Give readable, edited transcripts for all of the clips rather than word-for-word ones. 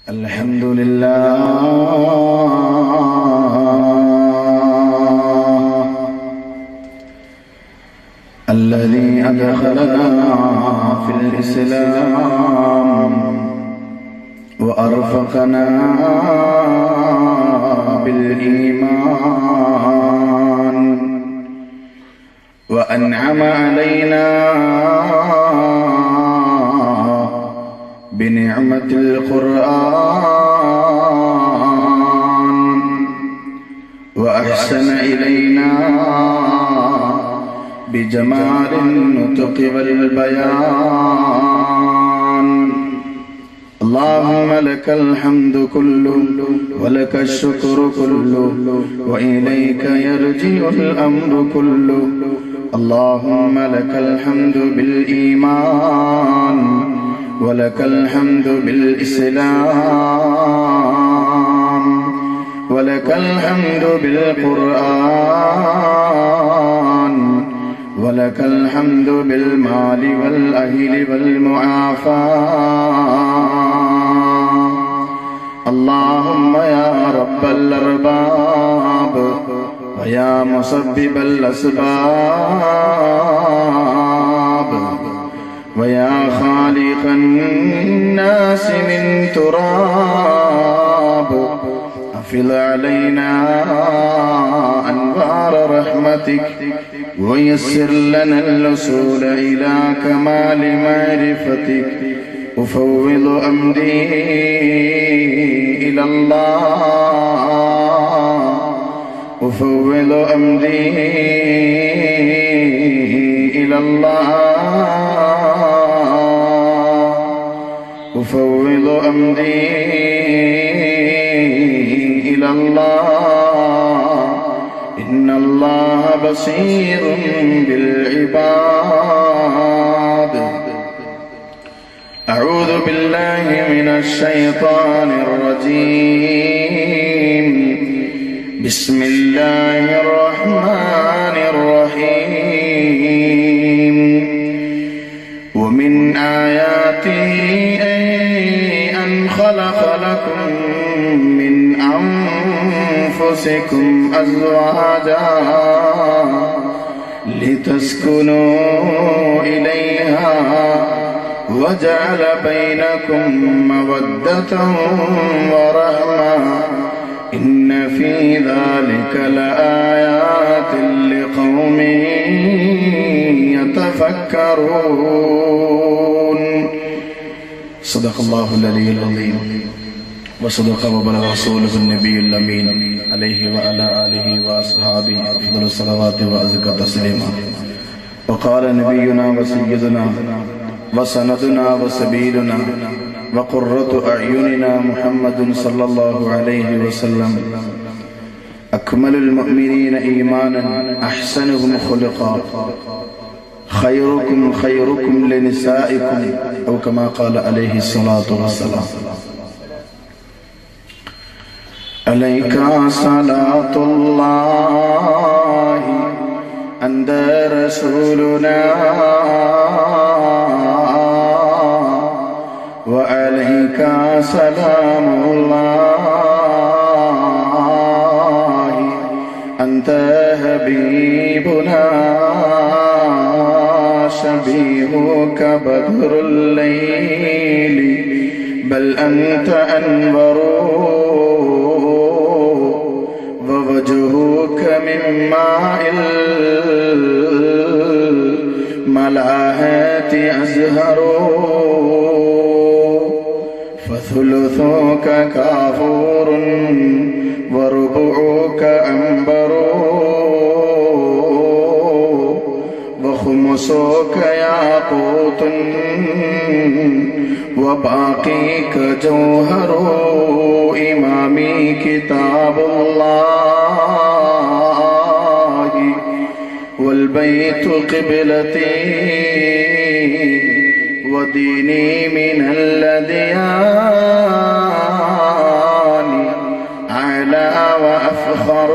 الحمد لله الذي أدخلنا في الإسلام وأرفقنا بالإيمان وأنعم علينا بنعمة القرآن وأحسن إلينا بجمال النطق والبيان. اللهم لك الحمد كله ولك الشكر كله وإليك يرجع الأمر كله. اللهم لك الحمد بالإيمان ولك الحمد بالإسلام ولك الحمد بالقرآن ولك الحمد بالمال والأهل والمعافاة. اللهم يا رب الأرباب ويا مسبب الأسباب ويا خالق الناس من تراب أفض علينا أنوار رحمتك ويسر لنا الوصول إلى كمال معرفتك. أفوض أمري إلى الله أفوض أمري إلى الله أفوض أمري إلى الله إن الله بصير بالعباد. أعوذ بالله من الشيطان الرجيم. بسم الله الرحمن الرحيم. ومن آياته أن خلق لكم من أنفسكم أزواجا لتسكنوا إليها وجعل بينكم مودة ورحمة إن في ذلك لآيات لقوم يتفكرون. صدق الله العلي العظيم وصدق وبلغ رسوله النبي الأمين عليه وعلى آله وأصحابه أفضل الصلوات وأزكى التسليما. وقال نبينا وسيدنا وسندنا وسبيلنا وقرة أعيننا محمد صلى الله عليه وسلم أكمل المؤمنين إيمانا أحسنهم خلقا خيركم خيركم لنسائكم أو كما قال عليه الصلاة والسلام. عليك صلاة الله أنت رسولنا وعليك سلام الله أنت حبيبنا شبيهك بدر الليل بل أنت أنور ووجهك من ماء الملاحة أزهر فثلثك كافور وربعك أنبر وخمسك ياقوت وباقيك جوهر. إمامي كتاب الله والبيت قبلتي وديني من الأديان أعلى وأفخر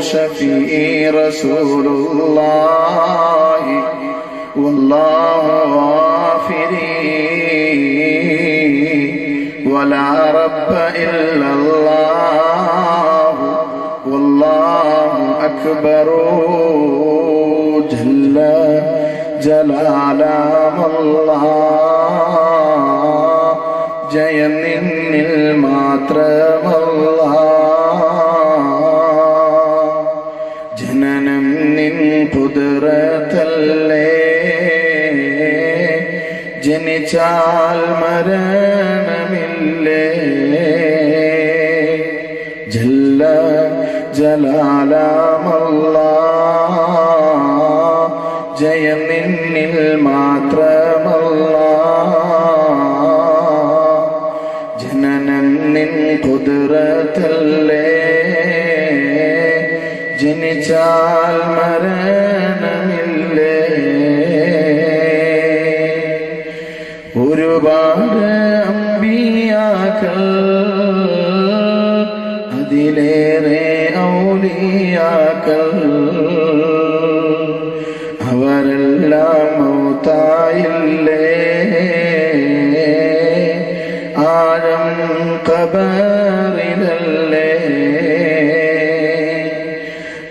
شفيعي رسول الله والله غافري ولا رب إلا الله والله أكبر جل جلال الله ജയനിന്നിൽ മാത്രമല്ല ജനനം നിൻ ഖുദ്റത്തല്ലേ ജനിച്ചാൽ മരണമില്ലേ ജല്ല ജലാലമല്ലാഹ് ജയനിന്നിൽ മാത്രമല്ല ജനനം നിൻ ഖുദ്റത്തല്ലേ ജനിച്ചാൽ മരണമില്ലേ ഒരുപാട് അമ്പിയാക്കൾ അതിലേറെ ഔലിയാക്കൾ അവരെല്ലാം മൗതായില്ലേ ആഴം ഖബറിലല്ലേ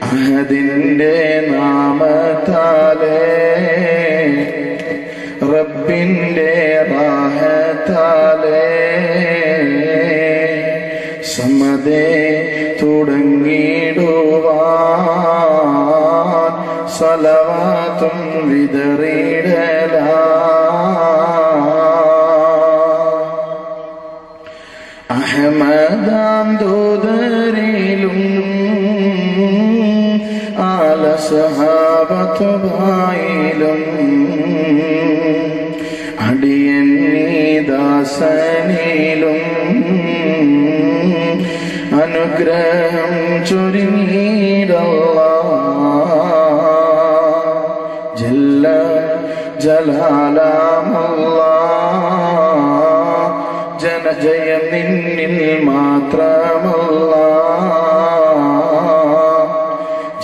അഹദിന്റെ നാമത്താലേ റബ്ബിന്റെ റാഹത്താലേ സമദേ തുടങ്ങിടുവാൻ സലവാത്തും വിതറിടലാ അഹ്മദാം ദൂതരിലും ആല സഹാബത്തുബായിലും അടിയൻ ദാസനിലും അനുഗ്രഹം ചൊരിഞ്ഞിടല്ലാഹ് ജല്ല ജലാലമല്ലാഹ് ജനജയം നിന്നിൽ മാത്രമല്ല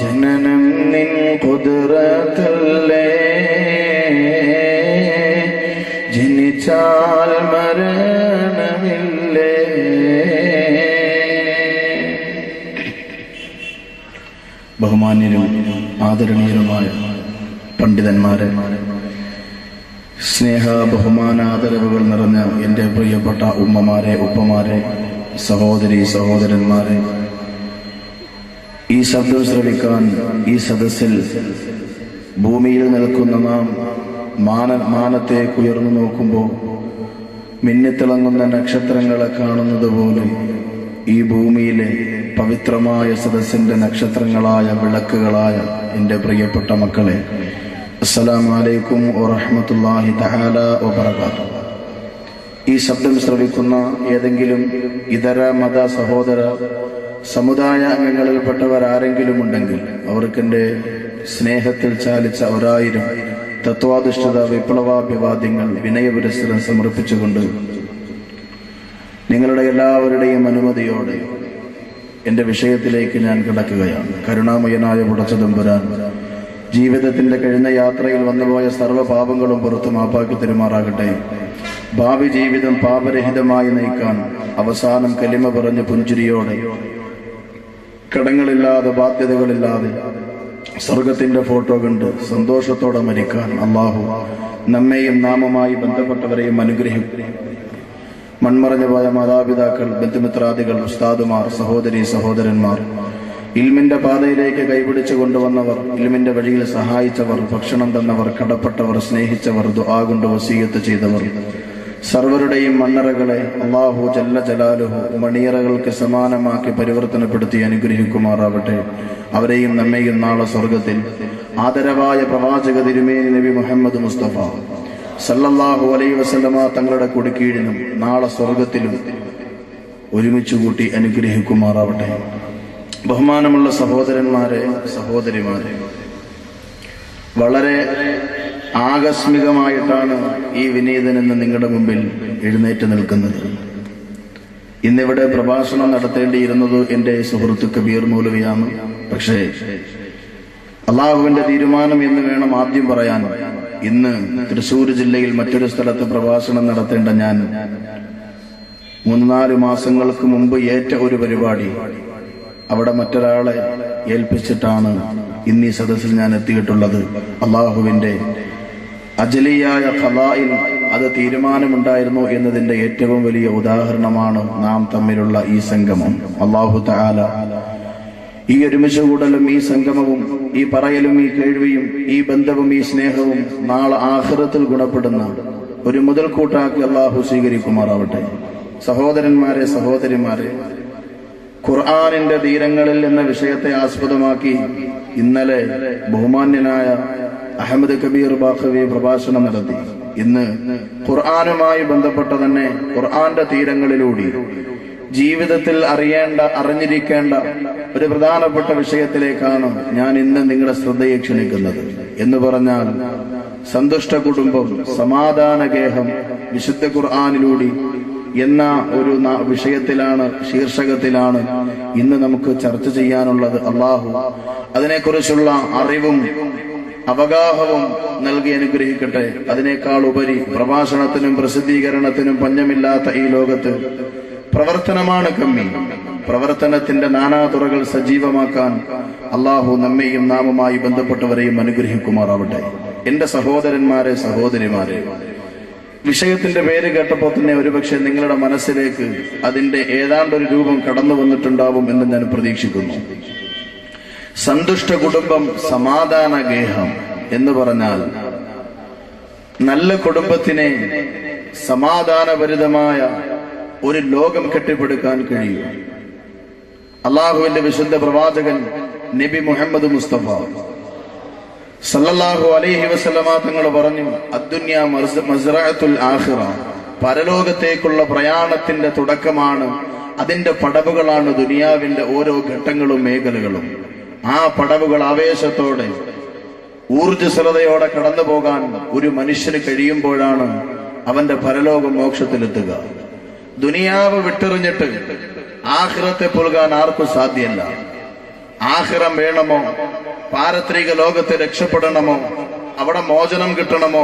ജനനം നിൻ ഖുദ്റത്തല്ലേ ജനിച്ചാൽ മരണമില്ലേ ബഹുമാന്യരും ആദരണീയരുമായ പണ്ഡിതന്മാരെ, സ്നേഹ ബഹുമാനാദരവുകൾ നിറഞ്ഞ എൻ്റെ പ്രിയപ്പെട്ട ഉമ്മമാരെ, ഉപ്പമാരെ, സഹോദരി സഹോദരന്മാരെ, ഈ ശബ്ദം ശ്രവിക്കാൻ ഈ സദസ്സിൽ ഭൂമിയിൽ നിൽക്കുന്ന നാം മാനത്തേക്ക് ഉയർന്നു നോക്കുമ്പോൾ മിന്നിത്തിളങ്ങുന്ന നക്ഷത്രങ്ങളെ കാണുന്നത് പോലെ ഈ ഭൂമിയിലെ പവിത്രമായ സദസ്സിന്റെ നക്ഷത്രങ്ങളായ വിളക്കുകളായ എൻ്റെ പ്രിയപ്പെട്ട മക്കളെ, അസ്സലാമു അലൈക്കും വറഹ്മത്തുള്ളാഹി തആല വബറകാതുഹു. ഈ ശബ്ദം ശ്രവിക്കുന്ന ഏതെങ്കിലും ഇതര മത സഹോദര സമുദായ അംഗങ്ങളിൽപ്പെട്ടവരാരെങ്കിലും ഉണ്ടെങ്കിൽ അവർക്കെൻ്റെ സ്നേഹത്തിൽ ചാലിച്ച 1000 തത്വാധിഷ്ഠിത വിപ്ലവാഭിവാദ്യങ്ങൾ വിനയപുരസ്സരം സമർപ്പിച്ചുകൊണ്ട് നിങ്ങളുടെ എല്ലാവരുടെയും അനുമതിയോടെ എൻ്റെ വിഷയത്തിലേക്ക് ഞാൻ കിടക്കുകയാണ്. കരുണാമയനായ പടച്ചതമ്പുരാൻ ജീവിതത്തിന്റെ കഴിഞ്ഞ യാത്രയിൽ വന്നുപോയ സർവ്വപാപങ്ങളും പുറത്തു മാപ്പാക്കി തരുമാറാകട്ടെ. ഭാവി ജീവിതം പാപരഹിതമായി നയിക്കാൻ അവസാനം കലിമ പറഞ്ഞ് പുഞ്ചിരിയോടെ, കടങ്ങളില്ലാതെ ബാധ്യതകളില്ലാതെ സ്വർഗത്തിന്റെ ഫോട്ടോ കണ്ട് സന്തോഷത്തോടെ മരിക്കാൻ അള്ളാഹു നമ്മെയും നാമുമായി ബന്ധപ്പെട്ടവരെയും അനുഗ്രഹിക്കും. മൺമറഞ്ഞു പോയ മാതാപിതാക്കൾ, ബന്ധുമിത്രാദികൾ, ഉസ്താദുമാർ, സഹോദരി സഹോദരന്മാർ, ഇൽമിന്റെ പാതയിലേക്ക് കൈപിടിച്ചു കൊണ്ടുവന്നവർ, ഇൽമിന്റെ വഴിയിൽ സഹായിച്ചവർ, ഭക്ഷണം തന്നവർ, കടപ്പെട്ടവർ, സ്നേഹിച്ചവർ, ദുആ കൊണ്ട് വസീയത്ത് ചെയ്തവർ, സർവരുടെയും മണ്ണറകളെ അല്ലാഹു ജല്ല ജലാലുഹു മണിയറകൾക്ക് സമാനമാക്കി പരിവർത്തനപ്പെടുത്തി അനുഗ്രഹിക്കുമാറാവട്ടെ. അവരെയും നമ്മെയും നാളെ സ്വർഗത്തിൽ ആദരവായ പ്രവാചക തിരുമേനി നബി മുഹമ്മദ് മുസ്തഫ സല്ലല്ലാഹു അലൈഹി വസല്ലമ തങ്ങളുടെ കുടിക്കീഴിലും നാളെ സ്വർഗത്തിലും ഒരുമിച്ച് കൂട്ടി അനുഗ്രഹിക്കുമാറാവട്ടെ. ബഹുമാനമുള്ള സഹോദരന്മാരെ, സഹോദരിമാരെ, വളരെ ആകസ്മികമായിട്ടാണ് ഈ വിനീതനെന്ന് നിങ്ങളുടെ മുമ്പിൽ എഴുന്നേറ്റ് നിൽക്കുന്നത്. ഇന്നിവിടെ പ്രഭാഷണം നടത്തേണ്ടിയിരുന്നത് എൻ്റെ സുഹൃത്ത് കബീർ മൗലവിയാണ്. പക്ഷേ അള്ളാഹുവിന്റെ തീരുമാനം എന്ന് വേണം ആദ്യം പറയാൻ. ഇന്ന് തൃശ്ശൂർ ജില്ലയിൽ മറ്റൊരു സ്ഥലത്ത് പ്രഭാഷണം നടത്തേണ്ട ഞാൻ 3-4 മാസങ്ങൾക്ക് മുമ്പ് ഏറ്റ ഒരു പരിപാടി അവിടെ മറ്റൊരാളെ ഏൽപ്പിച്ചിട്ടാണ് ഇന്ന് ഈ സദസ്സിൽ ഞാൻ എത്തിയിട്ടുള്ളത്. അള്ളാഹുവിന്റെ അജലിയായ ഖലായിൽ അത് തീരുമാനമുണ്ടായിരുന്നു എന്നതിന്റെ ഏറ്റവും വലിയ ഉദാഹരണമാണ് നാം തമ്മിലുള്ള ഈ സംഗമം. അള്ളാഹു തആല ഈ ഒരുമിച്ച് കൂടലും ഈ സംഗമവും ഈ പറയലും ഈ കേൾവിയും ഈ ബന്ധവും ഈ സ്നേഹവും നാളെ ആഖിറത്തിൽ ഗുണപ്പെടുന്ന ഒരു മുതൽക്കൂട്ടാക്കി അള്ളാഹു സ്വീകരിക്കുമാറാവട്ടെ. സഹോദരന്മാരെ, സഹോദരിമാരെ, ഖുർആനിന്റെ തീരങ്ങളിൽ എന്ന വിഷയത്തെ ആസ്പദമാക്കി ഇന്നലെ ബഹുമാന്യനായ അഹമ്മദ് കബീർ ബാഖവി പ്രഭാഷണം നടത്തി. ഇന്ന് ഖുർആനുമായി ബന്ധപ്പെട്ട തന്നെ ഖുർആന്റെ തീരങ്ങളിലൂടെ ജീവിതത്തിൽ അറിഞ്ഞിരിക്കേണ്ട ഒരു പ്രധാനപ്പെട്ട വിഷയത്തിലേക്കാണ് ഞാൻ ഇന്ന് നിങ്ങളുടെ ശ്രദ്ധയെ ക്ഷണിക്കുന്നത്. എന്ന് പറഞ്ഞാൽ സന്തുഷ്ട കുടുംബം, സമാധാന ഗേഹം വിശുദ്ധ ഖുർആനിലൂടെ എന്ന ഒരു വിഷയത്തിലാണ്, ശീർഷകത്തിലാണ് ഇന്ന് നമുക്ക് ചർച്ച ചെയ്യാനുള്ളത്. അള്ളാഹു അതിനെക്കുറിച്ചുള്ള അറിവും അവഗാഹവും നൽകി അനുഗ്രഹിക്കട്ടെ. അതിനേക്കാൾ ഉപരി പ്രഭാഷണത്തിനും പ്രസിദ്ധീകരണത്തിനും പഞ്ഞമില്ലാത്ത ഈ ലോകത്ത് പ്രവർത്തനമാണ് കമ്മി. പ്രവർത്തനത്തിന്റെ നാനാതുറകൾ സജീവമാക്കാൻ അള്ളാഹു നമ്മെയും നാമുമായി ബന്ധപ്പെട്ടവരെയും അനുഗ്രഹിക്കുമാറാവട്ടെ. എന്റെ സഹോദരന്മാരെ, സഹോദരിമാരെ, വിഷയത്തിന്റെ പേര് കേട്ടപ്പോൾ തന്നെ ഒരുപക്ഷെ നിങ്ങളുടെ മനസ്സിലേക്ക് അതിന്റെ ഏതാണ്ടൊരു രൂപം കടന്നു വന്നിട്ടുണ്ടാവും എന്ന് ഞാൻ പ്രതീക്ഷിക്കുന്നു. സന്തുഷ്ട കുടുംബം, സമാധാന ഗേഹം എന്ന് പറഞ്ഞാൽ നല്ല കുടുംബത്തിനെ സമാധാനഭരിതമായ ഒരു ലോകം കെട്ടിപ്പടുക്കാൻ കഴിയും. അള്ളാഹുവിന്റെ വിശുദ്ധ പ്രവാചകൻ നബി മുഹമ്മദ് മുസ്തഫ സല്ലല്ലാഹു അലൈഹി വസല്ലമ തങ്ങൾ പറഞ്ഞു, അദ്ദുന്യ മസ്റഅത്തുൽ ആഖിറ, പരലോകത്തേക്കുള്ള പ്രയാണത്തിന്റെ തുടക്കമാണ്, അതിന്റെ പടവുകളാണ് ദുനിയാവിന്റെ ഓരോ ഘട്ടങ്ങളും മേഖലകളും. ആ പടവുകൾ ആവേശത്തോടെ ഊർജ്ജസ്വലതയോടെ കടന്നു പോകാൻ ഒരു മനുഷ്യന് കഴിയുമ്പോഴാണ് അവന്റെ പരലോക മോക്ഷത്തിലെത്തുക. ദുനിയാവ് വിട്ടെറിഞ്ഞിട്ട് ആഖിറത്തെ പുൽകാൻ ആർക്കും സാധ്യമല്ല. ആഖിറം വേണമോ, പാരത്രിക ലോകത്തെ രക്ഷപ്പെടണമോ, അവിടെ മോചനം കിട്ടണമോ,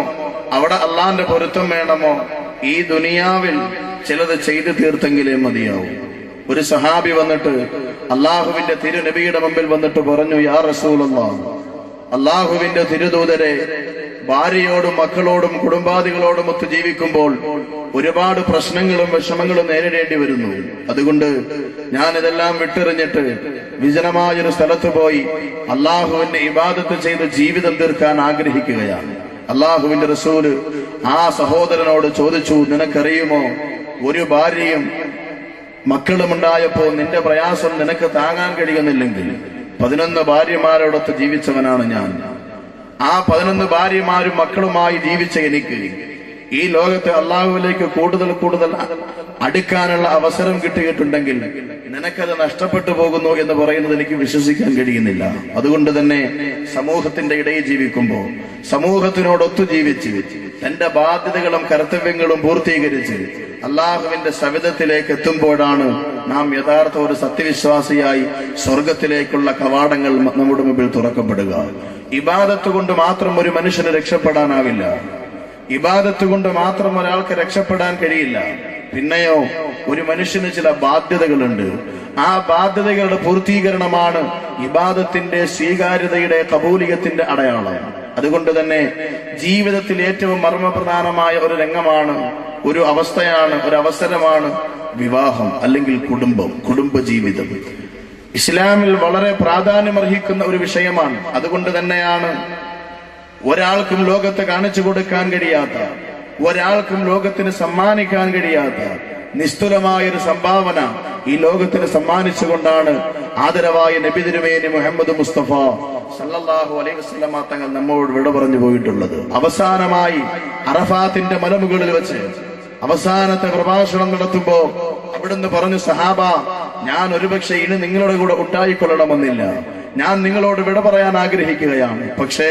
അവിടെ അള്ളാന്റെ പൊരുത്തം വേണമോ, ഈ ദുനിയാവിൽ ചിലത് ചെയ്തു തീർത്തെങ്കിലേ മതിയാവും. ഒരു സഹാബി വന്നിട്ട് അള്ളാഹുവിന്റെ തിരുനബിയുടെ മുമ്പിൽ വന്നിട്ട് പറഞ്ഞു, യാ റസൂലല്ലാഹ്, അള്ളാഹുവിന്റെ തിരുദൂതരെ, ഭാര്യയോടും മക്കളോടും കുടുംബാദികളോടും ഒത്ത് ജീവിക്കുമ്പോൾ ഒരുപാട് പ്രശ്നങ്ങളും വിഷമങ്ങളും നേരിടേണ്ടി വരുന്നു. അതുകൊണ്ട് ഞാൻ ഇതെല്ലാം വിട്ടെറിഞ്ഞിട്ട് വിജനമായൊരു സ്ഥലത്ത് പോയി അള്ളാഹുവിന്റെ ഇബാദത്ത് ചെയ്ത് ജീവിതം തീർക്കാൻ ആഗ്രഹിക്കുകയാണ്. അള്ളാഹുവിന്റെ റസൂല് ആ സഹോദരനോട് ചോദിച്ചു, നിനക്കറിയുമോ, ഒരു ഭാര്യയും മക്കളുമുണ്ടായപ്പോ നിന്റെ പ്രയാസം നിനക്ക് താങ്ങാൻ കഴിയുന്നില്ലെങ്കിൽ 11 ഭാര്യമാരോടൊത്ത് ജീവിച്ചവനാണ് ഞാൻ. ആ 11 ഭാര്യമാരും മക്കളുമായി ജീവിച്ച എനിക്ക് ഈ ലോകത്തെ അള്ളാഹുവിലേക്ക് കൂടുതൽ കൂടുതൽ അടുക്കാനുള്ള അവസരം കിട്ടിയിട്ടുണ്ടെങ്കിൽ നിനക്കത് നഷ്ടപ്പെട്ടു പോകുന്നു എന്ന് പറയുന്നത് എനിക്ക് വിശ്വസിക്കാൻ കഴിയുന്നില്ല. അതുകൊണ്ട് തന്നെ സമൂഹത്തിന്റെ ഇടയിൽ ജീവിക്കുമ്പോൾ സമൂഹത്തിനോടൊത്തു ജീവിച്ച് തന്റെ ബാധ്യതകളും കർത്തവ്യങ്ങളും പൂർത്തീകരിച്ച് അള്ളാഹുവിന്റെ സവിധത്തിലേക്ക് എത്തുമ്പോഴാണ് നാം യഥാർത്ഥ ഒരു സത്യവിശ്വാസിയായി സ്വർഗത്തിലേക്കുള്ള കവാടങ്ങൾ നമ്മുടെ മുമ്പിൽ തുറക്കപ്പെടുക. ഇബാദത്ത് കൊണ്ട് മാത്രം ഒരു മനുഷ്യന് രക്ഷപ്പെടാനാവില്ല. ഇബാദത്ത് കൊണ്ട് മാത്രം ഒരാൾക്ക് രക്ഷപ്പെടാൻ കഴിയില്ല. പിന്നെയോ ഒരു മനുഷ്യന് ചില ബാധ്യതകളുണ്ട്. ആ ബാധ്യതകളുടെ പൂർത്തീകരണമാണ് ഇബാദത്തിന്റെ സ്വീകാര്യതയുടെ കബൂലിയത്തിന്റെ അടയാളം. അതുകൊണ്ട് തന്നെ ജീവിതത്തിൽ ഏറ്റവും മർമ്മപ്രധാനമായ ഒരു രംഗമാണ്, ഒരു അവസ്ഥയാണ്, ഒരു അവസരമാണ് വിവാഹം അല്ലെങ്കിൽ കുടുംബജീവിതം. ഇസ്ലാമിൽ വളരെ പ്രാധാന്യമർഹിക്കുന്ന ഒരു വിഷയമാണ്. അതുകൊണ്ട് തന്നെയാണ് ഒരാൾക്കും ലോകത്തെ കാണിച്ചു കൊടുക്കാൻ കഴിയാത്ത, ഒരാൾക്കും ലോകത്തിന് സമ്മാനിക്കാൻ കഴിയാത്ത നിസ്തുലമായൊരു സംഭാവന ഈ ലോകത്തിന് സമ്മാനിച്ചുകൊണ്ടാണ് ആദരവായ നബി തിരുമേനി മുഹമ്മദ് മുസ്തഫ സല്ലല്ലാഹു അലൈഹി വസല്ലമ തങ്ങൾ നമ്മോട് വിട പറഞ്ഞു പോയിട്ടുള്ളത്. അവസാനമായി അറഫാത്തിന്റെ മലമുകളിൽ വെച്ച് അവസാനത്തെ പ്രഭാഷണം നടത്തുമ്പോ അവിടുന്ന് പറഞ്ഞു, സഹാബ, ഞാൻ ഒരുപക്ഷെ ഇനി നിങ്ങളുടെ കൂടെ ഉണ്ടായിക്കൊള്ളണമെന്നില്ല, ഞാൻ നിങ്ങളോട് വിട പറയാൻ ആഗ്രഹിക്കുകയാണ്. പക്ഷേ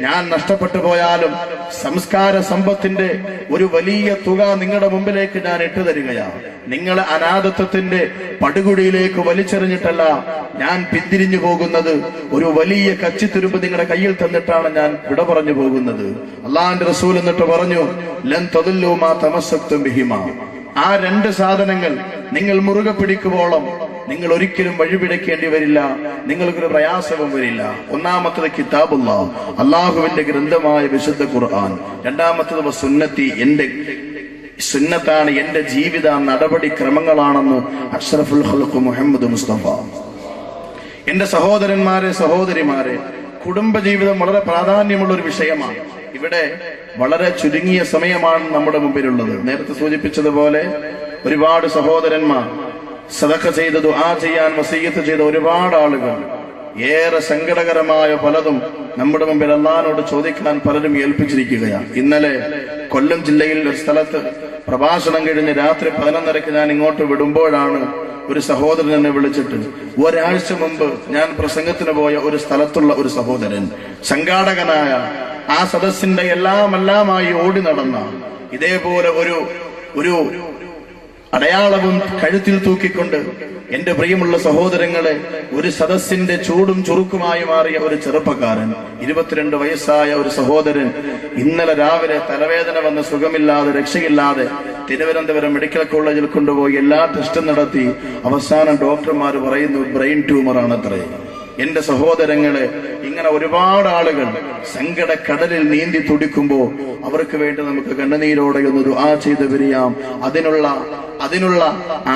ഞാൻ നഷ്ടപ്പെട്ടു പോയാലും സംസ്കാര സമ്പത്തിന്റെ ഒരു വലിയ തുക നിങ്ങളുടെ മുമ്പിലേക്ക് ഞാൻ ഇട്ടുതരികയാണ്. നിങ്ങളെ അനാഥത്വത്തിന്റെ പടുകുടിയിലേക്ക് വലിച്ചെറിഞ്ഞിട്ടല്ല ഞാൻ പിന്തിരിഞ്ഞു പോകുന്നത്. ഒരു വലിയ കച്ചിത്തുരുമ്പ് നിങ്ങളുടെ കയ്യിൽ തന്നിട്ടാണ് ഞാൻ വിട പറഞ്ഞു പോകുന്നത്. അള്ളാഹുവിന്റെ റസൂൽ എന്നിട്ട് പറഞ്ഞു, ലൻ തദല്ലു മാ തമസ്സക്തും ബിഹിമാ, ആ രണ്ട് സാധനങ്ങൾ നിങ്ങൾ മുറുകെ പിടിക്കുവോളം നിങ്ങൾ ഒരിക്കലും വഴിപിടക്കേണ്ടി വരില്ല, നിങ്ങൾക്കൊരു പ്രയാസവും വരില്ല. ഒന്നാമത്തത് കിതാബുല്ലാഹ്, അള്ളാഹുവിന്റെ ഗ്രന്ഥമായ വിശുദ്ധ ഖുർആൻ. രണ്ടാമത്തത് സുന്നത്തി, എന്റെ സുന്നത്താണ്, എന്റെ ജീവിത നടപടിക്രമങ്ങളാണെന്ന് അഷ്റഫുൽ ഖൽഖ് മുഹമ്മദ് മുസ്തഫ. എന്റെ സഹോദരന്മാരെ, സഹോദരിമാരെ, കുടുംബജീവിതം വളരെ പ്രാധാന്യമുള്ള ഒരു വിഷയമാണ്. ഇവിടെ വളരെ ചുരുങ്ങിയ സമയമാണ് നമ്മുടെ മുമ്പിലുള്ളത്. നേരത്തെ സൂചിപ്പിച്ചതുപോലെ ഒരുപാട് സഹോദരന്മാർ സദഖ ചെയ്ത് ദുആ ചെയ്യാൻ വസീയത്ത് ചെയ്ത ഒരുപാട് ആളുകൾ, ഏറെ സങ്കടകരമായ പലതും നമ്മുടെ മുമ്പിൽ അല്ലാഹുവിനോട് ചോദിക്കാൻ പലരും ഏൽപ്പിച്ചിരിക്കുകയാണ്. ഇന്നലെ കൊല്ലം ജില്ലയിൽ ഒരു സ്ഥലത്ത് പ്രഭാഷണം കഴിഞ്ഞ് രാത്രി 11:30 ഞാൻ ഇങ്ങോട്ട് വിടുമ്പോഴാണ് ഒരു സഹോദരൻ എന്നെ വിളിച്ചിട്ട്, ഒരാഴ്ച മുമ്പ് ഞാൻ പ്രസംഗത്തിന് പോയ ഒരു സ്ഥലത്തുള്ള ഒരു സഹോദരൻ, സംഘാടകനായ ആ സദസ്സിന്റെ എല്ലാമായി ഓടി നടന്ന, ഇതേപോലെ ഒരു അടയാളവും കഴുത്തിൽ തൂക്കിക്കൊണ്ട്, എന്റെ പ്രിയമുള്ള സഹോദരങ്ങളെ, ഒരു സദസ്സിന്റെ ചൂടും ചുറുക്കുമായി മാറിയ ഒരു ചെറുപ്പക്കാരൻ, 22 വയസ്സായ ഒരു സഹോദരൻ, ഇന്നലെ രാവിലെ തലവേദന വന്ന് സുഖമില്ലാതെ രക്ഷയില്ലാതെ തിരുവനന്തപുരം മെഡിക്കൽ കോളേജിൽ കൊണ്ടുപോയി എല്ലാ ടെസ്റ്റും നടത്തി അവസാനം ഡോക്ടർമാർ പറയുന്നു ബ്രെയിൻ ട്യൂമർ ആണത്രേ. എന്റെ സഹോദരങ്ങളെ, ഇങ്ങനെ ഒരുപാട് ആളുകൾ സങ്കടക്കടലിൽ നീന്തി തുടിക്കുമ്പോ അവർക്ക് വേണ്ടി നമുക്ക് കണ്ണുനീരോടെ ഒന്ന് ദുആ ചെയ്ത് പിരിയാം. അതിനുള്ള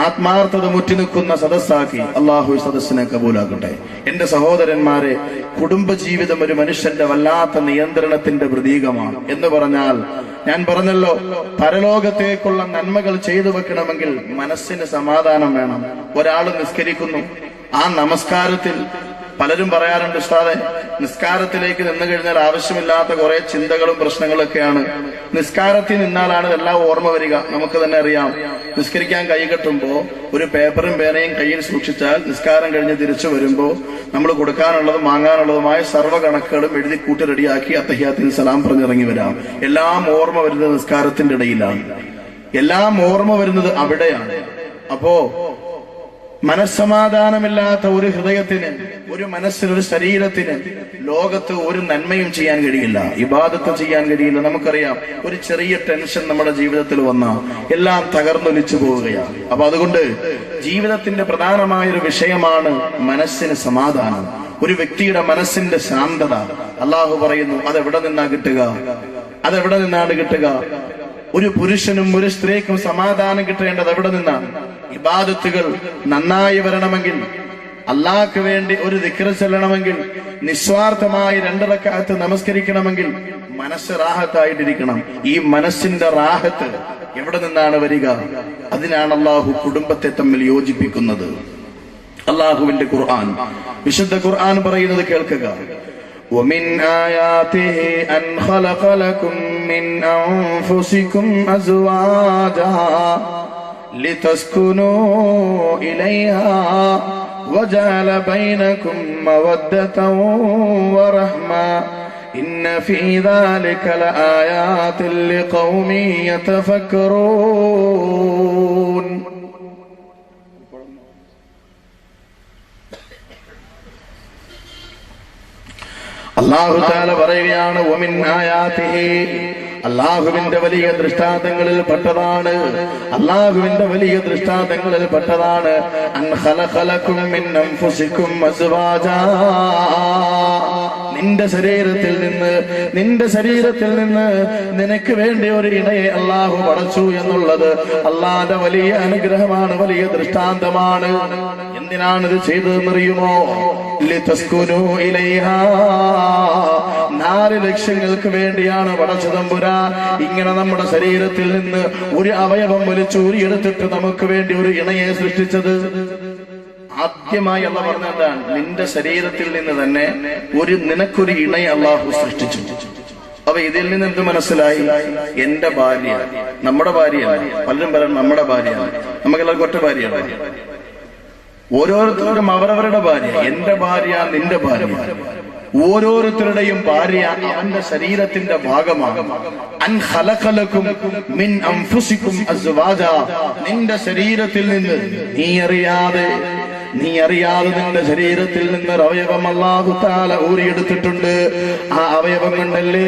ആത്മാർത്ഥത മുറ്റിനിൽക്കുന്ന സദസ്സാക്കി അള്ളാഹു സദസ്സിനെ കബൂലാക്കട്ടെ. എന്റെ സഹോദരന്മാരെ, കുടുംബജീവിതം ഒരു മനുഷ്യന്റെ വല്ലാത്ത നിയന്ത്രണത്തിന്റെ പ്രതീകമാണ്. എന്ന് പറഞ്ഞാൽ, ഞാൻ പറഞ്ഞല്ലോ, പരലോകത്തേക്കുള്ള നന്മകൾ ചെയ്തു വെക്കണമെങ്കിൽ മനസ്സിന് സമാധാനം വേണം. ഒരാൾ നിസ്കരിക്കുന്നു, ആ നമസ്കാരത്തിൽ പലരും പറയാറുണ്ട്, ഉസ്താദെ, നിസ്കാരത്തിലേക്ക് നിന്ന് കഴിഞ്ഞാൽ ആവശ്യമില്ലാത്ത കുറെ ചിന്തകളും പ്രശ്നങ്ങളൊക്കെയാണ്. നിസ്കാരത്തിൽ നിന്നാലാണ് ഇതെല്ലാം ഓർമ്മ വരിക. നമുക്ക് തന്നെ അറിയാം, നിസ്കരിക്കാൻ കൈ കെട്ടുമ്പോ ഒരു പേപ്പറും പേനയും കയ്യിൽ സൂക്ഷിച്ചാൽ നിസ്കാരം കഴിഞ്ഞ് തിരിച്ചു വരുമ്പോ നമ്മൾ കൊടുക്കാനുള്ളതും വാങ്ങാനുള്ളതുമായ സർവ്വ കണക്കുകളും എഴുതി കൂട്ടി റെഡിയാക്കി അത്തഹിയാത്തിൽ സലാം പറഞ്ഞിറങ്ങി വരാം. എല്ലാം ഓർമ്മ വരുന്നത് നിസ്കാരത്തിന്റെ ഇടയിലാണ്, എല്ലാം ഓർമ്മ വരുന്നത് അവിടെയാണ്. അപ്പോ മനസ്സമാധാനമില്ലാത്ത ഒരു ഹൃദയത്തിന്, ഒരു മനസ്സിന്, ഒരു ശരീരത്തിന് ലോകത്ത് ഒരു നന്മയും ചെയ്യാൻ കഴിയില്ല, ഇബാദത്ത് ചെയ്യാൻ കഴിയില്ല. നമുക്കറിയാം, ഒരു ചെറിയ ടെൻഷൻ നമ്മുടെ ജീവിതത്തിൽ വന്നാൽ എല്ലാം തകർന്നൊലിച്ചു പോവുകയാണ്. അപ്പൊ അതുകൊണ്ട് ജീവിതത്തിന്റെ പ്രധാനമായൊരു വിഷയമാണ് മനസ്സിന് സമാധാനം, ഒരു വ്യക്തിയുടെ മനസ്സിന്റെ ശാന്തത. അള്ളാഹു പറയുന്നു, അതെവിടെ നിന്നാണ് കിട്ടുക? ഒരു പുരുഷനും ഒരു സ്ത്രീക്കും സമാധാനം കിട്ടേണ്ടത് എവിടെ നിന്നാണ്? ഇബാദത്തുകൾ നന്നായി വരണമെങ്കിൽ, അള്ളാഹ്ക്ക് വേണ്ടി ഒരു ദിക്റ് ചൊല്ലണമെങ്കിൽ, നിസ്വാർത്ഥമായി 2 റക്അത്ത് നമസ്കരിക്കണമെങ്കിൽ മനസ്സ് റാഹത്തായിട്ടിരിക്കണം. ഈ മനസ്സിന്റെ റാഹത്ത് എവിടെ നിന്നാണ് വരിക? അതിനാണ് അള്ളാഹു കുടുംബത്തെ തമ്മിൽ യോജിപ്പിക്കുന്നത്. അള്ളാഹുവിന്റെ ഖുർആൻ, വിശുദ്ധ ഖുർആൻ പറയുന്നത് കേൾക്കുക. ومن آياته أن خلق لكم من أنفسكم أزواجا لتسكنوا إليها وجعل بينكم مودة ورحمة إن في ذلك لآيات لقوم يتفكرون. അല്ലാഹു തആല പറയുകയാണ്, വമിൻ ആയാതിഹി, അല്ലാഹുവിന്റെ വലിയ ദൃഷ്ടാന്തങ്ങളിൽ പെട്ടതാണ്, അല്ലാഹുവിന്റെ വലിയ ദൃഷ്ടാന്തങ്ങളിൽ പെട്ടതാണ്, അൻ ഖലഖലകും മിൻ അൻഫുസികും അസ്വാജാ, നിന്റെ ശരീരത്തിൽ നിന്ന് നിനക്ക് വേണ്ടി ഒരു ഇണയെ അല്ലാഹു പടച്ചു എന്നുള്ളത് അല്ലാഹുവിന്റെ വലിയ അനുഗ്രഹമാണ്, വലിയ ദൃഷ്ടാന്തമാണ്. എന്തിനാണിത് ചെയ്തതെന്നറിയുമോ? ലിതസ്കുനു ഇലൈഹാ, 4 ലക്ഷ്യങ്ങൾക്ക് വേണ്ടിയാണ് പടച്ചതമ്പുരാൻ ഇങ്ങനെ നമ്മുടെ ശരീരത്തിൽ നിന്ന് ഒരു അവയവം വലിച്ചൂരിയെടുത്തിട്ട് നമുക്ക് വേണ്ടി ഒരു ഇണയെ സൃഷ്ടിച്ചത്. ആദ്യമായി അള്ളാഹു പറഞ്ഞതാണ്, നിന്റെ ശരീരത്തിൽ നിന്ന് തന്നെ നിനക്കൊരു ഇണയെ അള്ളാഹു സൃഷ്ടിച്ചു. അപ്പൊ ഇതിൽ നിന്ന് എന്ത് മനസ്സിലായി? എന്റെ ഭാര്യ, നമ്മുടെ ഭാര്യയല്ല. പലരും പറയാം നമ്മുടെ ഭാര്യയാണ്, നമുക്കെല്ലാവർക്കും ഒറ്റ ഭാര്യയാണ്. ഓരോരുത്തർക്കും അവരവരുടെ ഭാര്യ. എന്റെ ഭാര്യ, നിന്റെ ഭാര്യ, ഓരോരുത്തരുടെയും ഭാര്യ അവന്റെ ശരീരത്തിന്റെ ഭാഗമാണ്. അൻ ഖലഖലകും മിൻ അൻഫുസികും അസ്വാജാ, നിന്റെ ശരീരത്തിൽ നിന്ന് നീ അറിയാതെ നിന്റെ ശരീരത്തിൽ നിന്ന് അവയവം അല്ലാഹു തആല ഊരിയെടുത്തിട്ടുണ്ട്. ആ അവയവം കൊണ്ടല്ലേ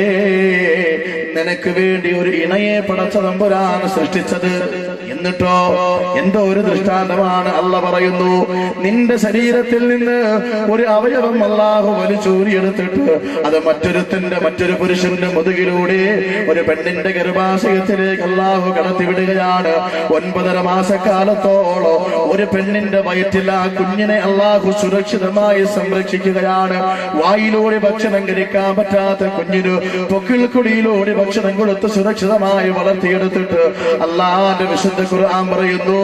നിനക്ക് വേണ്ടി ഒരു ഇണയെ പടച്ച തമ്പുരാൻ സൃഷ്ടിച്ചത്. എന്നിട്ടോ എന്തോ ഒരു ദൃഷ്ടാന്തമാണ്. അല്ല പറയുന്നു, നിന്റെ ശരീരത്തിൽ നിന്ന് ഒരു അവയവം അല്ലാഹു വലിച്ചൂരിയെടുത്തിട്ട് അത് മറ്റൊരു പുരുഷന്റെ മുതുകിലൂടെ ഒരു പെണ്ണിന്റെ ഗർഭാശയത്തിലേക്ക് അല്ലാഹു കടത്തിവിടുകയാണ്. 9.5 മാസക്കാലത്തോളം ഒരു പെണ്ണിന്റെ വയറ്റിൽ ആ കുഞ്ഞിനെ അല്ലാഹു സുരക്ഷിതമായി സംരക്ഷിക്കുകയാണ്. വായിലൂടെ ഭക്ഷണം കഴിക്കാൻ പറ്റാത്ത കുഞ്ഞിന് പൊക്കിൾക്കുടിയിലൂടെ ഭക്ഷണം കൊടുത്ത് സുരക്ഷിതമായി വളർത്തിയെടുത്തിട്ട് അല്ലാഹുവിന്റെ വിശുദ്ധ ഖുർആൻ പറയുന്നു,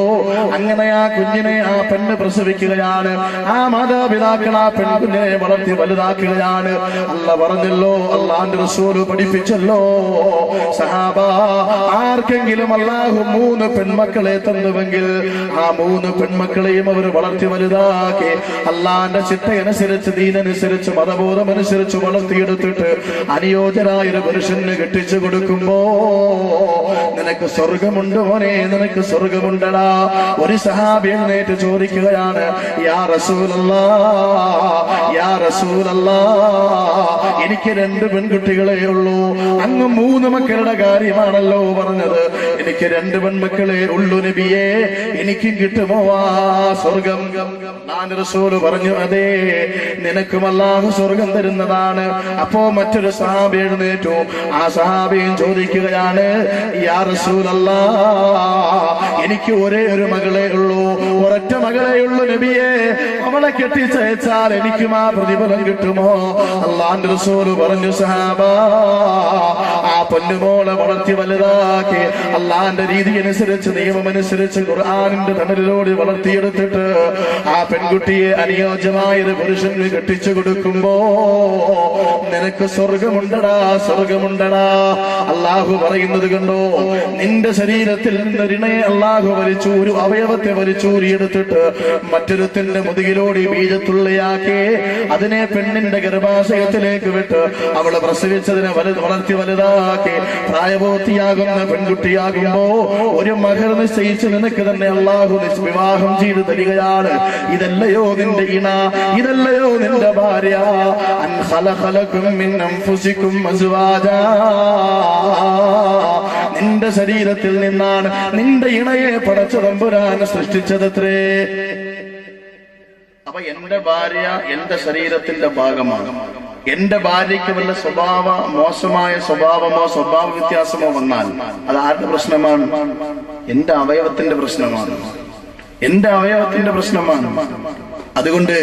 അങ്ങനെ ആ കുഞ്ഞിനെ ആ പെണ്ണ് പ്രസവിക്കുകയാണ്. ആ മാതാപിതാക്കൾ ആ പെൺകുഞ്ഞിനെ വളർത്തി വലുതാക്കുകയാണ്. അല്ല പറഞ്ഞല്ലോ, അല്ലാഹുവിന്റെ റസൂല് പഠിപ്പിച്ചല്ലോ, സഹാബ, ആർക്കെങ്കിലും അല്ലാഹു 3 പെൺമക്കളെ തന്നുവെങ്കിൽ ആ 3 പെൺമക്കളെയും അവർ വളർത്തി വലുതാക്കി അല്ലാഹുവിന്റെ ചിട്ടയനുസരിച്ച്, ദീനനുസരിച്ച്, മതബോധമനുസരിച്ച് വളർത്തിയെടുത്തിട്ട് അനുയോജ്യരായൊരു പുരുഷന് കെട്ടിച്ചു കൊടുക്കുമ്പോ നിനക്ക് സ്വർഗമുണ്ട് മോനെ, നിനക്ക് സ്വർഗമുണ്ടടാ. ഒരു സഹാബി എഴുന്നേറ്റ് ചോദിക്കുകയാണ്, യാ റസൂലല്ലാഹ്, യാ റസൂലല്ലാഹ്, എനിക്ക് 2 പെൺകുട്ടികളെ ഉള്ളൂ, അങ്ങ് 3 മക്കളുടെ കാര്യമാണല്ലോ പറഞ്ഞത്, എനിക്ക് 2 പെൺമക്കളെ ഉള്ളൂ നബിയേ, എനിക്കും കിട്ടുമോ ആ സ്വർഗം? റസൂല് പറഞ്ഞു, അതെ, നിനക്കും അല്ലാഹു സ്വർഗം തരുന്നതാണ്. അപ്പോ മറ്റൊരു സഹാബി എഴുന്നേറ്റു. ആ സഹാബിയും ചോദിക്കുകയാണ്, യാ റസൂലല്ലാഹ്, എനിക്ക് ഒരേ ഒരു മകളെ ഉള്ളൂ, ഒരൊറ്റ മകളെ ഉള്ളൂ നബിയെ, അവളെ കെട്ടിച്ചയച്ചാൽ എനിക്കും ആ പ്രതിഫലം കിട്ടുമോ? അല്ലാഹുവിന്റെ റസൂല് പറഞ്ഞു, സഹാബ, ആ പൊന്നുമോളെ വളർത്തി വലുതാക്കി അല്ലാഹുവിന്റെ രീതി അനുസരിച്ച്, നിയമമനുസരിച്ച്, ഖുർആനിന്റെ തണലിലൂടെ വളർത്തിയെടുത്തിട്ട് ആ പെൺകുട്ടിയെ അനുയോജ്യമായൊരു പുരുഷന് കെട്ടിച്ചു കൊടുക്കുമ്പോ നിനക്ക് സ്വർഗമുണ്ടടാ, സ്വർഗമുണ്ടടാ. അല്ലാഹു പറയുന്നത് കണ്ടോ, നിന്റെ ശരീരത്തിൽ നിന്നൊരിണയെ അല്ലാഹു ഒരു അവയവത്തെ വലിച്ചൂരിയെടുത്തിട്ട് മറ്റൊരുത്തിന്റെ മുതുകിലോടി ബീജത്തുള്ളിയാക്കി അതിനെ പെണ്ണിന്റെ ഗർഭാശയത്തിലേക്ക് വിട്ട് അവള് പ്രസവിച്ചതിനെ വളർത്തി വലുതാക്കി പ്രായപൂർത്തിയാകുന്ന പെൺകുട്ടിയാകുമ്പോ ഒരു മഹർ നിശ്ചയിച്ച് നിനക്ക് തന്നെ അല്ലാഹു വിവാഹം ചെയ്തു തരികയാണ്. ഇതല്ലയോ നിന്റെ ഇണ, ഇതല്ലയോ നിന്റെ ഭാര്യ. അൻ ഖലഖലകും മിൻ അൻഫുസികും അസ്വാജാ, നിന്റെ ശരീരത്തിൽ നിന്നാണ് നിന്റെ ഇണയെ പടച്ച തമ്പുരാൻ സൃഷ്ടിച്ചതത്രേ. അപ്പൊ എന്റെ ഭാര്യ എന്റെ ശരീരത്തിന്റെ ഭാഗമാണ്. എന്റെ ഭാര്യയ്ക്ക് വല്ല മോശമായ സ്വഭാവമോ സ്വഭാവ വ്യത്യാസമോ വന്നാൽ അത് ആരുടെ പ്രശ്നമാണ്? എന്റെ അവയവത്തിന്റെ പ്രശ്നമാണ്, എന്റെ അവയവത്തിന്റെ പ്രശ്നമാണ്. അതുകൊണ്ട്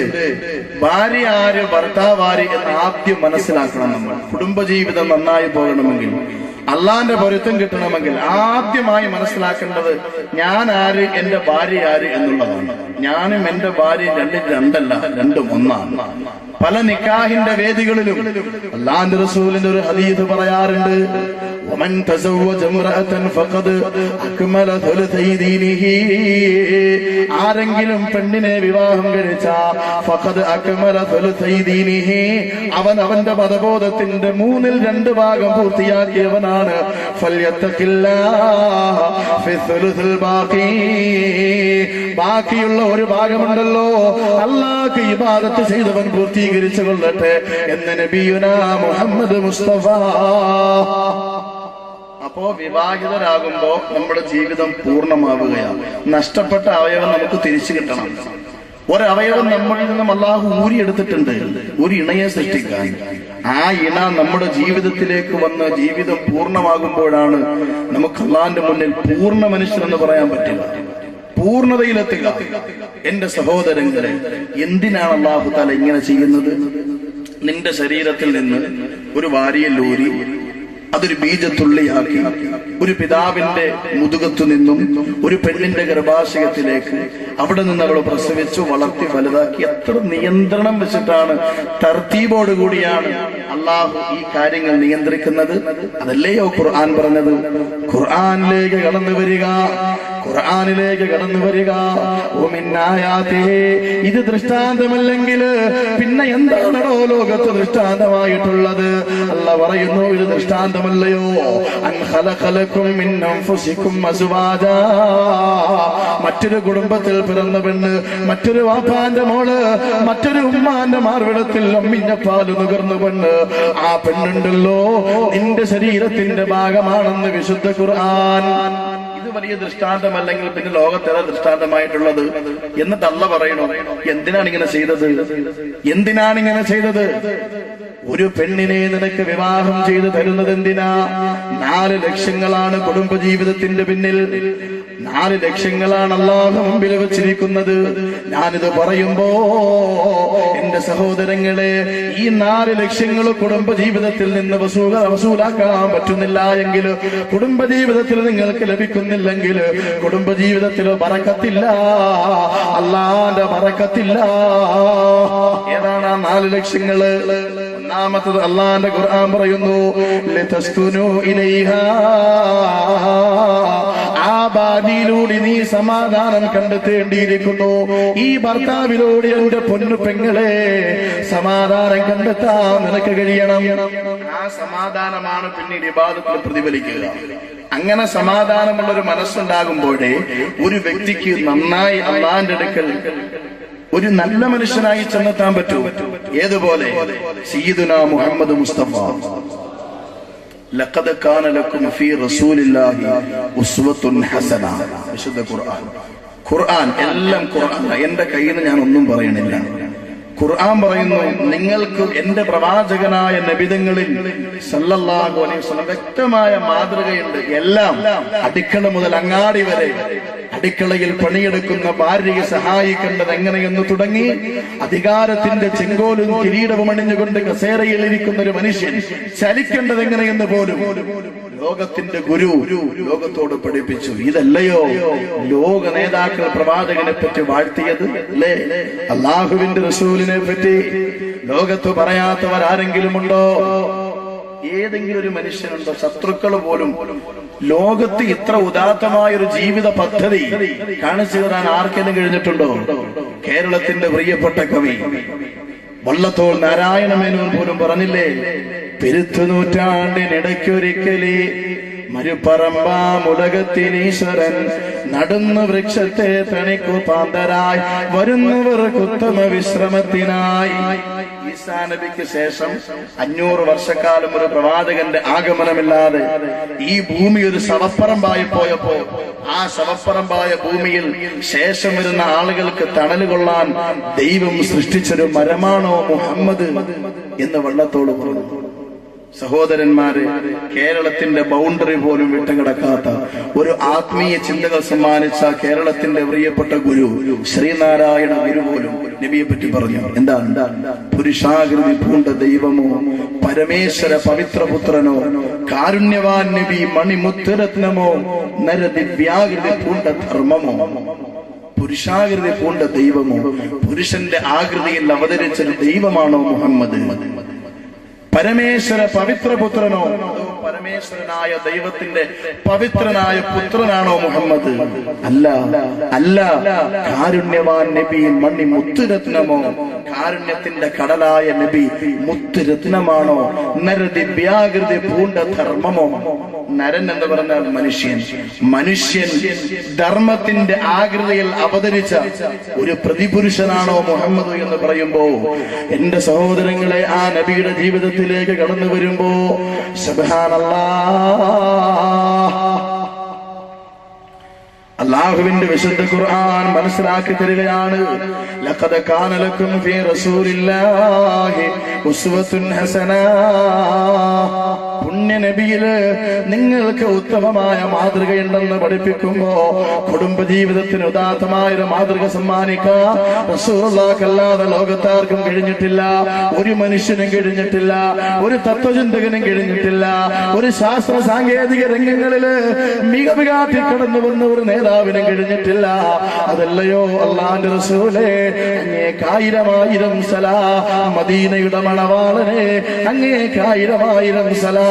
ഭാര്യ ആര്, ഭർത്താവ് ആര് എന്ന് ആദ്യം മനസ്സിലാക്കണം നമ്മൾ. കുടുംബജീവിതം നന്നായി പോകണമെങ്കിൽ, അള്ളാന്റെ പൊരുത്തം കിട്ടണമെങ്കിൽ ആദ്യമായി മനസ്സിലാക്കേണ്ടത് ഞാൻ ആര്, എന്റെ ഭാര്യ ആര് എന്നുള്ളതാണ്. ഞാനും എന്റെ ഭാര്യ രണ്ടല്ല, രണ്ടും ഒന്നാണ്. പല നിക്കാഹിന്റെ വേദികളിലും അല്ലാഹുവിന്റെ റസൂലിന്റെ ഒരു ഹദീസ് പറയാറുണ്ട്, വമൻ തസവ്വജ ഇംറഅതൻ ഫഖദ് അക്മല ഥുലഥൈ ദീനിഹി, ആരെങ്കിലും പെണ്ണിനെ വിവാഹം കഴിച്ചാൽ ഫഖദ് അക്മല ഥുലഥൈ ദീനിഹി, അവൻ അവന്റെ മതബോധത്തിന്റെ 2/3 ഭാഗം പൂർത്തിയാക്കിയവനാണ്. ഫൽയത്തഖില്ലാഹ ഫി ഥുലുഥിൽ ബാഖി, ബാക്കിയുള്ള ഒരു ഭാഗമുണ്ടല്ലോ അല്ലാഹുക്ക് ഇബാദത്ത് ചെയ്തവൻ പൂർത്തീകരിച്ചു കൊള്ളട്ടെ എന്ന് നബിയുനാ മുഹമ്മദ് മുസ്തഫ. അപ്പോ വിവാഹിതരാകുമ്പോ നമ്മുടെ ജീവിതം പൂർണ്ണമാവുകയാണ്. നഷ്ടപ്പെട്ട അവയവം നമുക്ക് തിരിച്ചു കിട്ടണം. ഒരവയവം നമ്മളിൽ നിന്നും അല്ലാഹു ഊരിയെടുത്തിട്ടുണ്ട്, ഒരു ഇണയെ സൃഷ്ടിക്കാൻ. ആ ഇണ നമ്മുടെ ജീവിതത്തിലേക്ക് വന്ന് ജീവിതം പൂർണ്ണമാകുമ്പോഴാണ് നമുക്ക് അല്ലാഹുവിന്റെ മുന്നിൽ പൂർണ്ണ മനുഷ്യനെന്ന് പറയാൻ പറ്റുക, പൂർണ്ണതയിലെത്തുക. എന്റെ സഹോദരങ്ങളെ, എന്തിനാണ് അല്ലാഹു തആല ഇങ്ങനെ ചെയ്യുന്നത്? നിന്റെ ശരീരത്തിൽ നിന്ന് ഒരു വാരിയല്ലൂരി അതൊരു ബീജത്തുള്ളിയാക്കി ഒരു പിതാവിന്റെ മുതുകത്തു നിന്നും ഒരു പെണ്ണിന്റെ ഗർഭാശയത്തിലേക്ക് അവിടെ നിന്ന് അവൾ പ്രസവിച്ചു വളർത്തി വലുതാക്കി. എത്ര നിയന്ത്രണം വെച്ചിട്ടാണ്, തർത്തീബോട് കൂടിയാണ് അള്ളാഹു ഈ കാര്യങ്ങൾ നിയന്ത്രിക്കുന്നത്. അതല്ലയോ ഖുർആൻ പറഞ്ഞത്? ഖുർആനിലേക്ക് കടന്നു വരിക, ഖുർആനിലേക്ക് കടന്നു വരിക. ഇത് ദൃഷ്ടാന്തമല്ലെങ്കിൽ പിന്നെ എന്താണോ ലോകത്ത് ദൃഷ്ടാന്തമായിട്ടുള്ളത്? അല്ലാഹു പറയുന്നു, ഇത് ദൃഷ്ടാന്തമല്ലയോ? മറ്റൊരു കുടുംബത്തിൽ പിറന്ന പെണ്ണ്, മറ്റൊരു വാപ്പാന്റെ മോള്, മറ്റൊരു ഉമ്മാന്റെ മാർവിടത്തിൽ അമ്മിഞ്ഞപ്പാല് നുകർന്നു പെണ്ണ്, ആ പെണ്ണുണ്ടല്ലോ നിന്റെ ശരീരത്തിന്റെ ഭാഗമാണെന്ന് വിശുദ്ധ ഖുർആൻ. ഇത് വലിയ ദൃഷ്ടാന്തമല്ലെങ്കിൽ പിന്നെ ലോകത്തേറെ ദൃഷ്ടാന്തമായിട്ടുള്ളത് എന്നിട്ട് അല്ലാഹ് പറയണു എന്തിനാണ് ഇങ്ങനെ ചെയ്തത്? എന്തിനാണ് ഇങ്ങനെ ചെയ്തത്? ഒരു പെണ്ണിനെ നിനക്ക് വിവാഹം ചെയ്തു തരുന്നത് എന്തിനാ? 4 ലക്ഷ്യങ്ങളാണ് കുടുംബജീവിതത്തിന്റെ പിന്നിൽ. 4 ലക്ഷ്യങ്ങളാണ് അല്ലാഹു മുമ്പിൽ വെച്ചിരിക്കുന്നത്. ഞാനിത് പറയുമ്പോ എന്റെ സഹോദരങ്ങളെ, ഈ 4 ലക്ഷ്യങ്ങൾ കുടുംബജീവിതത്തിൽ നിന്ന് വസൂലാക്കാൻ പറ്റുന്നില്ല എങ്കിൽ, കുടുംബജീവിതത്തിൽ നിങ്ങൾക്ക് ലഭിക്കുന്നില്ലെങ്കിൽ, കുടുംബജീവിതത്തിൽ ബറക്കത്തില്ല, അല്ലാഹുവിന്റെ ബറക്കത്തില്ല. ഏതാണ് ആ 4 ലക്ഷ്യങ്ങള്? ഒന്നാമത്തത് അല്ലാഹുവിന്റെ ഖുർആൻ പറയുന്നു, ലിതസ്കുനു ഇലൈഹാ, ആ ഭാര്യയിലൂടെ നീ സമാധാനം കണ്ടെത്തേണ്ടിയിരിക്കുന്നു. ഈ ഭർത്താവിലൂടെ എന്റെ പൊന്നു പെങ്ങളെ സമാധാനം കണ്ടെത്താൻ നിനക്ക് കഴിയണം. ആ സമാധാനമാണ് പിന്നീട് ഇബാദത്തിൽ പ്രതിഫലിക്കുക. അങ്ങനെ സമാധാനമുള്ളൊരു മനസ്സുണ്ടാകുമ്പോഴേ ഒരു വ്യക്തിക്ക് നന്നായി അല്ലാഹുവിന്റെ അടുക്കൽ ഒരു നല്ല മനുഷ്യനായി ചെന്നെത്താൻ പറ്റൂ. ഏതുപോലെ? സയ്യിദുനാ മുഹമ്മദ് മുസ്തഫ, ലഖദ് കാന ലക്കും ഫീ റസൂലില്ലാഹി ഉസ്വത്തുൻ ഹസന. വിശുദ്ധ ഖുർആൻ എല്ലാം ഖുർആൻ. എന്റെ കയ്യിൽ നിന്ന് ഞാൻ ഒന്നും പറയണില്ല. ഖുർആൻ പറയുന്നു, നിങ്ങൾക്ക് എന്റെ പ്രവാചകനായ നബിതങ്ങളിൽ സല്ലല്ലാഹു അലൈഹി വസല്ലം വ്യക്തമായ മാതൃകയുണ്ട്. എല്ലാം അടുക്കള മുതൽ അങ്ങാടി വരെ, അടുക്കളയിൽ പണിയെടുക്കുന്ന ഭാര്യയെ സഹായിക്കേണ്ടത് എങ്ങനെയെന്ന് തുടങ്ങി, അധികാരത്തിന്റെ ചെങ്കോലും കിരീടവും അണിഞ്ഞുകൊണ്ട് കസേരയിൽ ഇരിക്കുന്ന ഒരു മനുഷ്യൻ ചലിക്കേണ്ടത് എങ്ങനെയെന്ന് പോലും ലോകത്തിന്റെ ഗുരു ലോകത്തോട് പഠിപ്പിച്ചു. ഇതല്ലയോ ലോക നേതാക്കൾ പ്രവാചകനെ പറ്റി വാഴ്ത്തിയത്? അല്ലേ? അല്ലാഹുവിന്റെ റസൂലിനെ പറ്റി ലോകത്ത് പറയാത്തവർ ആരെങ്കിലും ഉണ്ടോ? ഏതെങ്കിലും ഒരു മനുഷ്യനുണ്ടോ? ശത്രുക്കൾ പോലും ലോകത്ത് ഇത്ര ഉദാത്തമായൊരു ജീവിത പദ്ധതി കാണിച്ചു തരാൻ ആർക്കെങ്കിലും കഴിഞ്ഞിട്ടുണ്ടോ? കേരളത്തിന്റെ പ്രിയപ്പെട്ട കവി വള്ളത്തോൾ നാരായണ മേനോൻ പോലും പറഞ്ഞില്ലേ, പെരുത്തു നൂറ്റാണ്ടിനിടയ്ക്കൊരിക്കലേ മരുപ്പറമ്പാമുലകത്തിനീശ്വരൻ നടന്നു വൃക്ഷത്തെ തണിക്കു പാന്തരായി വരുന്നവർക്ക് ഉത്തമ വിശ്രമത്തിനായി. ഈസാ നബിക്ക് ശേഷം 500 വർഷക്കാലം ഒരു പ്രവാചകന്റെ ആഗമനമില്ലാതെ ഈ ഭൂമി ഒരു ശവപ്പറമ്പായി പോയപ്പോ, ആ ശവപ്പറമ്പായ ഭൂമിയിൽ ശേഷം വരുന്ന ആളുകൾക്ക് തണല് കൊള്ളാൻ ദൈവം സൃഷ്ടിച്ചൊരു മരമാണോ മുഹമ്മദ് എന്ന് വള്ളത്തോൾ പറഞ്ഞു. സഹോദരന്മാരെ, കേരളത്തിന്റെ ബൗണ്ടറി പോലും വിട്ടുകിടക്കാത്ത ഒരു ആത്മീയ ചിന്തകൾ സമ്മാനിച്ച കേരളത്തിന്റെ പ്രിയപ്പെട്ട ഗുരു ശ്രീനാരായണ ഗുരു പോലും നബിയെ പറ്റി പറഞ്ഞു. എന്താണ്? പുരുഷാകൃതി പൂണ്ട ദൈവമോ, പരമേശ്വര പവിത്രപുത്രനോ, കാരുണ്യവാൻ നബി മണിമുത്തുരത്നമോ, നരദിവ്യാകൃതി പൂണ്ട ധർമ്മമോ. പുരുഷാകൃതി പൂണ്ട ദൈവമോ, പുരുഷന്റെ ആകൃതിയിൽ അവതരിച്ചൊരു ദൈവമാണോ മുഹമ്മദ്? പരമേശ്വര പവിത്രപുത്രനോ, പരമേശ്വരനായ ദൈവത്തിന്റെ പവിത്രനായ പുത്രനാണോ മുഹമ്മദ്? അല്ല, അല്ല. കാരുണ്യവാൻ നബി മണി മുത്തുരത്നമോ, കാരുണ്യത്തിന്റെ കടലായ നബി മുത്തുരത്നമാണോ? നരദിവ്യാകൃതി പൂണ്ട ധർമ്മമോ. നരൻ എന്ന് പറഞ്ഞാൽ മനുഷ്യൻ. മനുഷ്യൻ ധർമ്മത്തിന്റെ ആകൃതിയിൽ അവതരിച്ച ഒരു പ്രതിപുരുഷനാണോ മുഹമ്മദ് എന്ന് പറയുമ്പോ, എന്റെ സഹോദരങ്ങളെ, ആ നബിയുടെ ജീവിതത്തിലേക്ക് കടന്നു വരുമ്പോ അല്ലാഹുവിന്റെ വിശുദ്ധ ഖുർആൻ മനസ്സിലാക്കി തരികയാണ്. ലഖദ് കാന ലക്കും ഫീ റസൂലില്ലാഹി ഉസ്വത്തുൻ ഹസന. പുണ്യ നബിയില് നിങ്ങൾക്ക് ഉത്തമമായ മാതൃകയുണ്ടെന്ന് പഠിപ്പിക്കുമ്പോ, കുടുംബജീവിതത്തിന് ഉദാത്തമായൊരു മാതൃക സമ്മാനിക്കാൻ റസൂലുള്ളാഹിക്കല്ലാതെ ലോകത്താർക്കും കഴിഞ്ഞിട്ടില്ല. ഒരു മനുഷ്യനും കഴിഞ്ഞിട്ടില്ല, ഒരു തത്വചിന്തകനും കഴിഞ്ഞിട്ടില്ല, ഒരു ശാസ്ത്ര സാങ്കേതിക രംഗങ്ങളില് മികവ് കാട്ടി കടന്നു വന്ന ഒരു നേതാവിനും കഴിഞ്ഞിട്ടില്ല. അതല്ലയോ അല്ലാഹുവിന്റെ റസൂലേ, അങ്ങേക്കായിരമായിരം സലാ മദീനയുടെ മണവാളനെ, അങ്ങേക്കായിരമായിരം സലാ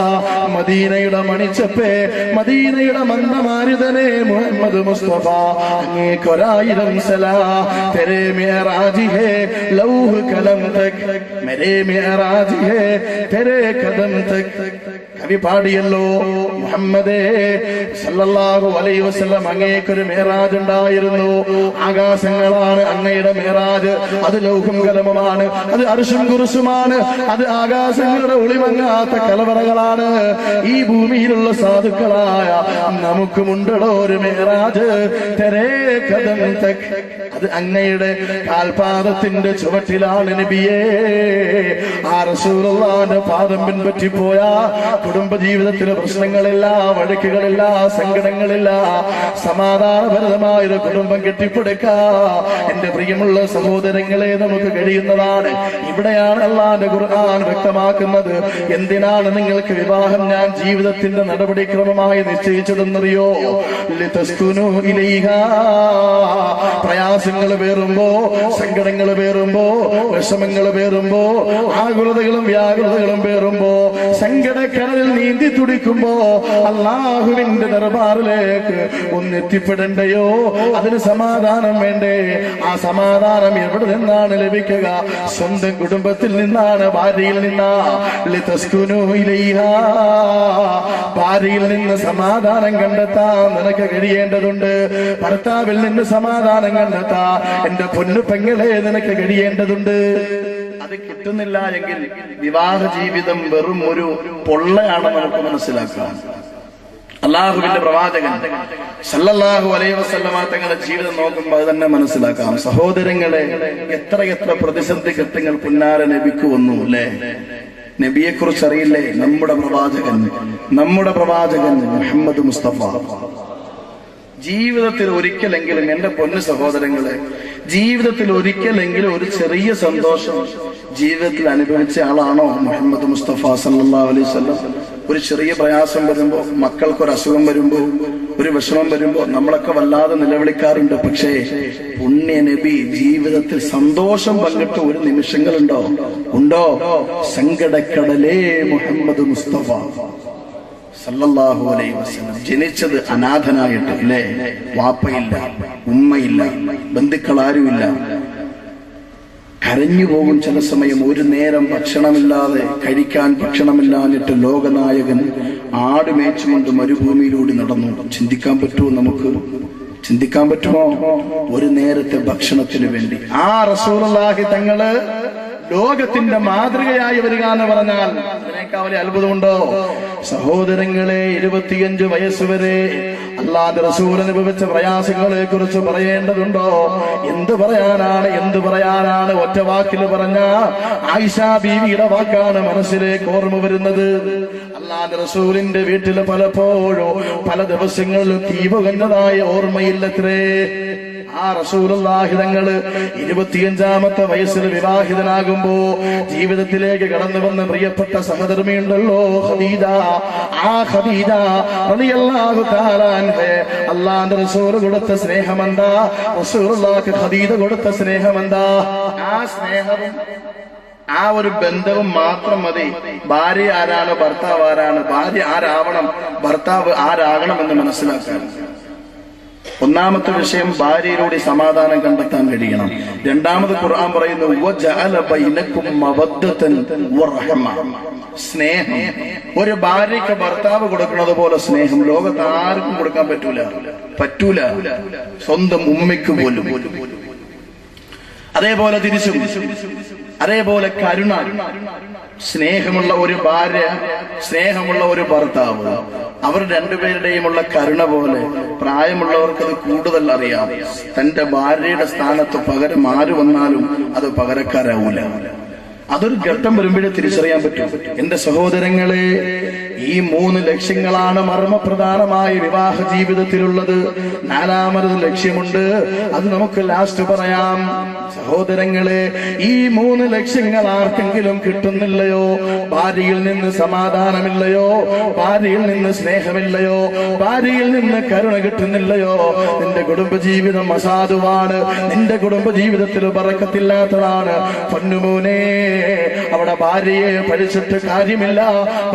മദീനയുടെ മണിച്ചപ്പേ, മദീനയുടെ മന്ദമാരുതനെ മുഹമ്മദ് മുസ്തഫ, അങ്ങേക്കൊരായിരം സലാ. തെരേ മിഅറാജ് ഹേ ലൗഹ് കലം തക്, മേരേ മിഅറാജ് ഹേ തെരേ കദം തക്. കവി പാടിയല്ലോ, മുഹമ്മദേ സല്ലല്ലാഹു അലൈഹി വസല്ലം അങ്ങേക്കൊരു മേറാജ് ഉണ്ടായിരുന്നു. ആകാശങ്ങളാണ് അങ്ങയുടെ മേറാജ്. അത് ലൗഹും കലമുമാണ്, അത് അർശും കുർസുമാണ്, അത് ആകാശങ്ങളുടെ ഒളിമങ്ങാത്ത കലവറകളാണ്. ഈ ഭൂമിയിലുള്ള സാധുക്കളായ നമുക്കുമുണ്ടോ ഒരു മേറാജ്? തെരേ കദം തക്, അത് അങ്ങയുടെ കാൽപാദത്തിന്റെ ചുവട്ടിലാണ് നബിയേ. ആ റസൂലുള്ളാഹിന്റെ പാദം പിൻപറ്റിപ്പോയ കുടുംബജീവിതത്തിലെ പ്രശ്നങ്ങളില്ല, വഴക്കുകളില്ല, സങ്കടങ്ങളില്ല, സമാധാനപരമായൊരു കുടുംബം കെട്ടിപ്പടുക്കാം. എന്റെ പ്രിയമുള്ള സഹോദരങ്ങളെ, നമുക്ക് കഴിയുന്നതാണ്. ഇവിടെയാണ് അല്ലാഹുവിന്റെ ഖുർആൻ വ്യക്തമാക്കുന്നത്. എന്തിനാണ് നിങ്ങൾക്ക് വിവാഹം ഞാൻ ജീവിതത്തിന്റെ നടപടിക്രമമായി നിശ്ചയിച്ചതെന്നറിയോ? ലിതസ്കുനു ഇലൈഹാ. പ്രയാസങ്ങൾ വേറുമ്പോ, സങ്കടങ്ങൾ വേറുമ്പോ, വിഷമങ്ങൾ വേറുമ്പോ, ആകുലതകളും വ്യാകുലതകളും വേറുമ്പോ, സങ്കടക്കടലിൽ നീന്തി തുടിക്കുമ്പോ അല്ലാഹുവിന്റെ ദർബാറിലേക്ക് ഒന്നെത്തിപ്പെടണ്ടയോ? അതിന് സമാധാനം വേണ്ടേ? ആ സമാധാനം എവിടെ നിന്നാണ് ലഭിക്കുക? സ്വന്തം കുടുംബത്തിൽ നിന്നാണ്, ഭാര്യയിൽ നിന്നാ. ലിതസ്കുനു ഇലൈഹാ. ഭാര്യയിൽ നിന്ന് സമാധാനം കണ്ടെത്താൻ നിനക്ക് കഴിയേണ്ടതുണ്ട്. ഭർത്താവിൽ നിന്ന് സമാധാനം കണ്ടെത്താ എന്റെ പൊന്നു പെങ്ങളെ നിനക്ക് കഴിയേണ്ടതുണ്ട്. അത് കിട്ടുന്നില്ല എങ്കിൽ വിവാഹ ജീവിതം വെറും ഒരു പൊള്ളയാണെന്ന് നമുക്ക് മനസ്സിലാക്കാം. അള്ളാഹുവിന്റെ പ്രവാചകൻ സല്ലല്ലാഹു അലൈഹി വസല്ലമ തങ്ങളുടെ ജീവിതം നോക്കുമ്പോൾ അത് തന്നെ മനസ്സിലാക്കാം. സഹോദരങ്ങളെ, എത്ര പ്രതിസന്ധി ഘട്ടങ്ങൾ പുന്നാര നബിക്ക് വന്നു അല്ലേ? നബിയെ കുറിച്ച് അറിയില്ലേ? നമ്മുടെ പ്രവാചകൻ മുഹമ്മദ് മുസ്തഫ ജീവിതത്തിൽ ഒരിക്കലെങ്കിലും, എന്റെ പൊന്നു സഹോദരങ്ങളെ, ജീവിതത്തിൽ ഒരിക്കലെങ്കിലും ഒരു ചെറിയ സന്തോഷം ജീവിതത്തിൽ അനുഭവിച്ച ആളാണോ മുഹമ്മദ് മുസ്തഫ സല്ലല്ലാഹു അലൈഹി വസല്ലം? ഒരു ചെറിയ പ്രയാസം വരുമ്പോ, മക്കൾക്കൊരു അസുഖം വരുമ്പോ, ഒരു വിഷമം വരുമ്പോ നമ്മളൊക്കെ വല്ലാതെ നിലവിളിക്കാറുണ്ട്. പക്ഷേ പുണ്യ നബി ജീവിതത്തിൽ സന്തോഷം പങ്കിട്ട് ഒരു നിമിഷങ്ങളുണ്ടോ? ഉണ്ടോ? സങ്കടക്കടലേ മുഹമ്മദ് മുസ്തഫ സല്ലല്ലാഹു അലൈഹി വസല്ലം ജനിച്ചത് അനാഥനായിട്ട് അല്ലേ? വാപ്പയില്ല, ഉമ്മയില്ല, ബന്ധുക്കളാരുമില്ല. കരഞ്ഞു പോകും ചില സമയം. ഒരു നേരം ഭക്ഷണമില്ലാതെ, കഴിക്കാൻ ഭക്ഷണമില്ലാഞ്ഞിട്ട് ലോകനായകൻ ആട് മേച്ചുകൊണ്ട് മരുഭൂമിയിലൂടെ നടന്നു. ചിന്തിക്കാൻ പറ്റുമോ? നമുക്ക് ചിന്തിക്കാൻ പറ്റുമോ? ഒരു നേരത്തെ ഭക്ഷണത്തിന് വേണ്ടി ആ റസൂലുള്ളാഹി തങ്ങള് ലോകത്തിന്റെ മാതൃകയായി വരിക എന്ന് പറഞ്ഞാൽ അതിനേക്കാൾ വലിയ അത്ഭുതമുണ്ടോ? സഹോദരങ്ങളെ, 25 വയസ്സ് വരെ അല്ലാഹുവിന്റെ റസൂൽ അനുഭവിച്ച പ്രയാസങ്ങളെ കുറിച്ച് പറയേണ്ടതുണ്ടോ? എന്ത് പറയാനാണ്? ഒറ്റ വാക്കിൽ പറഞ്ഞ ആയിഷ ബീവിയുടെ വാക്കാണ് മനസ്സിലേക്ക് ഓർമ്മ വരുന്നത്. അല്ലാഹുവിന്റെ റസൂലിന്റെ വീട്ടിൽ പലപ്പോഴും പല ദിവസങ്ങളിലും തീ പുകഞ്ഞതായ ഓർമ്മയില്ലത്രേ. ആ റസൂലുള്ളാഹി തങ്ങള് 25-ാമത്തെ വയസ്സിൽ വിവാഹിതനാകുമ്പോ ജീവിതത്തിലേക്ക് കടന്നു വന്ന പ്രിയപ്പെട്ട സഹധർമ്മിയുണ്ടല്ലോ, ഖദീജ. ആ ഖദീജ റളിയല്ലാഹു തആല അൻഹ അല്ലാഹുവിന്റെ റസൂൽ കൊടുത്ത സ്നേഹമെന്താ? റസൂലുള്ളാഹിക്ക് ഖദീജ കൊടുത്ത സ്നേഹമെന്താ? ആ സ്നേഹവും ആ ഒരു ബന്ധവും മാത്രം മതി. ഭാര്യ ആരാണ്, ഭർത്താവ് ആരാണ്, ഭാര്യ ആരാവണം, ഭർത്താവ് ആരാകണം എന്ന് മനസ്സിലാക്കാൻ. ഒന്നാമത്തെ വിഷയം, ഭാര്യയിലൂടെ സമാധാനം കണ്ടെത്താൻ കഴിയണം. രണ്ടാമത് ഖുർആൻ പറയുന്നു വജഅല ബൈനകും മവദ്ദതൻ വറഹ്മ. സ്നേഹം ഒരു ഭാര്യയ്ക്ക് ഭർത്താവ് കൊടുക്കുന്നത് പോലെ സ്നേഹം ലോകത്ത് ആർക്കും കൊടുക്കാൻ പറ്റൂല, സ്വന്തം ഉമ്മയ്ക്ക് പോലും. അതേപോലെ തിരിച്ചും, അതേപോലെ കരുണ. സ്നേഹമുള്ള ഒരു ഭാര്യ, സ്നേഹമുള്ള ഒരു ഭർത്താവ്, അവർ രണ്ടുപേരുടെയുമുള്ള കരുണ പോലെ പ്രായമുള്ളവർക്കത് കൂടുതൽ അറിയാം. തന്റെ ഭാര്യയുടെ സ്ഥാനത്ത് പകരം ആര് വന്നാലും അത് പകരക്കാരാവൂല. അതൊരു ഘട്ടം വരുമ്പോഴേ തിരിച്ചറിയാൻ പറ്റും. എന്റെ സഹോദരങ്ങളെ, ഈ 3 ലക്ഷ്യങ്ങളാണ് മർമ്മപ്രധാനമായ വിവാഹ ജീവിതത്തിലുള്ളത്. 4ാമത് ലക്ഷ്യമുണ്ട്, അത് നമുക്ക് ലാസ്റ്റ് പറയാം. സഹോദരങ്ങളെ, ഈ 3 ലക്ഷ്യങ്ങൾ ആർക്കെങ്കിലും കിട്ടുന്നില്ലയോ? ഭാര്യയിൽ നിന്ന് സമാധാനമില്ലയോ? ഭാര്യയിൽ നിന്ന് സ്നേഹമില്ലയോ? ഭാര്യയിൽ നിന്ന് കരുണ കിട്ടുന്നില്ലയോ? നിന്റെ കുടുംബജീവിതം അസാധുവാണ്. നിന്റെ കുടുംബജീവിതത്തിൽ ബറക്കത്തില്ലാത്തതാണ്. പൊന്നുമോനെ, അവിടെ ഭാര്യയെ പഠിച്ചിട്ട് കാര്യമില്ല,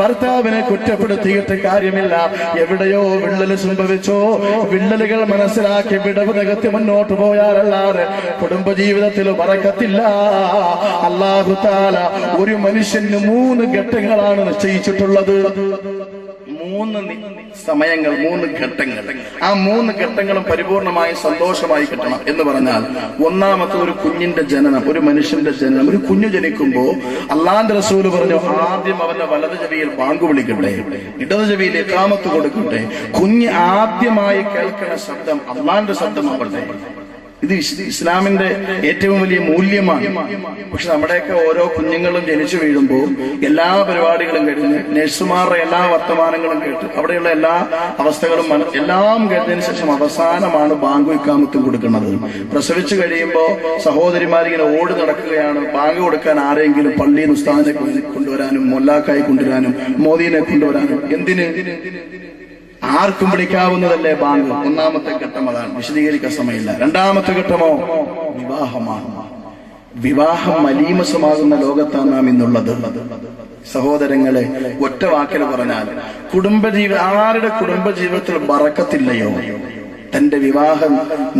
ഭർത്താവിനെ കുറ്റപ്പെടുത്തിയിട്ട് കാര്യമില്ല. എവിടെയോ വിള്ളൽ സംഭവിച്ചോ? വിള്ളലുകൾ മനസ്സിലാക്കി വിടവ് നികത്തി മുന്നോട്ട് പോയാലല്ലാതെ കുടുംബജീവിതത്തിൽ ബറക്കത്തില്ല. അല്ലാഹു തആല ഒരു മനുഷ്യന് 3 ഘട്ടങ്ങളാണ് നിശ്ചയിച്ചിട്ടുള്ളത്. സമയങ്ങൾ, 3 ഘട്ടങ്ങൾ. ആ 3 ഘട്ടങ്ങളും പരിപൂർണമായി സന്തോഷമായി കിട്ടണം എന്ന് പറഞ്ഞാൽ, ഒന്നാമത്തെ ഒരു കുഞ്ഞിന്റെ ജനനം, ഒരു മനുഷ്യന്റെ ജനനം. ഒരു കുഞ്ഞു ജനിക്കുമ്പോ അള്ളാന്റെ റസൂല് പറഞ്ഞു, ആദ്യം അവന്റെ വലത് ചെവിയിൽ ബാങ്ക് വിളിക്കട്ടെ, ഇടത് ചെവിയിൽ ഇഖാമത്ത് കൊടുക്കട്ടെ. കുഞ്ഞ് ആദ്യമായി കേൾക്കുന്ന ശബ്ദം അള്ളാന്റെ ശബ്ദമാവട്ടെ. ഇത് ഇസ്ലാമിന്റെ ഏറ്റവും വലിയ മൂല്യമാണ്. പക്ഷെ നമ്മുടെയൊക്കെ ഓരോ കുഞ്ഞുങ്ങളും ജനിച്ചു വീഴുമ്പോൾ എല്ലാ പരിപാടികളും കഴിഞ്ഞ് നഴ്സുമാരുടെ എല്ലാ വർത്തമാനങ്ങളും കേട്ട് അവിടെയുള്ള എല്ലാ അവസ്ഥകളും എല്ലാം കേട്ടതിന് ശേഷം അവസാനമാണ് ബാങ്ക് ഇഖാമത്തും കൊടുക്കുന്നത്. പ്രസവിച്ചു കഴിയുമ്പോൾ സഹോദരിമാരിങ്ങനെ ഓടി നടക്കുകയാണ് ബാങ്ക് കൊടുക്കാൻ. ആരെങ്കിലും പള്ളിയിൽ ഉസ്താദിനെ കൊണ്ടുവരാനും മൊല്ലാക്കായി കൊണ്ടുവരാനും മോദീനെ കൊണ്ടുവരാനും. എന്തിന്? ആർക്കും വിളിക്കാവുന്നതല്ലേ ബാങ്ക്. ഒന്നാമത്തെ ഘട്ടം അതാണ്, വിശദീകരിക്കാൻ സമയമില്ല. രണ്ടാമത്തെ ഘട്ടമോ വിവാഹമാണ്. വിവാഹം മലീമസമാകുന്ന ലോകത്താണ് നാം ഇന്നുള്ളത്. സഹോദരങ്ങളെ, ഒറ്റ വാക്കിൽ പറഞ്ഞാൽ, ആരുടെ കുടുംബജീവിതത്തിൽ ബറക്കത്തില്ലയോ, തന്റെ വിവാഹം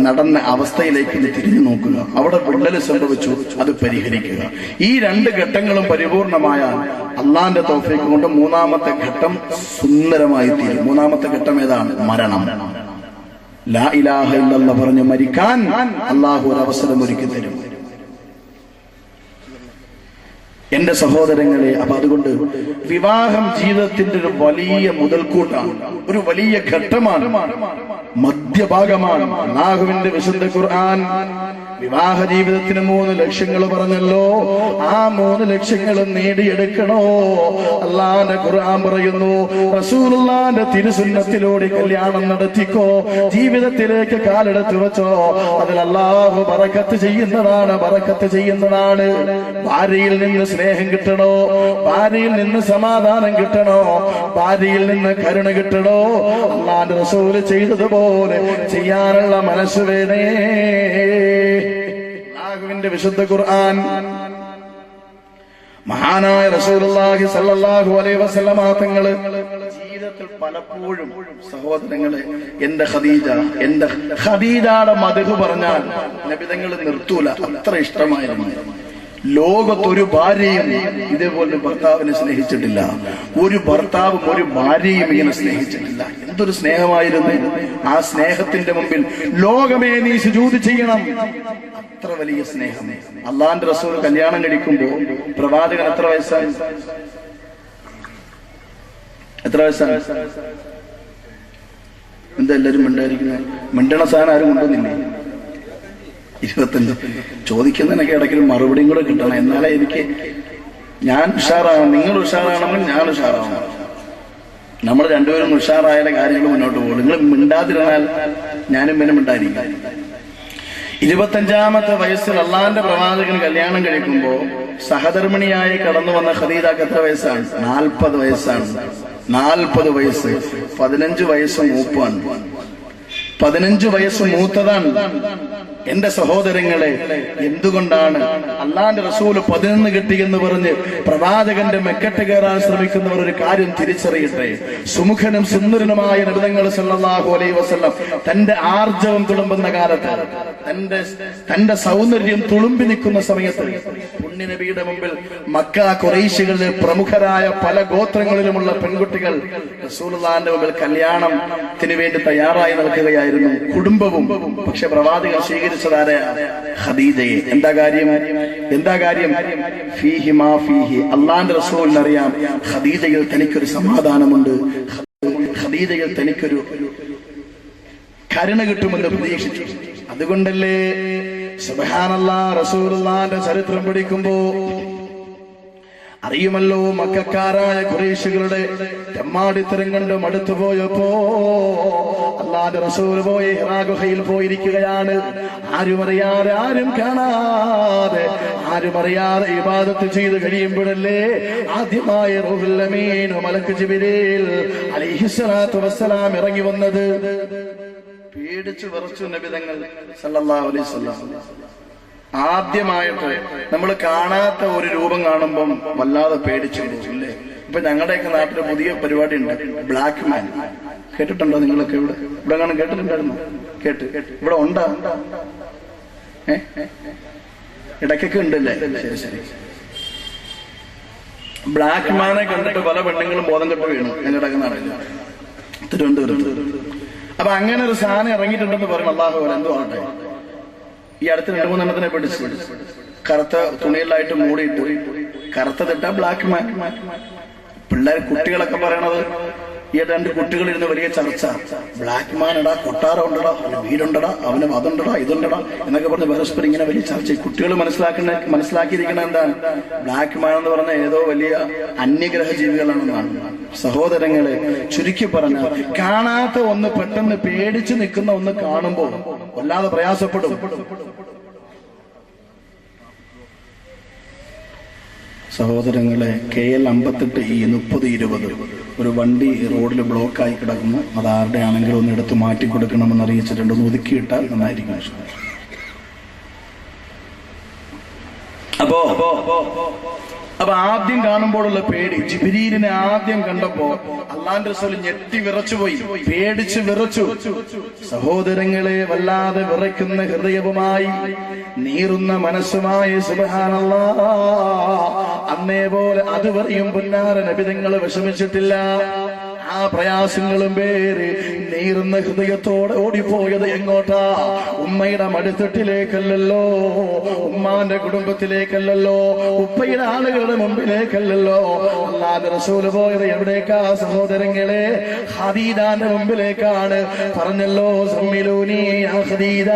നടന്ന അവസ്ഥയിലേക്ക് തിരിഞ്ഞു നോക്കുക. അവിടെ വിള്ളൽ സംഭവിച്ചു, അത് പരിഹരിക്കുക. ഈ 2 ഘട്ടങ്ങളും പരിപൂർണമായാൽ അള്ളാന്റെ തൗഫീഖ് കൊണ്ട് 3ാമത്തെ ഘട്ടം സുന്ദരമായി തീരും. 3ാമത്തെ ഘട്ടം ഏതാണ്? മരണം. ലാ ഇലാഹ ഇല്ലല്ലാഹ് പറഞ്ഞു മരിക്കാൻ അള്ളാഹു ഒരു അവസരം ഒരുക്കി തരും. എന്റെ സഹോദരങ്ങളെ, അപ്പൊ അതുകൊണ്ട് വിവാഹം ജീവിതത്തിന്റെ ഒരു വലിയ മുതൽക്കൂട്ടാണ്, ഒരു വലിയ ഘട്ടമാണ്, മധ്യഭാഗമാണ്. അല്ലാഹുവിന്റെ വിശുദ്ധ ഖുർആൻ വിവാഹ ജീവിതത്തിന് 3 ലക്ഷ്യങ്ങൾ പറഞ്ഞല്ലോ. ആ 3 ലക്ഷ്യങ്ങളും നേടിയെടുക്കണോ? അല്ലാഹുവിന്റെ ഖുർആൻ പറയുന്നു, റസൂലുള്ളാഹിന്റെ തിരുസുന്നത്തിലൂടെ കല്യാണം നടത്തിക്കോ, ജീവിതത്തിലേക്ക് കാലെടുത്ത് വെച്ചോ. അതിൽ അല്ലാഹു ബറക്കത്ത് ചെയ്യുന്നതാണ്, ബറക്കത്ത് ചെയ്യുന്നതാണ്. ഭാര്യയിൽ നിന്ന് സ്നേഹം കിട്ടണോ, ഭാര്യയിൽ നിന്ന് സമാധാനം കിട്ടണോ, ഭാര്യയിൽ നിന്ന് കരുണ കിട്ടണോ, അല്ലാഹുവിന്റെ റസൂൽ ചെയ്തതുപോലെ ചെയ്യാനുള്ള മനസ്സ് വേണേ. അല്ലാഹുവിന്റെ വിശുദ്ധ ഖുർആൻ മഹാനായ റസൂലുള്ളാഹി സ്വല്ലല്ലാഹു അലൈഹി വസല്ലമ തങ്ങള് ജീവിതത്തിൽ പലപ്പോഴും, സഹോദരങ്ങളെ, എന്റെ ഖദീജയുടെ മദ്ഹ് പറഞ്ഞാൽ നബി തങ്ങൾ നിർത്തൂല, അത്ര ഇഷ്ടമായിരുന്നു. ലോകത്തൊരു ഭാര്യയും ഇതേപോലെ ഭർത്താവിനെ സ്നേഹിച്ചിട്ടില്ല. ഒരു ഭർത്താവും ഒരു ഭാര്യയും ഇങ്ങനെ സ്നേഹിച്ചിട്ടില്ല. എന്തൊരു സ്നേഹമായിരുന്നു! ആ സ്നേഹത്തിന്റെ മുമ്പിൽ ലോകമേ നീ സുജൂദ് ചെയ്യണം. അത്ര വലിയ സ്നേഹം. അള്ളാന്റെ റസൂൽ കല്യാണം കഴിക്കുമ്പോ പ്രവാചകൻ എത്ര വയസ്സായി? എത്ര വയസ്സാണ്? എന്താ എല്ലാരും മിണ്ടായിരിക്കുന്നത്? മിണ്ടണ സാധനം ആരും കൊണ്ടുവന്നില്ലേ? 25. ചോദിക്കുന്നതിനൊക്കെ ഇടയ്ക്ക് മറുപടിയും കൂടെ കിട്ടണം. എന്നാലേ ഞാൻ ഉഷാറാവണം, നിങ്ങൾ ഉഷാറാണെങ്കിൽ ഞാൻ ഉഷാറാവണം. നമ്മൾ രണ്ടുപേരും ഉഷാറായാലേ കാര്യങ്ങൾ മുന്നോട്ട് പോകും. നിങ്ങൾ മിണ്ടാതിരുന്നാൽ ഞാനും പിന്നെ മിണ്ടായിരിക്കും. 25ാമത്തെ വയസ്സിൽ അള്ളാന്റെ പ്രവാചകൻ കല്യാണം കഴിക്കുമ്പോ സഹധർമ്മിണിയായി കടന്നു വന്ന ഖദീജക്ക് എത്ര വയസ്സാണ്? 40 വയസ്സാണ്. 40 വയസ്സ്. 15 വയസ്സ് മൂപ്പാണ്. 15 വയസ്സ് മൂത്തതാണ്. എന്റെ സഹോദരങ്ങളെ, എന്തുകൊണ്ടാണ് അള്ളാന്റെ റസൂല് 11 കിട്ടിയെന്ന് പറഞ്ഞ് പ്രവാചകന്റെ മെക്കെട്ട് കയറാൻ ശ്രമിക്കുന്നവർ ഒരു കാര്യം തിരിച്ചറിയട്ടെ. സുമുഖനും സുന്ദരനുമായ നബി തങ്ങൾ സല്ലല്ലാഹു അലൈഹി വസല്ലം തന്റെ ആർജവം തുളുമ്പുന്ന കാലത്ത്, തന്റെ സൗന്ദര്യം തുളുമ്പി നിൽക്കുന്ന സമയത്ത് പുണ്യ നബിയുടെ മുമ്പിൽ മക്ക ഖുറൈശികളിലെ പ്രമുഖരായ പല ഗോത്രങ്ങളിലുമുള്ള പെൺകുട്ടികൾ റസൂലുള്ളാഹിന്റെ മുമ്പിൽ കല്യാണത്തിന് വേണ്ടി തയ്യാറായി നിൽക്കുകയായിരുന്നു, കുടുംബവും. പക്ഷെ പ്രവാചകൻ സ്വീകരിച്ചതാരെ? ഖദീജയെ. എന്താ കാര്യം? ഫീഹി മാ ഫീഹി. അള്ളാന്റെ റസൂലിനറിയാം ഖദീജയിൽ തനിക്കൊരു സമാധാനമുണ്ട്, ഖദീജയിൽ തനിക്കൊരു കരുണ കിട്ടുമെന്ന് പ്രതീക്ഷിച്ചു. അതുകൊണ്ടല്ലേ സുബ്ഹാനല്ലാഹ്, റസൂലുള്ളാഹിന്റെ ചരിത്രം പഠിക്കുമ്പോ അറിയുമല്ലോ, മക്കക്കാരായ ഖുറൈശികളുടെ തെമ്മാടിത്തരം കണ്ട് മടുത്തു പോയപ്പോ അല്ലാഹുവിന്റെ റസൂൽ പോയി ഹിറാ ഗുഹയിൽ പോയിരിക്കുകയാണ്. ആരും അറിയാതെ, ആരും കാണാതെ, ആരും അറിയാതെ ഇബാദത്ത് ചെയ്ത് കഴിയുമ്പോഴല്ലേ ആദ്യമായി റൂഹുൽ അമീൻ മലക്ക് ജിബ്രീൽ അലൈഹിസ്സലാത്തു വസ്സലാം ഇറങ്ങി വന്നത്. പേടിച്ചു വിറച്ചു നബി തങ്ങൾ സല്ലല്ലാഹു അലൈഹി വസല്ലം. ആദ്യമായിട്ട് നമ്മൾ കാണാത്ത ഒരു രൂപം കാണുമ്പം വല്ലാതെ പേടിച്ചു പോകില്ലേ? ഇപ്പൊ ഞങ്ങളുടെയൊക്കെ നാട്ടില് പുതിയ പരിപാടി ഉണ്ട്, ബ്ലാക്ക് മാൻ. കേട്ടിട്ടുണ്ടോ നിങ്ങളൊക്കെ? ഇവിടെ കാണാൻ കേട്ടിട്ടുണ്ടായിരുന്നു? കേട്ട് ഇവിടെ ഉണ്ടാ? ഇടയ്ക്കൊക്കെ ഉണ്ടല്ലേ? ശരി. ബ്ലാക്ക് മാനെ കണ്ടിട്ട് പല പെണ്ണുങ്ങളും ബോധം കെട്ട് വീണു ഞങ്ങളുടെയൊക്കെ നാട്ടില്. തിരുവനന്തപുരത്ത്. അപ്പൊ അങ്ങനെ ഒരു സാധനം ഇറങ്ങിയിട്ടുണ്ടെന്ന് പറയും. അള്ളാഹു എന്തോ ആട്ടെ. ഈ അടുത്ത് 2-3 പിടിച്ച് കറുത്ത തുണികളിലായിട്ട് മൂടിയിട്ട് കറുത്തതിട്ട ബ്ലാക്ക് മാൻ. പിള്ളേർ കുട്ടികളൊക്കെ പറയണത്, ഈ 2 കുട്ടികളിരുന്ന് വലിയ ചർച്ച, ബ്ലാക്ക് മാൻ ഇടാ, കൊട്ടാരം ഉണ്ടടാ, അവന് വീടുണ്ടടാ, അവന് അതുണ്ടടാ, ഇതുണ്ടടാ എന്നൊക്കെ പറഞ്ഞ് പരസ്പരം ഇങ്ങനെ വലിയ ചർച്ച. കുട്ടികൾ മനസ്സിലാക്കിയിരിക്കണം എന്താണ്, ബ്ലാക്ക് മാൻ എന്ന് പറഞ്ഞ ഏതോ വലിയ അന്യഗ്രഹ ജീവികളാണെന്നാണ്. സഹോദരങ്ങളെ, ചുരുക്കി പറഞ്ഞ കാണാത്ത ഒന്ന് പെട്ടെന്ന് പേടിച്ചു നിൽക്കുന്ന ഒന്ന് കാണുമ്പോൾ വല്ലാതെ പ്രയാസപ്പെടും. സഹോദരങ്ങളെ, KL 58E3020 ഒരു വണ്ടി റോഡിൽ ബ്ലോക്കായി കിടക്കുന്നു. അത് ആരുടെ ആണെങ്കിലും ഒന്ന് എടുത്ത് മാറ്റി കൊടുക്കണമെന്ന് അറിയിച്ചിട്ടുണ്ട്. ഒന്ന് ഒതുക്കിയിട്ടാൽ നന്നായിരിക്കും. അപ്പൊ ആദ്യം കാണുമ്പോഴുള്ള പേടി, ജിബ്രീലിനെ ആദ്യം കണ്ടപ്പോ അല്ലാഹുവിന്റെ റസൂൽ ഞെട്ടി വിറച്ചുപോയി, പേടിച്ച് വിറച്ചു. സഹോദരങ്ങളെ, വല്ലാതെ വിറയ്ക്കുന്ന ഹൃദയവുമായി, നീറുന്ന മനസ്സുമായി സുബ്ഹാനല്ലാഹ്, അന്നേ പോലെ അതുവരെയും പുന്നാര നബി തങ്ങൾ വിഷമിച്ചിട്ടില്ല. ആ പ്രയാസങ്ങളും പേര് നീറുന്ന ഹൃദയത്തോടെ ഓടിപ്പോയത് എങ്ങോട്ടാ? ഉമ്മയുടെ മടിത്തട്ടിലേക്കല്ലല്ലോ, ഉമ്മാന്റെ കുടുംബത്തിലേക്കല്ലല്ലോ, ഉപ്പയുടെ ആളുകളുടെ മുമ്പിലേക്കല്ലല്ലോ. അല്ലാഹുവിന്റെ റസൂൽ പോയത് എവിടേക്കാ സഹോദരങ്ങളെ? ഖദീജയുടെ മുമ്പിലേക്കാണ്. പറഞ്ഞല്ലോ, സമ്മിലൂനി യാ ഖദീജ,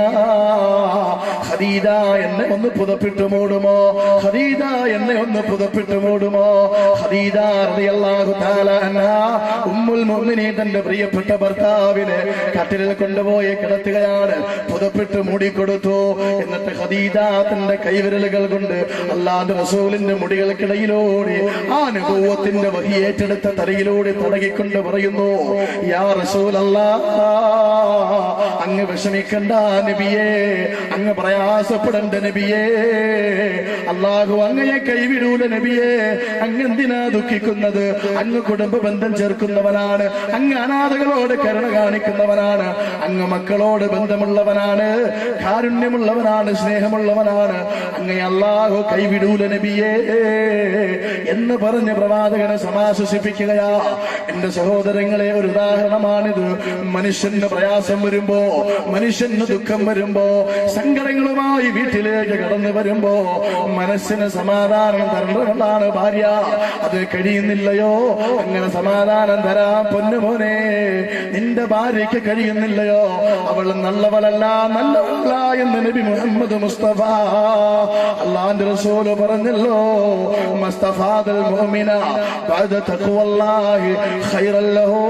ഖദീജ എന്നെ ഒന്ന് പുതപ്പിട്ട് മൂടുമോ, ഖദീജ എന്നെ ഒന്ന് പുതപ്പിട്ട് മൂടുമോ. ഖദീജ റളിയല്ലാഹു തആല അൻഹാ ഉമ്മുൽ മുഅ്മിനീൻ തന്റെ പ്രിയപ്പെട്ട ഭർത്താവിനെ കട്ടിലിൽ കൊണ്ടുപോയി കിടത്തുകയാണ്, പുതപ്പിട്ട് മൂടിക്കൊടുത്തു. എന്നിട്ട് ഖദീജ തന്റെ കൈവിരലുകൾ കൊണ്ട് അല്ലാഹുവിന്റെ റസൂലിന്റെ മുടികൾക്കിടയിലൂടെ ആ നബുവത്തിന്റെ വഹി ഏറ്റെടുത്ത തലയിലൂടെ തടകിക്കൊണ്ട് പറയുന്നു, യാ റസൂലല്ലാഹ്, അങ്ങ് വിഷമിക്കണ്ട നബിയേ, അങ്ങ് പ്രയാസപ്പെടേണ്ട നബിയേ, അല്ലാഹു അങ്ങയെ കൈവിടൂല നബിയേ. അങ്ങ് എന്തിനാ ദുഃഖിക്കുന്നത്? അങ്ങ് കുടുംബ ബന്ധം ചേർക്കുന്നവനാണ്, അങ്ങ് അനാഥകളോട് കരുണ കാണിക്കുന്നവനാണ്, അങ്ങ് മക്കളോട് ബന്ധമുള്ളവനാണ്, കാരുണ്യമുള്ളവനാണ്, സ്നേഹമുള്ളവനാണ്. അങ്ങയെ അല്ലാഹു കൈവിടൂല നബിയേ എന്ന് പറഞ്ഞ് പ്രവാചകനെ സമാശ്വസിപ്പിക്കുകയാ. എന്റെ സഹോദരങ്ങളെ, ഒരു ഉദാഹരണമാണിത്. മനുഷ്യന് പ്രയാസം വരുമ്പോ, മനുഷ്യന് ദുഃഖം വരുമ്പോ, സങ്കടങ്ങളുമായി വീട്ടിലേക്ക് കടന്നു വരുമ്പോ മനസ്സിന് സമാധാനം തരേണ്ടതാണ് ഭാര്യ. അത് കഴിയുന്നില്ലയോ? അങ്ങനെ സമാധാനം തരാൻ പൊന്നുമോനെ നിന്റെ ഭാര്യയ്ക്ക് കഴിയുന്നില്ലയോ? അവൾ നല്ലവളല്ല, നല്ലവളല്ല എന്ന് നബി മുഹമ്മദ് മുസ്തഫ അല്ലാഹുവിന്റെ റസൂൽ പറഞ്ഞല്ലോ, മുസ്തഫാദൽ മുഅ്മിന ബഅദ തഖ്വല്ലാഹി ഖൈറൻ ലഹു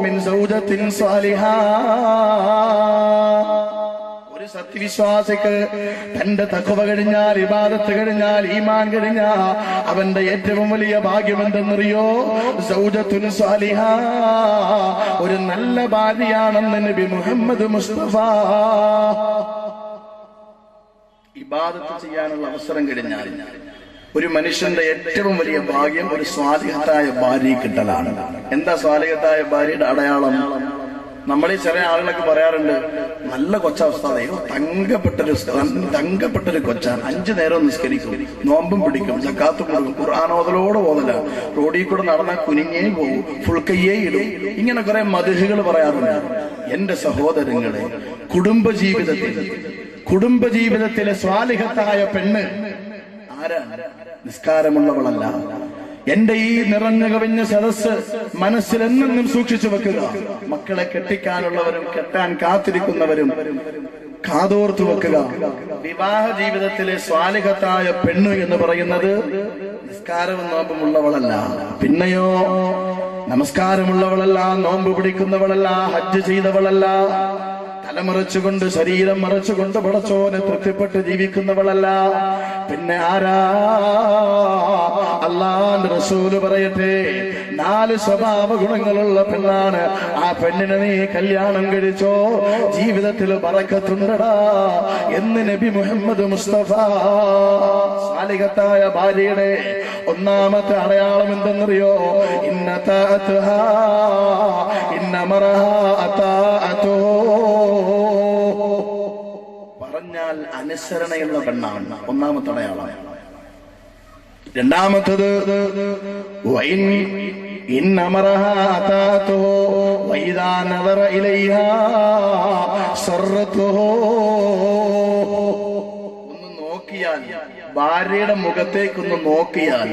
മിൻ സൗജത്തിൻ സാലിഹാ. ഒരു സത്യവിശ്വാസിക്ക് തന്റെ തഖ്വ കഴിഞ്ഞാൽ, ഇബാദത്ത് കഴിഞ്ഞാൽ, ഈമാൻ കഴിഞ്ഞാൽ അവന്റെ ഏറ്റവും വലിയ ഭാഗ്യം എന്തെന്നറിയോ? സൗജത്തുൻ സാലിഹാ, ഒരു നല്ല ഭാര്യയാണെന്ന് നബി മുഹമ്മദ് മുസ്തഫ. ഇബാദത്ത് ചെയ്യാനുള്ള അവസരം കഴിഞ്ഞാൽ ഒരു മനുഷ്യന്റെ ഏറ്റവും വലിയ ഭാഗ്യം ഒരു സ്വാലിഹത്തായ ഭാര്യയെ കിട്ടലാണ്. എന്താ സ്വാലിഹത്തായ ഭാര്യയുടെ അടയാളം? നമ്മൾ ഈ ചില ആളുകളൊക്കെ പറയാറുണ്ട്, നല്ല കൊച്ചാവസ്ഥ, തങ്കപ്പെട്ടൊരു കൊച്ചാണ്, 5 നേരം നിസ്കരിക്കും, നോമ്പും പിടിക്കും, സക്കാത്തും കൊടുക്കും, ഖുർആനോദലോട് ഓതല, റോഡിൽ കൂടെ നടന്നാൽ കുനിഞ്ഞേ പോകും, ഫുൾ കയ്യേ ഇടും. ഇങ്ങനെ കുറെ മദ്ഹുകൾ പറയാറുണ്ട്. എന്റെ സഹോദരങ്ങളെ, കുടുംബജീവിതത്തിലെ സ്വാലിഹത്തായ പെണ്ണ് ആരാണ്? നിസ്കാരമുള്ളവളല്ല. എന്റെ ഈ നിറഞ്ഞു കവിഞ്ഞ സദസ് മനസ്സിൽ എന്നെന്നും സൂക്ഷിച്ചു വെക്കുക. മക്കളെ കെട്ടിക്കാനുള്ളവരും കെട്ടാൻ കാത്തിരിക്കുന്നവരും കാതോർത്തു വെക്കുക. വിവാഹ ജീവിതത്തിലെ സ്വാലിഹത്തായ പെണ്ണു എന്ന് പറയുന്നത് നിസ്കാരവും നോമ്പുമുള്ളവളല്ല. പിന്നെയോ നമസ്കാരമുള്ളവളല്ല, നോമ്പ് പിടിക്കുന്നവളല്ല, ഹജ്ജ് ചെയ്തവളല്ല, തലമറച്ചുകൊണ്ട് ശരീരം മറച്ചുകൊണ്ട് പടച്ചോനെ തൃപ്തിപ്പെട്ട് ജീവിക്കുന്നവളല്ല. പിന്നെ ആരാ? അല്ലാഹുവിന്റെ റസൂല് പറയട്ടെ, 4 സ്വഭാവ ഗുണങ്ങളുള്ള പെണ്ണാണ്. ആ പെണ്ണിനെ നീ കല്യാണം കഴിച്ചോ, ജീവിതത്തിൽ ബറക്കത്തുണ്ടടാ എന്ന് നബി മുഹമ്മദ് മുസ്തഫ. സാലിഹത്തായ ഭാര്യയുടെ ഒന്നാമത്തെ അടയാളം എന്തെന്നറിയോ? പറഞ്ഞാൽ അനുസരണയുള്ള പെണ്ണാണ് ഒന്നാമത്തെ അടയാളം. രണ്ടാമത്തത് ഇൻ അമറഹാ അതാതുഹു വഇദാ നദറ ഇലൈഹാ സർറതുഹു. ഒന്ന് നോക്കിയാൽ, ഭാര്യയുടെ മുഖത്തേക്കൊന്ന് നോക്കിയാൽ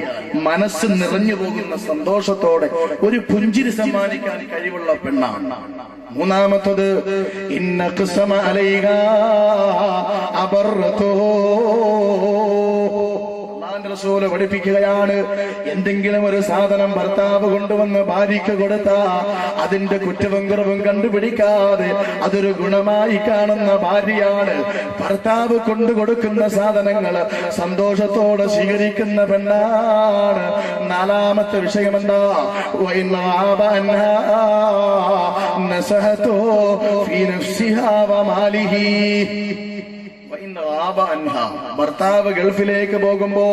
മനസ്സ് നിറഞ്ഞു പോകുന്ന സന്തോഷത്തോടെ ഒരു പുഞ്ചിരി സമ്മാനിക്കാൻ കഴിവുള്ള പെണ്ണാണ്. മൂന്നാമത്തത് ഇന്ന ഖസമ അലൈഹാ അബറതുഹു. റസൂല് പഠിപ്പിക്കുകയാണ്, എന്തെങ്കിലും ഒരു സാധനം ഭർത്താവ് കൊണ്ടുവന്ന് ഭാര്യയ്ക്ക് കൊടുത്താ അതിന്റെ കുറ്റവും കുറവും കണ്ടുപിടിക്കാതെ അതൊരു ഗുണമായി കാണുന്ന ഭാര്യയാണ്. ഭർത്താവ് കൊണ്ടുകൊടുക്കുന്ന സാധനങ്ങൾ സന്തോഷത്തോടെ സ്വീകരിക്കുന്ന പെണ്ണാണ്. നാലാമത്തെ വിഷയം എന്താ? ഭർത്താവ് ഗൾഫിലേക്ക് പോകുമ്പോ,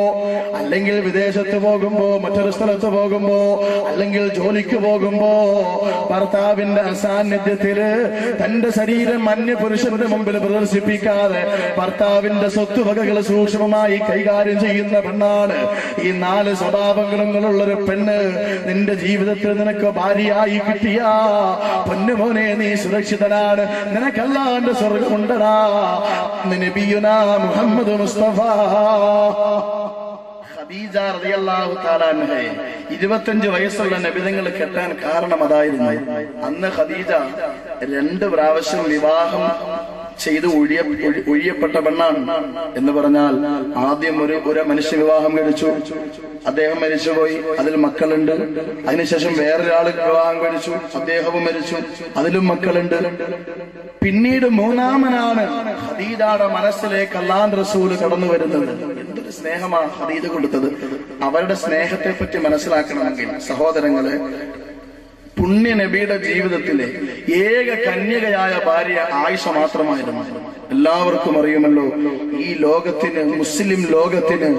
അല്ലെങ്കിൽ വിദേശത്ത് പോകുമ്പോ, മറ്റൊരു സ്ഥലത്ത് പോകുമ്പോ, അല്ലെങ്കിൽ ജോലിക്ക് പോകുമ്പോ ഭർത്താവിന്റെ അസാന്നിധ്യത്തില് തന്റെ ശരീരം അന്യ പുരുഷന്റെ മുമ്പിൽ പ്രദർശിപ്പിക്കാതെ ഭർത്താവിന്റെ സ്വത്തുവകകൾ സൂക്ഷ്മമായി കൈകാര്യം ചെയ്യുന്ന പെണ്ണാണ്. ഈ 4 സ്വഭാവങ്ങളുള്ളൊരു പെണ്ണ് നിന്റെ ജീവിതത്തിൽ നിനക്ക് ഭാര്യയായി കിട്ടിയ പൊന്നുമോനെ, നീ സുരക്ഷിതനാണ്. നിനക്കല്ലാന്റെ സ്വർഗമുണ്ടടാ. നബിയുനാ മുഹമ്മദ് മുസ്തഫ ഖദീജ റളിയല്ലാഹു തആല അൻഹ 25 വയസ്സുള്ള നബിതങ്ങൾ കെട്ടാൻ കാരണം അതായിരുന്നു. അന്ന് ഖദീജ 2 പ്രാവശ്യം വിവാഹം ചെയ്ത് ഒഴിയപ്പെട്ട പെണ്ണാണ്. എന്ന് പറഞ്ഞാൽ ആദ്യം ഒരു മനുഷ്യ വിവാഹം കഴിച്ചു, അദ്ദേഹം മരിച്ചുപോയി, അതിൽ മക്കളുണ്ട്. അതിനുശേഷം വേറൊരാൾ വിവാഹം കഴിച്ചു, അദ്ദേഹവും മരിച്ചു, അതിലും മക്കളുണ്ട്. പിന്നീട് 3ാമനാണ് ഖദീജയുടെ മനസ്സിലേക്ക് അല്ലാഹുവിന്റെ റസൂൽ കടന്നു വരുന്നത്. എന്തൊരു സ്നേഹമാണ് ഖദീജ കൊടുത്തത്. അവരുടെ സ്നേഹത്തെ പറ്റി മനസ്സിലാക്കണമെങ്കിൽ സഹോദരങ്ങളെ, പുണ്യ നബിയുടെ ജീവിതത്തിലെ ഏക കന്യകയായ ഭാര്യ ആയിഷ മാത്രമായിരുന്നു. എല്ലാവർക്കും അറിയുമല്ലോ, ഈ ലോകത്തിന്, മുസ്ലിം ലോകത്തിന്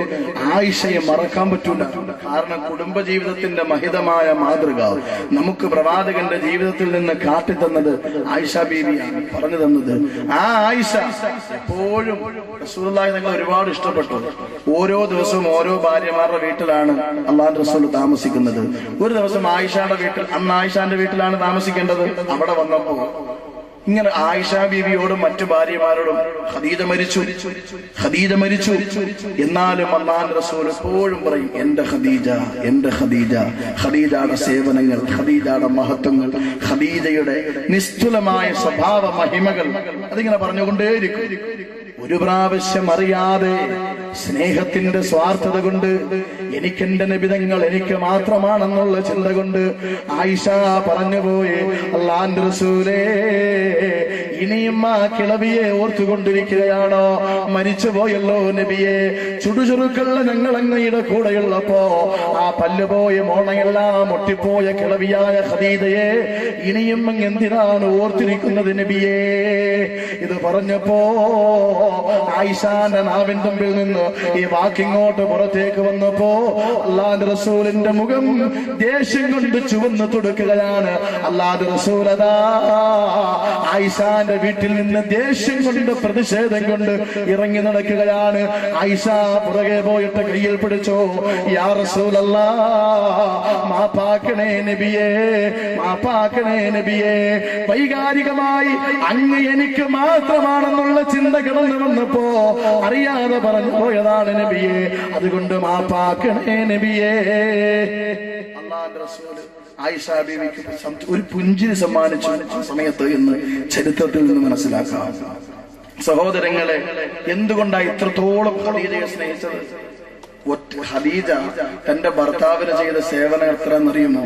ആയിഷയെ മറക്കാൻ പറ്റൂല. കാരണം കുടുംബജീവിതത്തിന്റെ മഹിതമായ മാതൃക നമുക്ക് പ്രവാചകന്റെ ജീവിതത്തിൽ നിന്ന് കാട്ടിത്തന്നത് ആയിഷ ബീവിയാണ് പറഞ്ഞു തന്നത്. ആ ആയിഷ എപ്പോഴും റസൂലുള്ളാഹി തങ്ങൾ ഒരുപാട് ഇഷ്ടപ്പെട്ടു. ഓരോ ദിവസവും ഓരോ ഭാര്യമാരുടെ വീട്ടിലാണ് അല്ലാഹുവിന്റെ റസൂൽ താമസിക്കുന്നത്. ഒരു ദിവസം ആയിഷയുടെ വീട്ടിൽ, അന്ന് ആയിഷാന്റെ വീട്ടിലാണ് താമസിക്കേണ്ടത്. അവിടെ വന്നപ്പോ ഇങ്ങനെ ആയിഷ ബീവിയോടും മറ്റു ഭാര്യമാരോടും ഖദീജ മരിച്ചു എന്നാലും അല്ലാഹുവിന്റെ റസൂൽ എപ്പോഴും പറയും, എന്റെ ഖദീജ, എന്റെ ഖദീജ. ഖദീജയുടെ സേവനങ്ങൾ, ഖദീജയുടെ മഹത്വങ്ങൾ, ഖദീജയുടെ നിസ്തുലമായ സ്വഭാവ മഹിമകൾ അതിങ്ങനെ പറഞ്ഞുകൊണ്ടേയിരിക്കും. ഒരു പ്രാവശ്യം അറിയാതെ സ്നേഹത്തിന്റെ സ്വാർത്ഥത കൊണ്ട് എനിക്കെന്റെ നബിതങ്ങൾ എനിക്ക് മാത്രമാണെന്നുള്ള ചിന്ത കൊണ്ട് ആയിഷ പറഞ്ഞുപോയി, അല്ലാഹുവിന്റെ റസൂലേ, ഇനിയും ആ കിളവിയെ ഓർത്തുകൊണ്ടിരിക്കുകയാണോ? മരിച്ചുപോയല്ലോ നബിയെ, ചുടുചുറുക്കുള്ള ഞങ്ങൾ അങ്ങയുടെ കൂടെയുള്ളപ്പോ ആ പല്ലുപോയ മോണയെല്ലാം മുട്ടിപ്പോയ കിളവിയായ ഖദീജയെ ഇനിയും അങ്ങ് എന്തിനാണ് ഓർത്തിരിക്കുന്നത് നബിയെ? ഇത് പറഞ്ഞപ്പോ ആയിഷാന്റെ നാവിൻ തുമ്പിൽ നിന്ന് ഈ വാക്കിങ്ങോട്ട് പുറത്തേക്ക് വന്നപ്പോ അല്ലാഹുവിന്റെ റസൂലിന്റെ മുഖം ദേഷ്യം കൊണ്ട് ചുവന്നു തുടുക്കുകയാണ്. അല്ലാഹുവിന്റെ റസൂൽ അതാ ആയിഷാന്റെ വീട്ടിൽ നിന്ന് ദേഷ്യം കൊണ്ട്, പ്രതിഷേധം കൊണ്ട് ഇറങ്ങി നടക്കുകയാണ്. ആയിഷ പുറകെ പോയിട്ട് കയ്യിൽ പിടിച്ചോ, യാ റസൂലല്ലാഹ്, മാപ്പാക്കണേ നബിയേ, മാപ്പാക്കണേ നബിയേ. വൈകാരികമായി അങ്ങ് എനിക്ക് മാത്രമാണെന്നുള്ള ചിന്ത കടന്നു വന്നപ്പോ അറിയാതെ പറഞ്ഞു പോയതാണ് നബിയെ, അതുകൊണ്ട് മാപ്പാക്കണേ നബിയേ. അല്ലാഹുവിന്റെ റസൂൽ ആയിഷ ബീവിക്ക് ഒരു പുഞ്ചിരി സമ്മാനിച്ചു ആ സമയത്ത് എന്ന് ചരിത്രത്തിൽ നിന്ന് മനസ്സിലാക്കാം. സഹോദരങ്ങളെ, എന്തുകൊണ്ടാണ് ഇത്രത്തോളം ഖദീജയെ സ്നേഹിച്ചത്? ഖദീജ തന്റെ ഭർത്താവിന് ചെയ്ത സേവനം എത്രയെന്നറിയുമോ?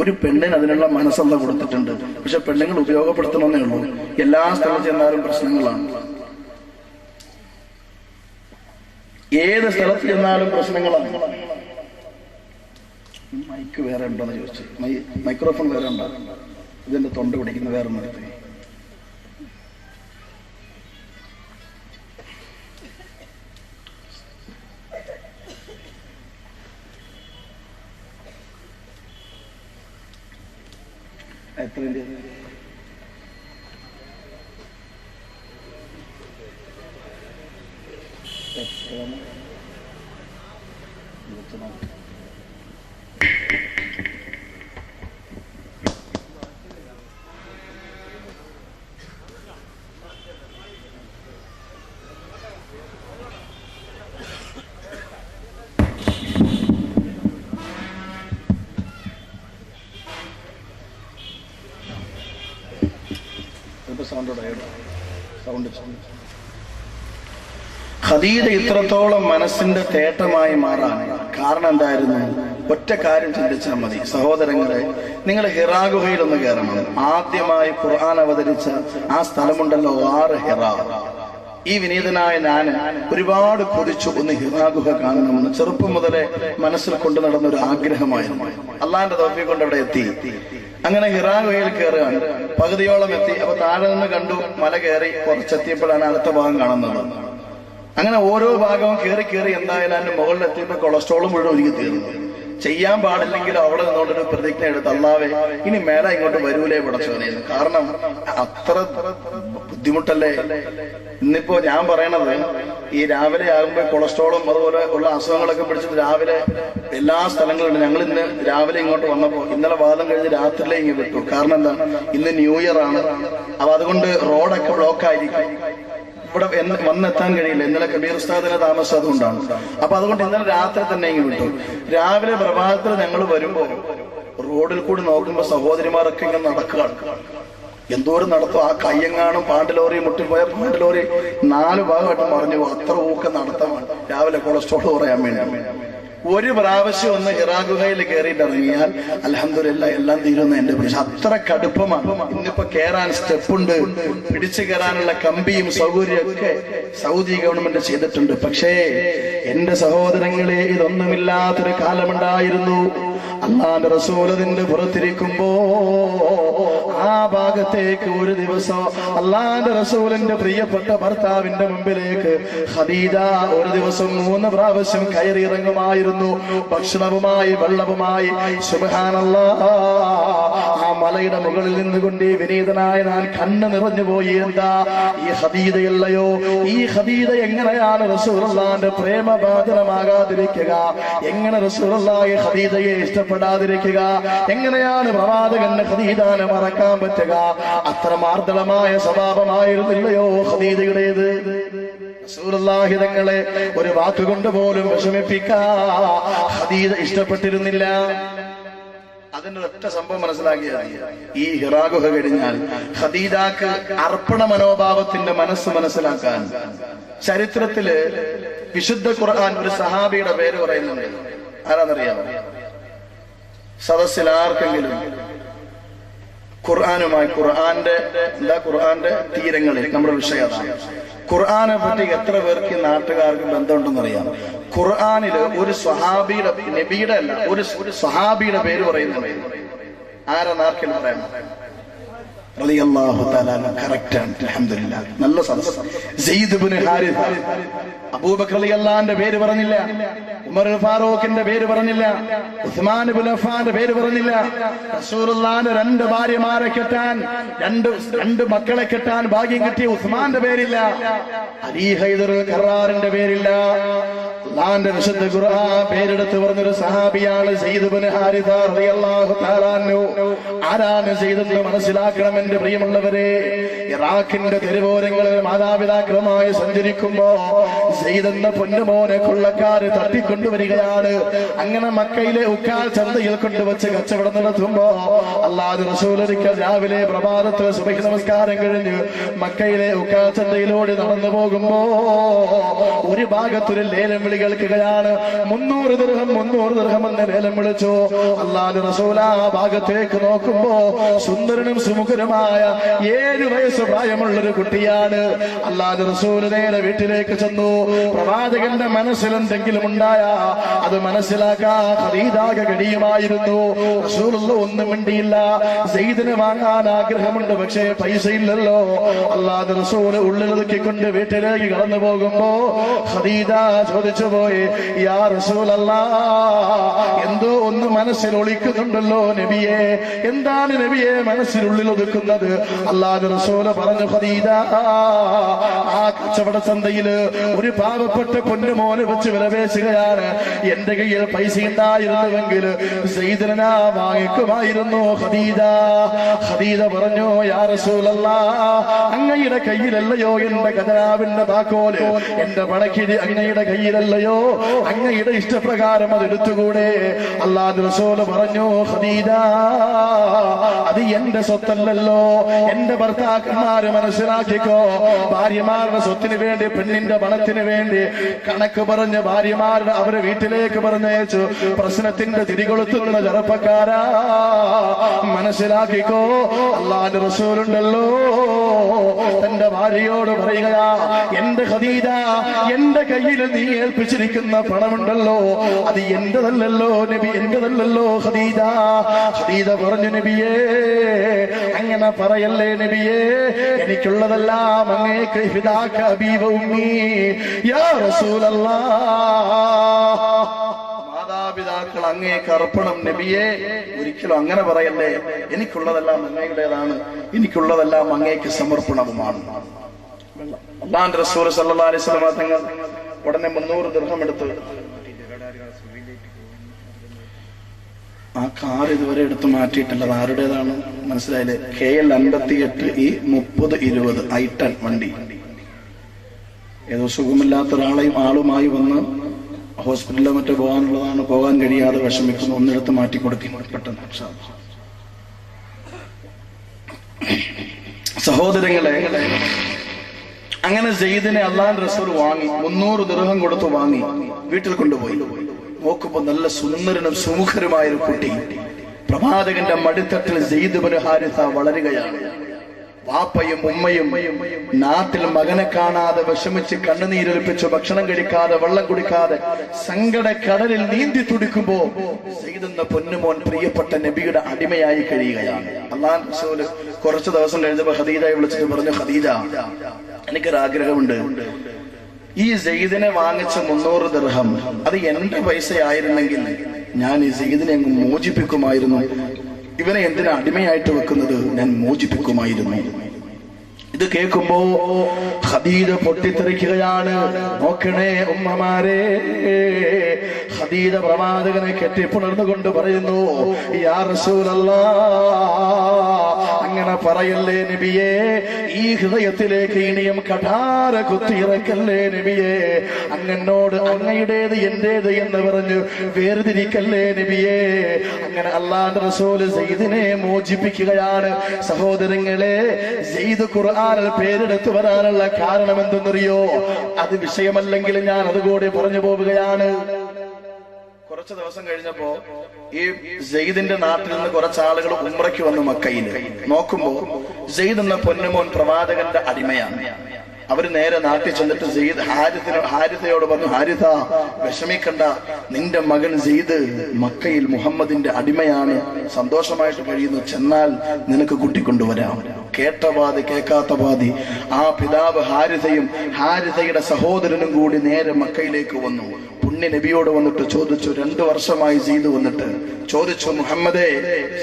ഒരു പെണ്ണിന് അതിനുള്ള മനസ്സല്ല കൊടുത്തിട്ടുണ്ട്. പക്ഷെ പെണ്ണുങ്ങൾ ഉപയോഗപ്പെടുത്തണമെന്നേ ഉള്ളൂ. എല്ലാ സ്ഥലത്ത് ചെന്നാലും പ്രശ്നങ്ങളാണ്. ഏത് സ്ഥലത്ത് ചെന്നാലും പ്രശ്നങ്ങളാണ്. മൈക്ക് വേറെ ഉണ്ടോന്ന് ചോദിച്ചു. മൈക്രോഫോൺ വേറെ ഉണ്ടോ? ഇതിന്റെ തൊണ്ട പിടിക്കുന്ന വേറെ നടത്തി. എത്ര ഖദീജ ഇത്രത്തോളം മനസ്സിന്റെ തേട്ടമായി മാറാൻ കാരണം എന്തായിരുന്നു? ഒറ്റ കാര്യം ചിന്തിച്ചാൽ മതി സഹോദരങ്ങളെ. നിങ്ങൾ ഹിറാ ഗുഹയിൽ ഒന്ന് കയറണം. ആദ്യമായി ഖുർആൻ അവതരിച്ച ആ സ്ഥലമുണ്ടല്ലോ, ഹിറാ. ഈ വിനീതനായ ഞാൻ ഒരുപാട് കൊതിച്ചു ഒന്ന് ഹിറാ ഗുഹ കാണണമെന്ന്. ചെറുപ്പം മുതലേ മനസ്സിൽ കൊണ്ടു നടന്നൊരു ആഗ്രഹമായിരുന്നു. അള്ളാന്റെ തൗഫീഖ് കൊണ്ട് അവിടെ എത്തി. അങ്ങനെ ഹിറാ ഗുഹയിൽ കയറുകയാണ്. പകുതിയോളം എത്തി. അപ്പൊ താഴെ നിന്ന് കണ്ടു, മല കയറി കുറച്ചെത്തിയപ്പോഴാണ് അടുത്ത ഭാഗം കാണുന്നത്. അങ്ങനെ ഓരോ ഭാഗവും കയറി കയറി എന്തായാലും അതിന്റെ മുകളിലെത്തിയപ്പോ കൊളസ്ട്രോളും മുഴുവൻ ഒരുക്കി തീർന്നു. ചെയ്യാൻ പാടില്ലെങ്കിലും അവിടെ നിന്നോണ്ടൊരു പ്രതിജ്ഞ എടുത്ത്, അല്ലാവേ ഇനി മേലെ ഇങ്ങോട്ട് വരൂലേ പടച്ചോനെന്ന്. കാരണം അത്ര ബുദ്ധിമുട്ടല്ലേ. ഇന്നിപ്പോ ഞാൻ പറയണത്, ഈ രാവിലെ ആകുമ്പോ കൊളസ്ട്രോളും അതുപോലെ ഉള്ള അസുഖങ്ങളൊക്കെ പിടിച്ചിട്ട് രാവിലെ എല്ലാ സ്ഥലങ്ങളിലും ഞങ്ങൾ ഇന്ന് രാവിലെ ഇങ്ങോട്ട് വന്നപ്പോ ഇന്നലെ വാദം കഴിഞ്ഞ് രാത്രിയിലേ ഇങ്ങ് വിട്ടു. കാരണം എന്താ, ഇന്ന് ന്യൂ ഇയർ ആണ്. അപ്പൊ അതുകൊണ്ട് റോഡൊക്കെ ബ്ലോക്ക് ആയിരിക്കും, ഇവിടെ വന്നെത്താൻ കഴിയില്ല. ഇന്നലെ കബീർ ഉസ്താദിനെ താമസം അതുകൊണ്ടാണ്. അപ്പൊ അതുകൊണ്ട് ഇന്നലെ രാത്രി തന്നെ ഇങ്ങ് വിട്ടു. രാവിലെ പ്രഭാതത്തിൽ ഞങ്ങൾ വരുമ്പോ റോഡിൽ കൂടി നോക്കുമ്പോ സഹോദരിമാരൊക്കെ ഇങ്ങനെ നടക്കുകയാണ്. എന്തോരം നടത്തും. ആ കയ്യെങ്ങാനും പാണ്ടിലോറി മുട്ടിപ്പോയ പാണ്ടിലോറി 4 ഭാഗമായിട്ട് മറിഞ്ഞു. അത്ര ഊക്കം നടത്താൻ രാവിലെ കൊളസ്ട്രോൾ കുറയാൻ വേണ്ടി. ഒരു പ്രാവശ്യം ഒന്ന് ഹിറാ ഗുഹയിൽ കയറിയിട്ട് ഇറങ്ങിയാൽ അൽഹംദുലില്ലാഹ് എല്ലാം തീരുന്ന എന്റെ പ്രശ്നം. അത്ര കടുപ്പമാണ്. ഇന്നിപ്പോ കയറാൻ സ്റ്റെപ്പുണ്ട്, പിടിച്ചു കയറാനുള്ള കമ്പിയും സൗകര്യമൊക്കെ സൗദി ഗവൺമെന്റ് ചെയ്തിട്ടുണ്ട്. പക്ഷേ എന്റെ സഹോദരങ്ങളെ, ഇതൊന്നുമില്ലാത്തൊരു കാലമുണ്ടായിരുന്നു. അല്ലാഹുവിന്റെ റസൂൽ അതിന്റെ പുറത്തിരിക്കുമ്പോ ആ ഭാഗത്തേക്ക് ഒരു ദിവസം അല്ലാഹുവിന്റെ റസൂലിന്റെ പ്രിയപ്പെട്ട ഭർത്താവിന്റെ മുമ്പിലേക്ക് ഖദീജ ഒരു ദിവസം 3 പ്രാവശ്യം കയറി ഇറങ്ങുമായിരുന്നു. ഭക്ഷണവുമായി വെള്ളവുമായി. സുബ്ഹാനല്ലാഹ്, ആ മലയുടെ മുകളിൽ നിന്നുകൊണ്ട് ഈ വിനീതനായ ഞാൻ കണ്ണ് നിറഞ്ഞു പോയി. എന്താ ഈ ഖദീജയല്ലയോ? ഈ ഖദീജ എങ്ങനെയാണ് റസൂലുള്ളാഹിന്റെ പ്രേമബാധിതമാകാതിരിക്കുക? എങ്ങനെ റസൂലുള്ളാഹി ഖദീജയെ ഇഷ്ടപ്പെടാതിരിക്കുക? എങ്ങനെയാണ് പ്രവാചകന്റെ ഖദീജയെ മറക്കാൻ പറ്റുക? അത്ര മാർദ്ദവമായ സ്വഭാവമായിരുന്നില്ലയോ ഖദീജയുടേത്? റസൂലുള്ളാഹി തങ്ങളെ ഒരു വാക്കുകൊണ്ട് പോലും വിഷമിപ്പിക്കാൻ ഖദീജ ഇഷ്ടപ്പെട്ടിരുന്നില്ല. അതിന്റെ ഒറ്റ സംഭവം മനസ്സിലാക്കിയാൽ ഈ ഹിറാ ഗുഹ കഴിഞ്ഞാൽ ഖദീജക്ക് അർപ്പണ മനോഭാവത്തിന്റെ മനസ്സ് മനസ്സിലാക്കാൻ ചരിത്രത്തില് വിശുദ്ധ ഖുർആൻ ഒരു സഹാബിയുടെ പേര് പറയുന്നുണ്ട്. ആരാന്നറിയാമോ? സദസ്സിൽ ആർക്കെങ്കിലും ഖുർആനുമായി ഖുർആന്റെ തീരങ്ങളിൽ നമ്മുടെ വിഷയം ഖുർആനെ പറ്റി എത്ര പേർക്ക് നാട്ടുകാർക്ക് ബന്ധമുണ്ടെന്നറിയാം. ഖുർആനില് ഒരു സ്വഹാബിയുടെ, നബിയുടെ അല്ല, ഒരു സ്വഹാബിയുടെ പേര് പറയുന്നുണ്ട്. ആരെന്നാർക്കെങ്കിലും പറയാം? റളിയല്ലാഹു തആല കറക്റ്റ് ആണ്. അൽഹംദുലില്ലാഹ്. നല്ല സദസ്സ്. സയ്യിദ് ഇബ്നു ഹാരിസ. അബൂബക്കർ റളിയല്ലാഹുവിന്റെ പേര് പറഞ്ഞില്ല, ഉമർ ഫാറൂഖിന്റെ പേര് പറഞ്ഞില്ല, ഉസ്മാൻ ഇബ്നു അഫ്ഫാന്റെ പേര് പറഞ്ഞില്ല. റസൂലുള്ളാഹിന്റെ 2 ഭാര്യമാരെ കെട്ടാൻ, രണ്ട് മക്കളെ കെട്ടാൻ ഭാഗ്യം കിട്ടിയ ഉസ്മാന്റെ പേരില്ല. അലി ഹൈദർ ഖറാറിന്റെ പേരില്ല. അല്ലാഹുവിന്റെ വിശുദ്ധ ഖുർആൻ പേരെടുത്ത് പറഞ്ഞൊരു സഹാബിയാണ് സയ്യിദ് ഇബ്നു ഹാരിസ റളിയല്ലാഹു തആല അൻഹു. ആരാണ് സയ്യിദ് എന്ന് മനസ്സിലാക്കണം എന്റെ പ്രിയമുള്ളവരെ. ഇറാഖിന്റെ തെരുവോരങ്ങളിൽ മാതാപിതാക്കളുമായി സഞ്ചരിക്കുമ്പോ സയ്യിദ് എന്ന പൊന്നുമോനെ കൊള്ളക്കാര് തട്ടിക്കൊണ്ടുവരികയാണ്. അങ്ങനെ മക്കയിലെ ഉക്കാൽ ചന്തയിൽ കൊണ്ടുവച്ച് കച്ചവടം നടത്തുമ്പോ അല്ലാഹുവിന്റെ റസൂൽ ഒരിക്കൽ രാവിലെ പ്രഭാതത്തിൽ സുബഹി നമസ്കാരം കഴിഞ്ഞ് മക്കയിലെ ഉക്കാൽ ചന്തയിലൂടെ നടന്നു പോകുമ്പോ ഒരു ഭാഗത്തൊരു ലേലം വിളി കേൾക്കുകയാണ്. 300 ദിർഹം എന്ന് ലേലം വിളിച്ചു. അല്ലാഹുവിന്റെ റസൂൽ ആ ഭാഗത്തേക്ക് നോക്കുമ്പോ സുന്ദരനും സുമുഖനുമായ 7 വയസ്സ് പ്രായമുള്ളൊരു കുട്ടിയാണ്. അല്ലാഹുവിന്റെ റസൂൽ നേരെ വീട്ടിലേക്ക് ചെന്നു. പ്രവാചകന്റെ മനസ്സിൽ എന്തെങ്കിലും ഉണ്ടായ അത് മനസ്സിലാക്കാൻ ഖദീജക്ക് കഴിയുമായിരുന്നു. റസൂലുള്ള ഒന്നും മിണ്ടിയില്ല. സയ്യിദിനെ വാങ്ങാൻ ആഗ്രഹമുണ്ട്, പക്ഷേ പൈസ ഇല്ലല്ലോ. അല്ലാഹുവിന്റെ റസൂൽ ഉള്ളിലൊതുക്കിക്കൊണ്ട് വീട്ടിലേക്ക് കടന്നു പോകുമ്പോ ഖദീജ ചോദിച്ചു പോയി, യാ റസൂലല്ലാഹ്, എന്തോ ഒന്ന് മനസ്സിൽ ഒളിക്കുന്നുണ്ടല്ലോ നബിയെ. എന്താണ് നബിയെ മനസ്സിനുള്ളിൽ ഒതുക്കുന്നത്? അല്ലാഹുവിന്റെ റസൂൽ പറഞ്ഞു, ഖദീജ, ആ കച്ചവട ചന്തയില് ഒരു ഒരു പാവപ്പെട്ട പൊന്നുമോനെ വെച്ച് വിലപേശുകയാണ്. എന്റെ കയ്യിൽ പൈസ ഉണ്ടായിരുന്നുവെങ്കിൽ സയ്യിദിനെ വാങ്ങിക്കുമായിരുന്നു. ഖദീജ പറഞ്ഞു, യാ റസൂലല്ലാഹ്, അങ്ങയുടെ കയ്യിലല്ലയോ എന്റെ ഖജനാവിന്റെ താക്കോല്, എന്റെ പണക്കിരി അങ്ങയുടെ കയ്യിലല്ലയോ, അങ്ങയുടെ ഇഷ്ടപ്രകാരം അത് എടുത്തുകൂടെ? അല്ലാഹുവിന്റെ റസൂൽ പറഞ്ഞു, ഖദീജ, അത് എന്റെ സ്വത്തല്ലല്ലോ. എന്റെ ഭർത്താക്കന്മാര് മനസ്സിലാക്കിക്കോ, ഭാര്യമാരുടെ സ്വത്തിന് വേണ്ടി, പെണ്ണിന്റെ പണത്തിന് വേണ്ടി കണക്ക് പറഞ്ഞ് ഭാര്യമാരുടെ അവരെ വീട്ടിലേക്ക് പറഞ്ഞയച്ചു. പ്രശ്നത്തിന്റെ തിരികൊളുത്തുന്ന ചെറുപ്പക്കാരാ, മനസ്സിലാക്കിക്കോ, അല്ലാഹുവിന്റെ റസൂലുണ്ടല്ലോ തന്റെ ഭാര്യയോട് പറയുകയാ, എന്റെ ഖദീജ, എന്റെ കയ്യിൽ നീ ഏൽപ്പിച്ചിരിക്കുന്ന പണമുണ്ടല്ലോ, അത് എന്റെതല്ലല്ലോ നബി, എന്റെതല്ലല്ലോ ഖദീജ. ഖദീജ പറഞ്ഞു, നബിയേ, അങ്ങനെ പറയല്ലേ നബിയേ, എനിക്കുള്ളതെല്ലാം അങ്ങേക്ക് ഫിദാക അബീ വ ഉമ്മീ യാ റസൂലല്ലാഹ്, മാതാപിതാക്കൾ അങ്ങേക്ക് അർപ്പണം നബിയെ. ഒരിക്കലും അങ്ങനെ പറയല്ലേ, എനിക്കുള്ളതെല്ലാം അങ്ങയുടേതാണ്, എനിക്കുള്ളതെല്ലാം അങ്ങേക്ക് സമർപ്പണവുമാണ്. അല്ലാഹുവിന്റെ റസൂൽ സല്ലല്ലാഹു അലൈഹി വസല്ലം തങ്ങൾ ഉടനെ 300 ദിർഹം എടുത്ത് ആ കാർ ഇതുവരെ എടുത്ത് മാറ്റിയിട്ടില്ല. ആരുടേതാണ് മനസ്സിലായില്ലേ? KL 58 E 3020 I10 വണ്ടി. ഏതോ സുഖമില്ലാത്ത ആളുമായി വന്ന് ഹോസ്പിറ്റലിലോ മറ്റോ പോകാനുള്ളതാണ്, പോകാൻ കഴിയാതെ വിഷമിക്കുന്നു, ഒന്നെടുത്ത് മാറ്റി കൊടുക്കുന്നു പെട്ടെന്ന്. സഹോദരങ്ങളെ, അങ്ങനെ സെയ്ദിനെ അല്ലാഹുവിന്റെ റസൂൽ വാങ്ങി, 300 ദിർഹം കൊടുത്ത് വാങ്ങി, വീട്ടിൽ കൊണ്ടുപോയി. നോക്കുമ്പോ നല്ല സുന്ദരനും സുമുഖരുമായ ഒരു കുട്ടി പ്രവാചകന്റെ മടിത്തട്ടിൽ സെയ്ദ് ഇബ്നു ഹാരിസ വളരുകയാണ്. വാപ്പയും ഉമ്മയും നാട്ടിൽ മകനെ കാണാതെ വിഷമിച്ച് കണ്ണുനീരൊലിപ്പിച്ച് ഭക്ഷണം കഴിക്കാതെ വെള്ളം കുടിക്കാതെ സങ്കടക്കടലിൽ നീന്തി തുടിക്കുമ്പോ സെയ്ദ് എന്ന പൊന്നുമോൻ പ്രിയപ്പെട്ട നബിയുടെ അടിമയായി കഴിയുകയാണ്. അല്ലാഹുവിന്റെ റസൂൽ കുറച്ചു ദിവസം കഴിഞ്ഞപ്പോ ഖദീജയെ വിളിച്ചിട്ട് പറഞ്ഞു, ഖദീജ, എനിക്കൊരാഗ്രഹമുണ്ട്. ഈ സെയ്ദിനെ വാങ്ങിച്ച 300 ദിർഹം അത് എന്റെ പൈസയായിരുന്നെങ്കിൽ ഞാൻ ഈ സെയ്ദിനെ അങ്ങ് മോചിപ്പിക്കുമായിരുന്നു. ഇവനെ എന്തിനാ അടിമയായിട്ട് വെക്കുന്നത്? ഞാൻ മോചിപ്പിക്കുമായിരുന്നു. ഇത് കേൾക്കുമ്പോ ഖദീജ പൊട്ടിത്തെറിക്കുകയാണ്. നോക്കണേ ഉമ്മമാരെ, ഖദീജ പ്രവാചകനെ കെട്ടിപ്പുണർന്നുകൊണ്ട് പറയുന്നു, യാ റസൂലല്ലാഹ്, അങ്ങനെ പറയല്ലേ നബിയേ, ഈ ഹൃദയത്തിലേക്ക് ഇനിയും കഠാര കുത്തിയിറക്കല്ലേ നബിയേ, അങ്ങനോട് അങ്ങയുടേത് എന്റേത് എന്ന് പറഞ്ഞു വേർതിരിക്കല്ലേ നബിയേ. അങ്ങനെ അല്ലാഹുവിന്റെ റസൂൽ സെയ്ദിനെ മോചിപ്പിക്കുകയാണ്. സഹോദരങ്ങളെ, സെയ്ദ് ഖുർആനിൽ പേരെടുത്തു വരാനുള്ള കാരണം എന്തെന്നറിയോ? അത് വിഷയമല്ലെങ്കിൽ ഞാൻ അതുകൂടി പറഞ്ഞു പോവുകയാണ്. കുറച്ചു ദിവസം കഴിഞ്ഞപ്പോ ഈ സെയ്ദിന്റെ നാട്ടിൽ നിന്ന് കുറച്ച് ആളുകൾ ഉംറയ്ക്ക് വന്നു മക്കയിൽ. നോക്കുമ്പോ സെയ്ദ് എന്ന പൊന്നുമോൻ പ്രവാചകന്റെ അടിമയാണ്. അവര് നേരെ നാട്ടിൽ ചെന്നിട്ട് സെയ്ദ് ഹാരിസയോട് പറഞ്ഞു, ഹാരിസ, വിഷമിക്കണ്ട, നിന്റെ മകൻ സെയ്ദ് മക്കയിൽ മുഹമ്മദിന്റെ അടിമയാണ്, സന്തോഷമായിട്ട് കഴിയുന്നു, ചെന്നാൽ നിനക്ക് കൂട്ടിക്കൊണ്ടുവരാം. കേട്ട പാതി കേൾക്കാത്ത പാതി ആ പിതാവ് ഹാരിസയും ഹാരിസയുടെ സഹോദരനും കൂടി നേരെ മക്കയിലേക്ക് വന്നു. പുണ്യ നബിയോട് വന്നിട്ട് ചോദിച്ചു, 2 വർഷമായി സെയ്ദ് വന്നിട്ട് ചോദിച്ചു, മുഹമ്മദേ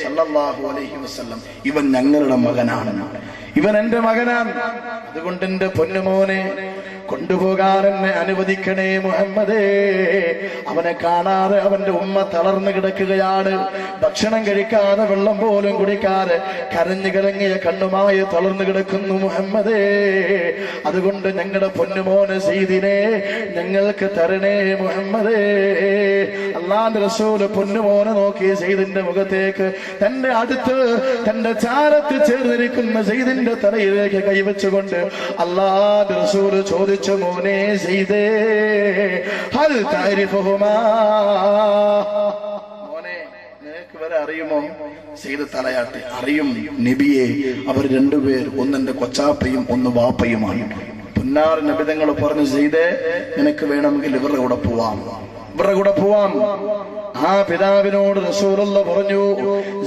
സല്ലല്ലാഹു അലൈഹി വസല്ലം, ഇവൻ ഞങ്ങളുടെ മകനാണ്, ഇവൻ എന്റെ മകനാണ്, അതുകൊണ്ട് എന്റെ പൊന്നുമോനെ കൊണ്ടുപോകാൻ എന്നെ അനുവദിക്കണേ മുഹമ്മദേ. അവനെ കാണാതെ അവന്റെ ഉമ്മ തളർന്നു കിടക്കുകയാണ്. ഭക്ഷണം കഴിക്കാതെ വെള്ളം പോലും കുടിക്കാതെ കരഞ്ഞു കലങ്ങിയ കണ്ണുമായി തളർന്നു കിടക്കുന്നു മുഹമ്മദേ. അതുകൊണ്ട് ഞങ്ങളുടെ പൊന്നുമോനെ സെയ്ദിനെ ഞങ്ങൾക്ക് തരണേ മുഹമ്മദേ. അല്ലാഹുവിന്റെ റസൂല് പൊന്നുമോനെ നോക്കി സെയ്ദിന്റെ മുഖത്തേക്ക് തന്റെ അടുത്ത് തന്റെ ചാരത്ത് ചേർന്നിരിക്കുന്ന സെയ്ദിന്റെ തലയിലേക്ക് കൈവച്ചുകൊണ്ട് അല്ലാഹുവിന്റെ റസൂല് ചോദിച്ചു, മോനെ സെയ്ദേ, ഹൽ തഅരിഫുഹുമാ, മോനെ നിനക്ക് വരെ അറിയുമോ? സെയ്ദ് തലയാട്ടി, അറിയും നബിയെ, അവർ 2 പേർ, ഒന്നെന്റെ കൊച്ചാപ്പയും ഒന്ന് വാപ്പയുമാണ്. പുന്നാർ നബിതങ്ങൾ പറഞ്ഞു, സെയ്ദേ, നിനക്ക് വേണമെങ്കിൽ ഇവരുടെ കൂടെ പോവാം. ആ പിതാവിനോട് റസൂലുള്ള പറഞ്ഞു,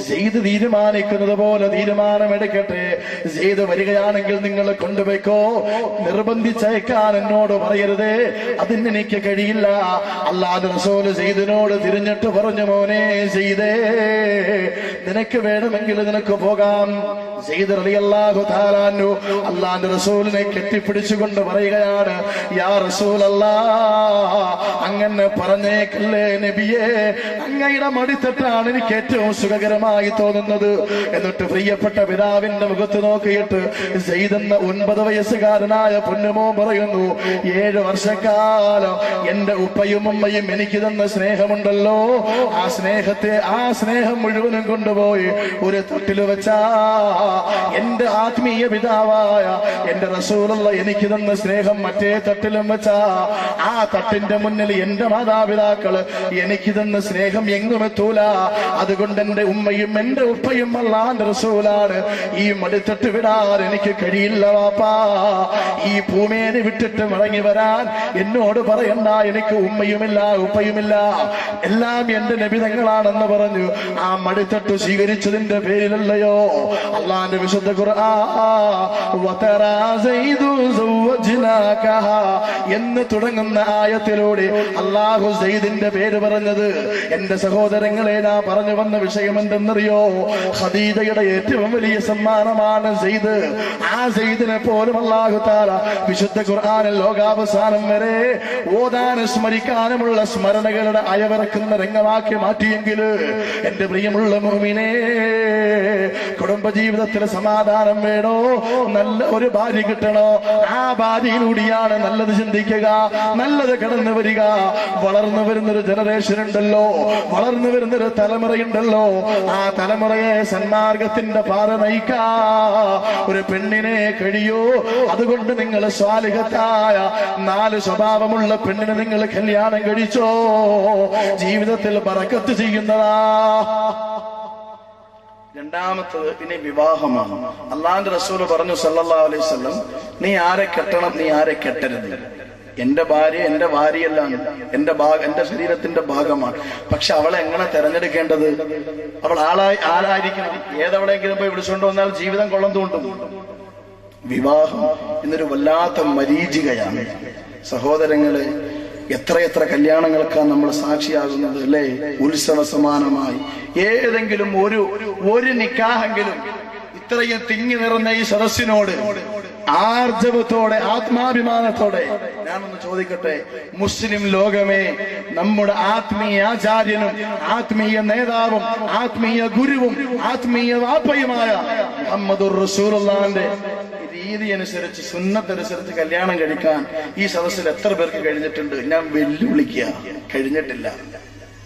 സെയ്ദ് തീരുമാനിക്കുന്നത് പോലെ തീരുമാനമെടുക്കട്ടെ. സെയ്ദ് വരികയാണെങ്കിൽ നിങ്ങൾ കൊണ്ടുപോയിക്കോ, നിർബന്ധിച്ചയക്കാൻ എന്നോട് പറയരുതേ, അതിന് എനിക്ക് കഴിയില്ല. അല്ലാഹുവിന്റെ റസൂല് സെയ്ദിനോട് തിരിഞ്ഞിട്ട് പറഞ്ഞു, മോനെ സെയ്ദേ, നിനക്ക് വേണമെങ്കിൽ നിനക്ക് പോകാം. സെയ്ദ് റളിയല്ലാഹു തആല അൻഹു അല്ലാഹുവിന്റെ റസൂലിനെ കെട്ടിപ്പിടിച്ചുകൊണ്ട് പറയുകയാണ്, യാ റസൂലല്ലാഹ്, അങ്ങനെ പറഞ്ഞേക്കല്ലേ നബിയേ, അങ്ങയുടെ മടിത്തട്ടാണ് എനിക്ക് ഏറ്റവും സുഖകരമായി തോന്നുന്നത്. എന്നിട്ട് പ്രിയപ്പെട്ട പിതാവിന്റെ മുഖത്ത് നോക്കിയിട്ട് സെയ്ദ് എന്ന 9 വയസ്സുകാരനായ പൊന്നുമോ പറയുന്നു, 7 വർഷക്കാലം എന്റെ ഉപ്പയും ഉമ്മയും എനിക്ക് തന്ന സ്നേഹമുണ്ടല്ലോ, ആ സ്നേഹം മുഴുവനും കൊണ്ടുപോയി ഒരു തട്ടിൽ വെച്ചാ എന്റെ ആത്മീയ പിതാവായ എന്റെ റസൂലുള്ള എനിക്ക് തന്ന സ്നേഹം മറ്റേ തട്ടിലും വെച്ചാ ആ തട്ടിന്റെ മുന്നിൽ എന്റെ മാതാപിതാക്കള് എനിക്ക് തന്ന സ്നേഹം എങ്ങും എത്തൂല. അതുകൊണ്ട് എന്റെ ഉമ്മയും എന്റെ ഉപ്പയും അല്ലാഹുവിന്റെ റസൂലാണ്. ഈ മടിത്തട്ട് വിടാൻ എനിക്ക് കഴിയില്ല വാപ്പാ. ഈ ഭൂമിയെ വിട്ടിട്ട് മടങ്ങി വരാൻ എന്നോട് പറയണ്ട, എനിക്ക് ഉമ്മയുമില്ല ഉപ്പയുമില്ല, എല്ലാം എന്റെ നബിതങ്ങളാണെന്ന് പറഞ്ഞു ആ മടിത്തട്ട് സ്വീകരിച്ചതിന്റെ പേരിലല്ലയോ അല്ലാഹുവിന്റെ വിശുദ്ധ ഖുർആൻ എന്ന് തുടങ്ങുന്ന ആയത്തിലൂടെ അല്ലാഹു സെയ്ദിന്റെ പേര് പറഞ്ഞത്. എന്റെ സഹോദരങ്ങളെ, ഞാൻ പറഞ്ഞു വന്ന വിഷയം എന്തെന്നറിയോ? ഖദീജയുടെ ഏറ്റവും വലിയ സമ്മാനമാണ് സെയ്ദ്. ആ സെയ്ദിനെ പോലും അല്ലാഹു തആല വിശുദ്ധ ഖുർആനിൽ ലോകാവസാനം വരെ ഓതാനും സ്മരിക്കാനുമുള്ള സ്മരണകളുടെ അയവിറക്കുന്ന രംഗമാക്കി മാറ്റിയെങ്കിൽ എന്റെ പ്രിയമുള്ള മുഅ്മിനേ, കുടുംബജീവിതത്തിൽ സമാധാനം വേണോ, നല്ല ഒരു ഭാര്യ കിട്ടണോ, ആ ഭാര്യയിലൂടെയാണ് നല്ലത് ചിന്തിക്കുക, നല്ലത് കടന്നു വരിക. വളർന്നു വരുന്നൊരു ജനറേഷൻ ഉണ്ടല്ലോ, വളർന്നു വരുന്നൊരു തലമുറയുണ്ടല്ലോ, ആ തലമുറയെ സന്മാർഗത്തിന്റെ പാത നയിക്കാ ഒരു പെണ്ണിനെ കഴിയൂ. അതുകൊണ്ട് നിങ്ങൾ സ്വാലിഹത്തായ 4 സ്വഭാവമുള്ള പെണ്ണിനെ നിങ്ങൾ കല്യാണം കഴിച്ചോ, ജീവിതത്തിൽ ബറക്കത്ത് ചെയ്യുന്നതാ. രണ്ടാമത്തത് പിന്നെ വിവാഹമാണ്. അല്ലാഹുവിന്റെ റസൂൽ പറഞ്ഞു സല്ലല്ലാഹു അലൈഹി വസല്ലം, നീ ആരെ കെട്ടണം, നീ ആരെ കെട്ടരുത്. എന്റെ ഭാര്യ എന്റെ ഭാര്യയല്ല, എന്റെ ശരീരത്തിന്റെ ഭാഗമാണ്. പക്ഷെ അവളെ എങ്ങനെ തെരഞ്ഞെടുക്കേണ്ടത്? അവൾ ആരായിരിക്കണം? ഏതവളെങ്കിലും പോയി വിളിച്ചുകൊണ്ട് വന്നാൽ ജീവിതം കൊള്ളം തോണ്ടും. വിവാഹം എന്നൊരു വല്ലാത്ത മരീചികയാണ് സഹോദരങ്ങളെ. എത്രയെത്ര കല്യാണങ്ങൾക്കാണ് നമ്മൾ സാക്ഷിയാകുന്നത് അല്ലേ? ഉത്സവ സമാനമായി ഏതെങ്കിലും ഒരു നിക്കാഹെങ്കിലും ഇത്രയും തിങ്ങി നിറഞ്ഞ ഈ സദസ്സിനോട് ആർജവത്തോടെ ആത്മാഭിമാനത്തോടെ ഞാനൊന്ന് ചോദിക്കട്ടെ, മുസ്ലിം ലോകമേ, നമ്മുടെ ആത്മീയ ആചാര്യനും ആത്മീയ നേതാവും ആത്മീയ ഗുരുവും ആത്മീയ വാപ്പയുമായ മുഹമ്മദുർ റസൂലുള്ളാഹിന്റെ രീതി അനുസരിച്ച് സുന്നത്തനുസരിച്ച് കല്യാണം കഴിക്കാൻ ഈ സദസ്സിൽ എത്ര പേർക്ക് കഴിഞ്ഞിട്ടുണ്ട്? ഞാൻ വെല്ലുവിളിക്കുക, കഴിഞ്ഞിട്ടില്ല.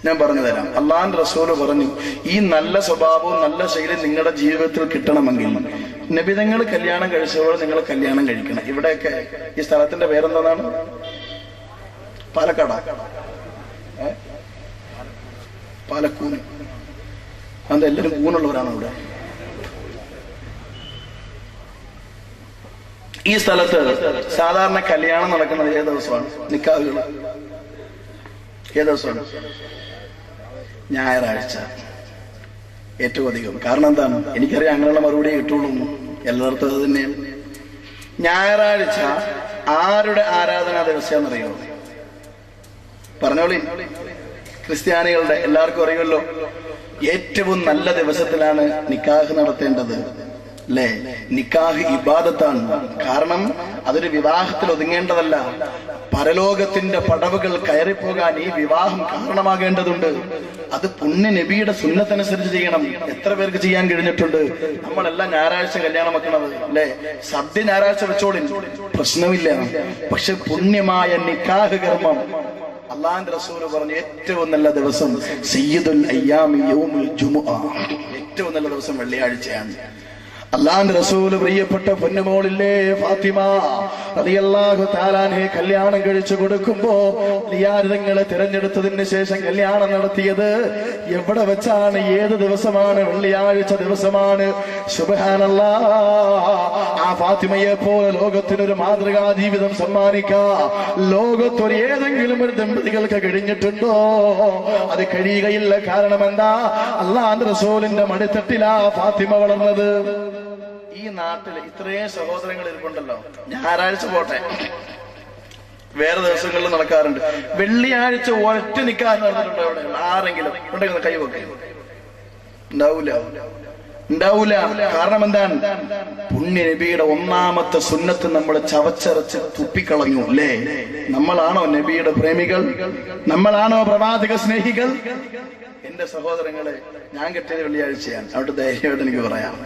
ഞാൻ പറഞ്ഞു തരാം. അല്ലാഹുവിന്റെ റസൂല് പറഞ്ഞു, ഈ നല്ല സ്വഭാവവും നല്ല ശൈലി നിങ്ങളുടെ ജീവിതത്തിൽ കിട്ടണമെങ്കിൽ നബിതങ്ങൾ കല്യാണം കഴിച്ചപ്പോൾ നിങ്ങൾ കല്യാണം കഴിക്കണം. ഇവിടെയൊക്കെ ഈ സ്ഥലത്തിന്റെ പേരെന്താണ്? പാലക്കാട്, പാലക്കൂന്. അതെല്ലാവരും കൂനുള്ളവരാണ് ഇവിടെ. ഈ സ്ഥലത്ത് സാധാരണ കല്യാണം നടക്കുന്നത് ഏത് ദിവസമാണ്? നിക്കാഹുകൾ ഏത് ദിവസമാണ്? ഞായറാഴ്ച ഏറ്റവും അധികം. കാരണം എന്താണ്? എനിക്കറിയാം അങ്ങനെയുള്ള മറുപടിയെ കിട്ടുള്ളൂ. എല്ലായിടത്തും അത് തന്നെയാണ്. ഞായറാഴ്ച ആരുടെ ആരാധനാ ദിവസമാണെന്നറിയോ? പറഞ്ഞോളി. ക്രിസ്ത്യാനികളുടെ. എല്ലാവർക്കും അറിയുമല്ലോ. ഏറ്റവും നല്ല ദിവസത്തിലാണ് നിക്കാഹ് നടത്തേണ്ടത് അല്ലേ? നിക്കാഹ് ഇബാദത്താണ്. കാരണം അതൊരു വിവാഹത്തിൽ ഒതുങ്ങേണ്ടതല്ല. പരലോകത്തിന്റെ പടവുകൾ കയറിപ്പോകാൻ ഈ വിവാഹം കാരണമാകേണ്ടതുണ്ട്. അത് പുണ്യ നബിയുടെ സുന്നത്തനുസരിച്ച് ചെയ്യണം. എത്ര പേർക്ക് ചെയ്യാൻ കഴിഞ്ഞിട്ടുണ്ട്? നമ്മളെല്ലാം ഞായറാഴ്ച കല്യാണം വെക്കണത് അല്ലെ? സദ്യ ഞായറാഴ്ച വെച്ചോളിൻ, പ്രശ്നമില്ല. പക്ഷെ പുണ്യമായ നിക്കാഹ് കർമ്മം അല്ലാഹുവിന്റെ റസൂൽ പറഞ്ഞു ഏറ്റവും നല്ല ദിവസം സയ്യിദുൽ അയ്യാമി യൗമുൽ ജുമുഅ, ഏറ്റവും നല്ല ദിവസം വെള്ളിയാഴ്ചയാണ്. അല്ലാഹുവിന്റെ റസൂൽ പ്രിയപ്പെട്ട പൊന്നുമോളില്ലേ ഫാത്തിമ റളിയല്ലാഹു തആല അൻഹയെ കല്യാണം കഴിച്ചു കൊടുക്കുമ്പോ ലിയാരിതങ്ങളെ തിരഞ്ഞെടുത്തതിന് ശേഷം കല്യാണം നടത്തിയത് എവിടെ വെച്ചാണ്? ഏത് ദിവസമാണ്? വെള്ളിയാഴ്ച ദിവസമാണ്. സുബ്ഹാനല്ലാഹ്. ആ ഫാത്തിമയെ പോലെ ലോകത്തിനൊരു മാതൃകാ ജീവിതം സമ്മാനിക്കാ ലോകത്തൊരു ഏതെങ്കിലും ഒരു ദമ്പതികൾക്ക് കഴിഞ്ഞിട്ടുണ്ടോ? അത് കഴിയുകയില്ല. കാരണം എന്താ? അല്ലാഹുവിന്റെ റസൂലിന്റെ മടിത്തട്ടിലാ ഫാത്തിമ വളർന്നത്. ഈ നാട്ടിൽ ഇത്രയും സഹോദരങ്ങൾ ഇരിപ്പുണ്ടല്ലോ. ഞായറാഴ്ച പോട്ടെ, വേറെ ദിവസങ്ങളിൽ നടക്കാറുണ്ട്. വെള്ളിയാഴ്ച ഒറ്റ നിക്കാഹ് നടന്നിട്ടുണ്ടോ? അവിടെ ആരെങ്കിലും ഉണ്ടെങ്കിൽ കൈവക്കെ ഉണ്ടാവൂല. കാരണം എന്താണ്? പുണ്യ നബിയുടെ ഒന്നാമത്തെ സുന്നത്ത് നമ്മൾ ചവച്ചരച്ച് തുപ്പിക്കളഞ്ഞു അല്ലേ? നമ്മളാണോ നബിയുടെ പ്രേമികൾ? നമ്മളാണോ പ്രവാചക സ്നേഹികൾ? എന്റെ സഹോദരങ്ങളെ, ഞാൻ കെട്ടിയത് വെള്ളിയാഴ്ചയാണ്. അവിടെ ധൈര്യമായിട്ട് എനിക്ക് പറയാം,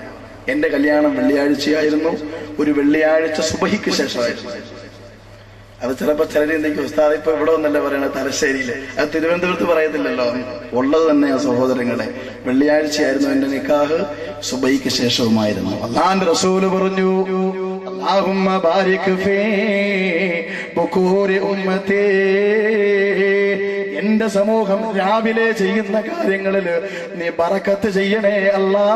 എന്റെ കല്യാണം വെള്ളിയാഴ്ചയായിരുന്നു. ഒരു വെള്ളിയാഴ്ച സുബഹിക്ക് ശേഷമായിരുന്നു. അത് ചിലപ്പോ ചിലരെന്തെങ്കിലും ഉസ്താദ് ഇപ്പൊ ഇവിടെ ഒന്നല്ല പറയണത്, തലശ്ശേരിയില്. അത് തിരുവനന്തപുരത്ത് പറയത്തില്ലല്ലോ. ഉള്ളത് തന്നെയാ സഹോദരങ്ങളെ. വെള്ളിയാഴ്ചയായിരുന്നു എന്റെ നിക്കാഹ്, സുബഹിക്ക് ശേഷവുമായിരുന്നു. അല്ലാഹുവിന്റെ റസൂല് പറഞ്ഞു, അല്ലാഹുമ്മ ബാരിക് ഫീ ബുകൂരി ഉമ്മത്തി. എന്റെ സമൂഹം രാവിലെ ചെയ്യുന്ന കാര്യങ്ങളിൽ നീ ബറക്കത്ത് ചെയ്യണേ അല്ലാ.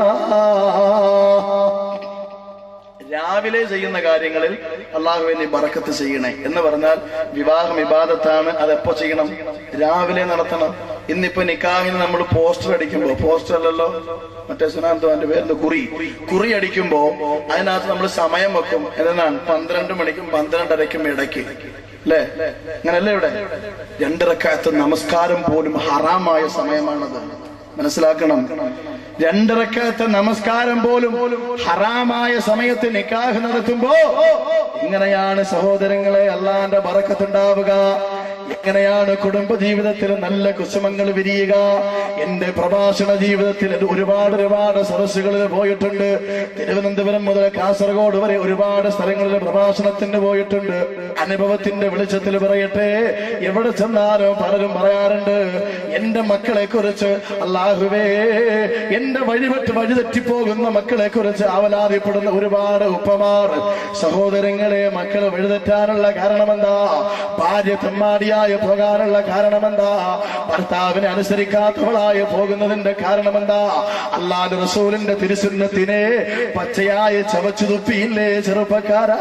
രാവിലെ ചെയ്യുന്ന കാര്യങ്ങളിൽ അല്ലാഹുവേ നീ ബറക്കത്ത് ചെയ്യണേ എന്ന് പറഞ്ഞാൽ വിവാഹം ഇബാദത്താണ്. അതെപ്പോ ചെയ്യണം? രാവിലെ നടത്തണം. ഇന്നിപ്പോ നിക്കാഹിന് നമ്മൾ പോസ്റ്റർ അടിക്കുമ്പോ, പോസ്റ്റർ അല്ലല്ലോ മറ്റേ സുനാന്തോന്റെ പേര് കുറി അടിക്കുമ്പോ അതിനകത്ത് നമ്മൾ സമയം വെക്കും. എന്താണ്? 12 മണിക്കും 12:30ക്കും ഇടയ്ക്ക് അല്ലേ? അങ്ങനല്ലേ? ഇവിടെ 2 റക്അത്ത് നമസ്കാരം പോലും ഹറാമായ സമയമാണത്. മനസ്സിലാക്കണം. 2 റക്അത്ത് നമസ്കാരം പോലും ഹറാമായ സമയത്ത് നിക്കാഹ് നടത്തുമ്പോ ഇങ്ങനെയാണ് സഹോദരങ്ങളെ അല്ലാഹുവിന്റെ ബറക്കത്ത് ഉണ്ടാവുക. എങ്ങനെയാണ് കുടുംബ ജീവിതത്തിൽ നല്ല കുസുമങ്ങൾ വിരിയുക? എന്റെ പ്രഭാഷണ ജീവിതത്തിൽ ഒരുപാട് സദസ്സുകളിൽ പോയിട്ടുണ്ട്. തിരുവനന്തപുരം മുതൽ കാസർഗോഡ് വരെ ഒരുപാട് സ്ഥലങ്ങളിൽ പ്രഭാഷണത്തിന് പോയിട്ടുണ്ട്. അനുഭവത്തിന്റെ വെളിച്ചത്തിൽ പറയട്ടെ, എവിടെ ചെന്നാലും പലരും പറയാറുണ്ട്, എന്റെ മക്കളെ കുറിച്ച് അല്ലാഹുവേ, എന്റെ വഴിതെറ്റിപ്പോകുന്ന മക്കളെ കുറിച്ച് അവലാതിപ്പെടുന്ന ഒരുപാട് ഉപ്പമാർ. സഹോദരങ്ങളെ, മക്കൾ വഴിതെറ്റാനുള്ള കാരണമെന്താ? ഭാര്യ തെമ്മാടിയായി പോകാനുള്ള കാരണമെന്താ? ഭർത്താവിനെ അനുസരിക്കാത്തവളായി പോകുന്നതിന്റെ കാരണമെന്താ? അല്ലാഹുവിന്റെ റസൂലിന്റെ തിരുസുന്നത്തിനെ പച്ചയായി ചവച്ചു തുപ്പിയില്ലേ ചെറുപ്പക്കാരാ?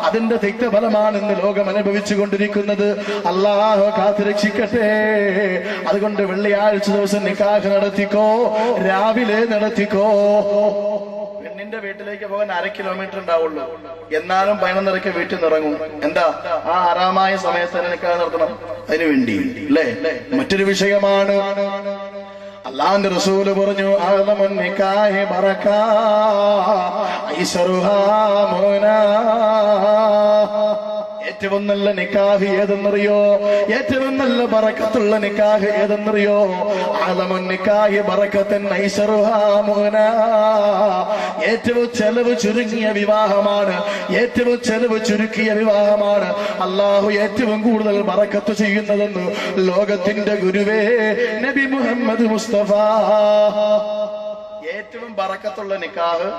അതിന്റെ തിക്തഫലമാണ് ഇന്ന് ലോകം അനുഭവിച്ചു കൊണ്ടിരിക്കുന്നത്. അല്ലാഹു കാത്തുരക്ഷിക്കട്ടെ. അതുകൊണ്ട് വെള്ളിയാഴ്ച ദിവസം നിക്കാഹ് നടത്തിക്കോ, രാവിലെ നടത്തിക്കോ. പെണ്ണിന്റെ വീട്ടിലേക്ക് പോകാൻ 1/2 കിലോമീറ്റർ ഉണ്ടാവുള്ളൂ. എന്നാലും 11:30 വീട്ടിൽ നിന്ന് ഇറങ്ങും. എന്താ? ആ ഹറാമായ സമയത്ത് തന്നെ നിക്കാഹ് നടത്തണം. അതിനു വേണ്ടി അല്ലേ? മറ്റൊരു വിഷയമാണ്, അല്ലാഹുവിന്റെ റസൂല് പറഞ്ഞു, അഅ്ലമുൻ നിക്കാഹി ബറകാ ഐസറുഹാ മുനാ. ഏറ്റവും നല്ല നിക്കാഹ് ഏതെന്നറിയോ? ഏറ്റവും നല്ല ബറക്കത്തുള്ള നിക്കാഹ് ഏതെന്നറിയോ? അഅ്ലമുൻ നിക്കാഹി ബറകതൻ ഐസറുഹാ മുനാ. ഏറ്റവും ചെലവ് ചുരുങ്ങിയ വിവാഹമാണ്, ഏറ്റവും ചെലവ് ചുരുക്കിയ വിവാഹമാണ് അല്ലാഹു ഏറ്റവും കൂടുതൽ ബറക്കത്ത് ചെയ്യുന്നതെന്ന് ലോകത്തിന്റെ ഗുരുവേ നബി മുഹമ്മദ് മുസ്തഫ. ഏറ്റവും ബറക്കത്തുള്ള നിക്കാഹ്,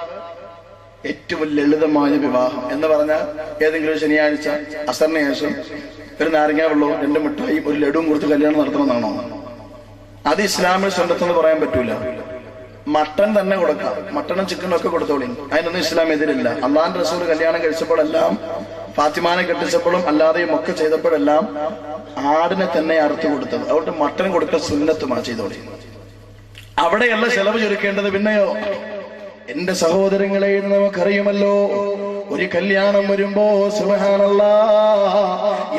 ഏറ്റവും ലളിതമായ വിവാഹം എന്ന് പറഞ്ഞാൽ ഏതെങ്കിലും ശനിയാഴ്ച അസറിന് ശേഷം ഒരു നാരങ്ങ വെള്ളവും 2 മിഠായിയും ഒരു ലഡുവും കൊടുത്ത് കല്യാണം നടത്തണമെന്നാണോ? അത് ഇസ്ലാമിൽ സുന്നത്തെന്ന് പറയാൻ പറ്റൂല. മട്ടൺ തന്നെ കൊടുക്കാം, മട്ടണും ചിക്കനും ഒക്കെ കൊടുത്തോളി, അതിനൊന്നും ഇസ്ലാം എതിരില്ല. അല്ലാഹുവിന്റെ റസൂൽ കല്യാണം കഴിച്ചപ്പോഴെല്ലാം, ഫാത്തിമാനെ കെട്ടിച്ചപ്പോഴും അല്ലാതെയും ഒക്കെ ചെയ്തപ്പോഴെല്ലാം ആടിനെ തന്നെ അറുത്ത് കൊടുത്തത്. അതുകൊണ്ട് മട്ടൺ കൊടുത്ത സുന്നത്തുമാ ചെയ്തോളി. അവിടെയല്ല ചെലവ് ചുരുക്കേണ്ടത്. പിന്നെയോ എന്റെ സഹോദരങ്ങളെ, നമുക്കറിയുമല്ലോ, ഒരു കല്യാണം വരുമ്പോ സുബ്ഹാനല്ലാഹ്